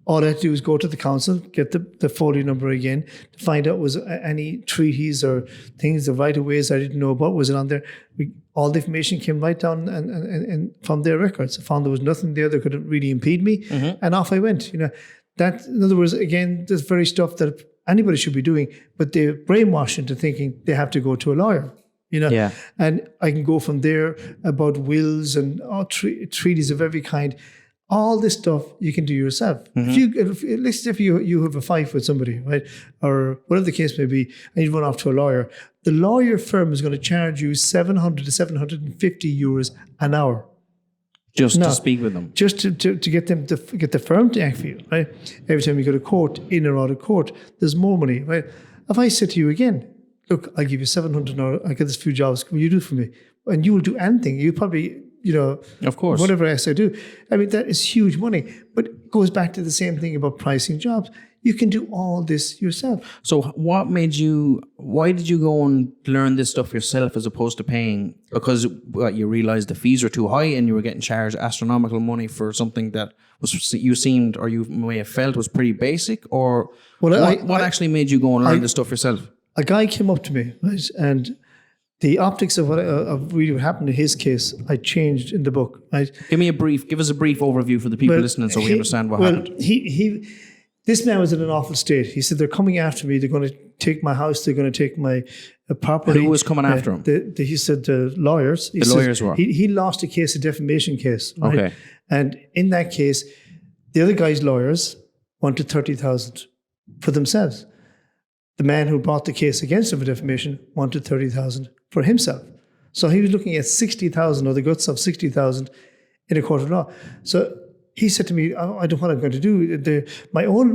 All I had to do was go to the council, get the folio number again, to find out was any treaties or things, the right-of-ways I didn't know about, was it on there? All the information came right down and from their records. I found there was nothing there that could really impede me, and off I went. That, in other words, again, this very stuff that anybody should be doing, but they're brainwashed into thinking they have to go to a lawyer. And I can go from there about wills and treaties of every kind. All this stuff you can do yourself. If you have a fight with somebody, right, or whatever the case may be, and you run off to a lawyer, the lawyer firm is going to charge you €700 to €750 an hour. Just to speak with them. Just to get them to get the firm to act for you, right? Every time you go to court, in or out of court, there's more money, right? If I said to you again, look, I'll give you $700 an hour, I get this few jobs, what will you do for me? And you will do anything. You probably, of course, whatever else I do. I mean, that is huge money. But it goes back to the same thing about pricing jobs. You can do all this yourself. So why did you go and learn this stuff yourself as opposed to paying? Because you realized the fees were too high and you were getting charged astronomical money for something that you may have felt was pretty basic? Or what actually made you go and learn this stuff yourself? A guy came up to me, right, and the optics of what happened in his case, I changed in the book. Right? Give us a brief overview for the people listening, so we understand what happened. This man was in an awful state. He said, they're coming after me. They're going to take my house. They're going to take my property. Who was coming after him? He said the lawyers. Lawyers were. He lost a case, a defamation case. Right? Okay. And in that case, the other guy's lawyers wanted $30,000 for themselves. The man who brought the case against him for defamation wanted $30,000 for himself. So he was looking at $60,000 or the guts of $60,000 in a court of law. So he said to me, I don't know what I'm going to do.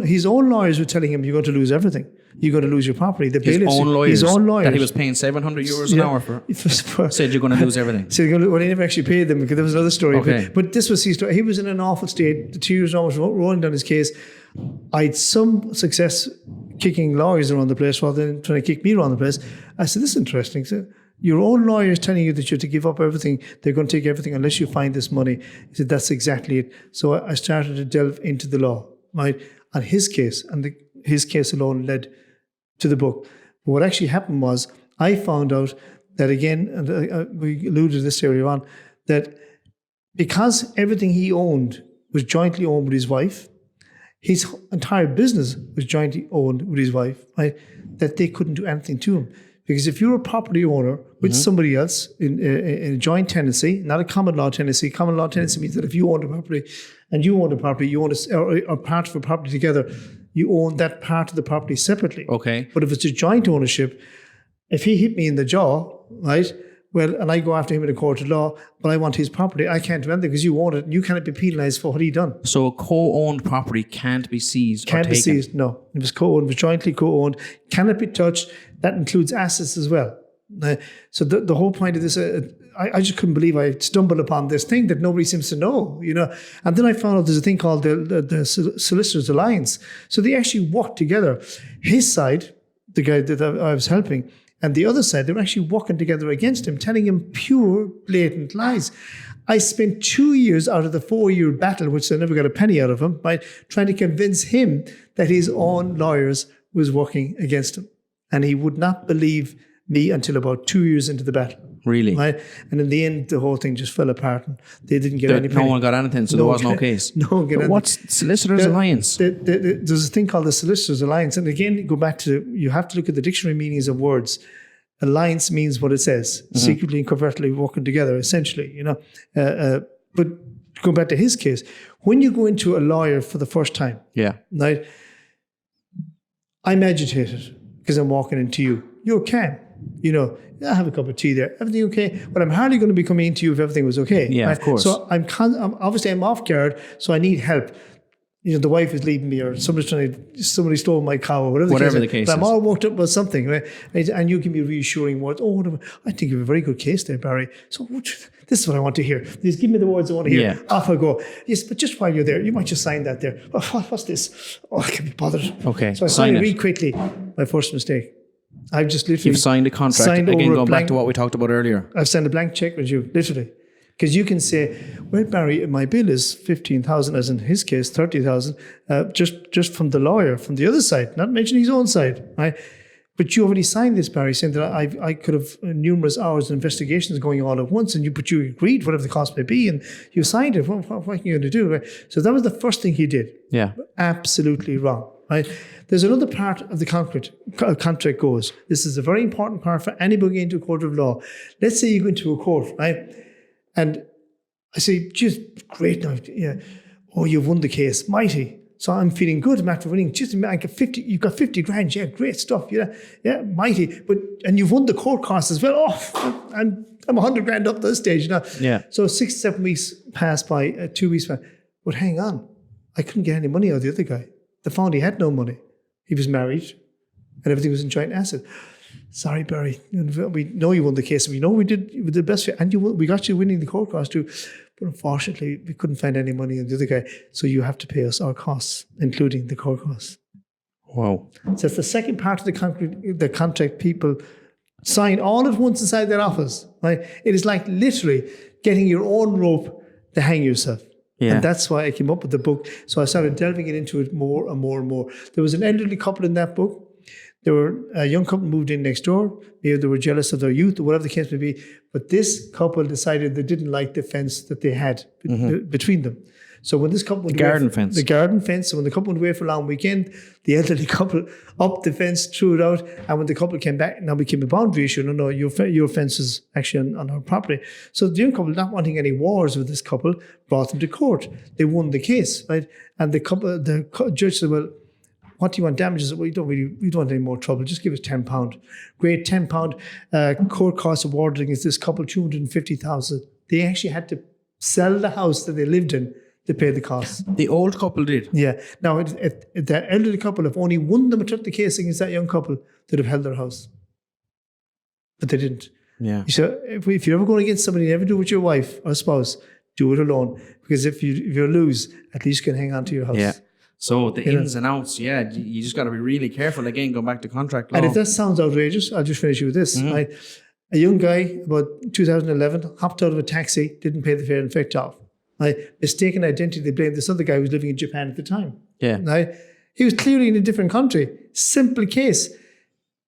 His own lawyers were telling him, you're going to lose everything. You're going to lose your property. His own lawyers that he was paying €700 an hour for said you're going to lose everything. So he never actually paid them, because there was another story. Okay. But this was his story. He was in an awful state. The tears almost rolling down his case. I had some success kicking lawyers around the place rather than trying to kick me around the place. I said, this is interesting. So Your own lawyer is telling you that you have to give up everything. They're going to take everything unless you find this money. He said, that's exactly it. So I started to delve into the law, right? On his case, and his case alone led to the book. But what actually happened was I found out that, again, and we alluded to this earlier on, that because everything he owned was jointly owned with his wife, his entire business was jointly owned with his wife, right? That they couldn't do anything to him. Because if you're a property owner with somebody else in a joint tenancy, not a common law tenancy, common law tenancy means that if you own a property and you own a property, you own a part of a property together, you own that part of the property separately. Okay. But if it's a joint ownership, if he hit me in the jaw, right, well, and I go after him in a court of law, but I want his property, I can't do anything because you own it and you cannot be penalised for what he done. So a co-owned property can't be seized or taken? Can't be seized, no. It was co-owned, it was jointly co-owned, cannot be touched. That includes assets as well. So the whole point of this, I just couldn't believe I stumbled upon this thing that nobody seems to know, you know. And then I found out there's a thing called the Solicitors Alliance. So they actually work together. His side, the guy that I was helping, and the other side, they were actually working together against him, telling him pure, blatant lies. I spent 2 years out of the 4-year battle, which I never got a penny out of him, by trying to convince him that his own lawyers was working against him. And he would not believe me until about 2 years into the battle. Really? Right? And in the end, the whole thing just fell apart. And they didn't get any penny. No one got anything, so there was no case. No one got anything. What's Solicitors Alliance? There's a thing called the Solicitors Alliance. And again, go back to, you have to look at the dictionary meanings of words. Alliance means what it says, secretly and covertly working together, essentially, you know. But go back to his case. When you go into a lawyer for the first time, right, I'm agitated because I'm walking into you. You're calm. You know, I have a cup of tea there. Everything okay? But I'm hardly going to be coming into you if everything was okay. Yeah, right? of course. So I'm obviously I'm off guard, so I need help. You know, the wife is leaving me, or somebody stole my cow, or whatever the case is. I'm all worked up about something, right? And you can be reassuring words. Oh, I think you have a very good case there, Barry. So this is what I want to hear. Just give me the words I want to hear. Yeah. Off I go. Yes, but just while you're there, you might just sign that there. Oh, what's this? Oh, I can't be bothered. Okay, so I signed it really quickly. My first mistake. I've just literally... You've signed a contract. Again, going back to what we talked about earlier. I've signed a blank check with you, literally. Because you can say, well, Barry, my bill is 15,000, as in his case, 30,000, just from the lawyer, from the other side, not mentioning his own side, right? But you already signed this, Barry, saying that I could have numerous hours of investigations going on at once, and you agreed, whatever the cost may be, and you signed it. What are you going to do? Right? So that was the first thing he did. Yeah. Absolutely wrong, right? There's another part of the contract goes. This is a very important part for anybody going into a court of law. Let's say you go into a court, right? And I say, geez, great now. Yeah. Oh, you've won the case. Mighty. So I'm feeling good after winning. Just I get 50, you've got 50 grand. Yeah, great stuff. Yeah, mighty. And you've won the court costs as well. Oh, I'm 100 grand up this stage now. Yeah. So 6-7 weeks passed by, 2 weeks passed. But hang on. I couldn't get any money out of the other guy. They found he had no money. He was married and everything was in joint asset. Sorry, Barry. We know you won the case. We know we did the best for you. And we got you winning the court costs too. But unfortunately, we couldn't find any money on the other guy. So you have to pay us our costs, including the court costs. Wow. So it's the second part of the contract people sign all at once inside their office. Right? It is like literally getting your own rope to hang yourself. Yeah. And that's why I came up with the book. So I started delving into it more and more and more. There was an elderly couple in that book. There were a young couple moved in next door. Maybe they were jealous of their youth or whatever the case may be. But this couple decided they didn't like the fence that they had between them. So when this couple went the garden fence. So when the couple went away for a long weekend, the elderly couple upped the fence, threw it out. And when the couple came back, it now became a boundary issue. No, your fence is actually on our property. So the young couple, not wanting any wars with this couple, brought them to court. They won the case, right? And the judge said, well, what do you want damages? Well, we don't want any more trouble. Just give us £10. Great, £10. Court costs awarded against this couple, 250,000. They actually had to sell the house that they lived in to pay the costs. The old couple did? Yeah. Now, the elderly couple, if only one of them took the case against that young couple, they'd have held their house. But they didn't. Yeah. So if you're ever going against somebody, never do it with your wife or spouse. Do it alone. Because if you lose, at least you can hang on to your house. Yeah. So the ins and outs, you just got to be really careful. Again, going back to contract law. And if that sounds outrageous, I'll just finish you with this. Right? A young guy, about 2011, hopped out of a taxi, didn't pay the fare and faked off. Right? Mistaken identity, they blamed this other guy who was living in Japan at the time. Yeah. Right? He was clearly in a different country. Simple case.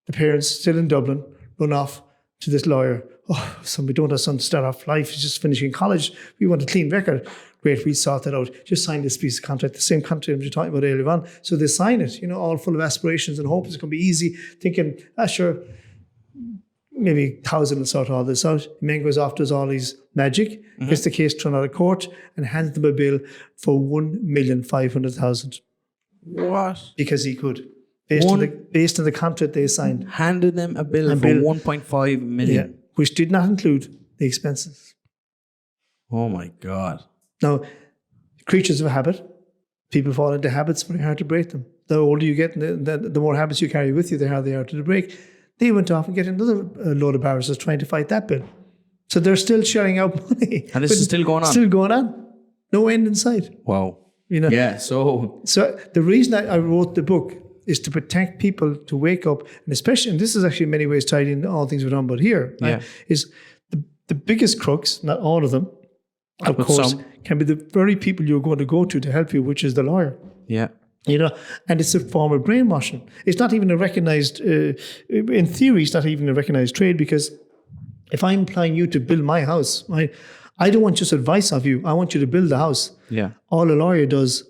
The parents, still in Dublin, run off to this lawyer. Oh, son, we don't want our son to start off life. He's just finishing college. We want a clean record. Great, we sort that out. Just sign this piece of contract, the same contract we were talking about earlier on. So they sign it, all full of aspirations and hope it's going to be easy, thinking, sure, maybe 1,000 will sort all this out. The man goes off, does all his magic, gets the case thrown out of court, and hands them a bill for 1,500,000. What? Because he could. Based on the contract they signed. Handed them a bill for 1.5 million. Yeah, which did not include the expenses. Oh my God. Now, creatures of habit, people fall into habits, very hard to break them. The older you get, the more habits you carry with you, the harder they are to break. They went off and get another load of barristers trying to fight that bill. So they're still shelling out money. And this is still going on? Still going on. No end in sight. Wow. Yeah, so the reason I wrote the book is to protect people to wake up, and especially, and this is actually in many ways tied in all things we're talking about here, right, is the biggest crux, not all of them, of course, can be the very people you're going to go to help you, which is the lawyer. Yeah. And it's a form of brainwashing. It's not even a recognized, in theory, it's not even a recognized trade, because if I'm employing you to build my house, I don't want just advice of you. I want you to build the house. Yeah. All a lawyer does,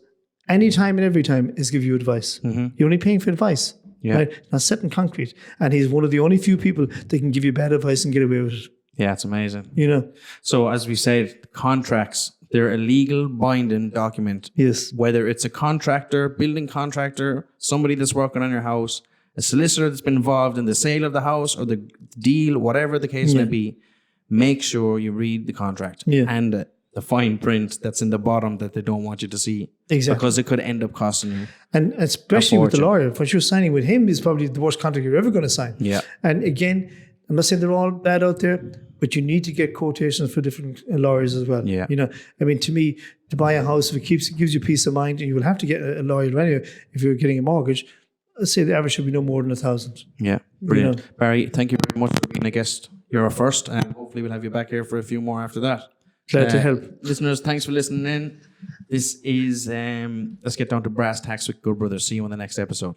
anytime and every time, is give you advice. You're only paying for advice. Yeah. Right? Not set in concrete. And he's one of the only few people that can give you bad advice and get away with it. Yeah, it's amazing. So as we said, contracts, they're a legal binding document. Yes. Whether it's a contractor, building contractor, somebody that's working on your house, a solicitor that's been involved in the sale of the house or the deal, whatever the case may be, make sure you read the contract and the fine print that's in the bottom that they don't want you to see. Exactly. Because it could end up costing you. And especially with the lawyer, what you're signing with him is probably the worst contract you're ever going to sign. Yeah. And again, I'm not saying they're all bad out there, but you need to get quotations for different lawyers as well. Yeah. I mean, to me, to buy a house, if it gives you peace of mind, and you will have to get a lawyer anyway if you're getting a mortgage, let's say the average should be no more than 1,000. Yeah, brilliant. Barry, thank you very much for being a guest. You're a first, and hopefully we'll have you back here for a few more after that. Glad to help. Listeners, thanks for listening in. This is Let's Get Down to Brass Tacks with Good Brothers. See you on the next episode.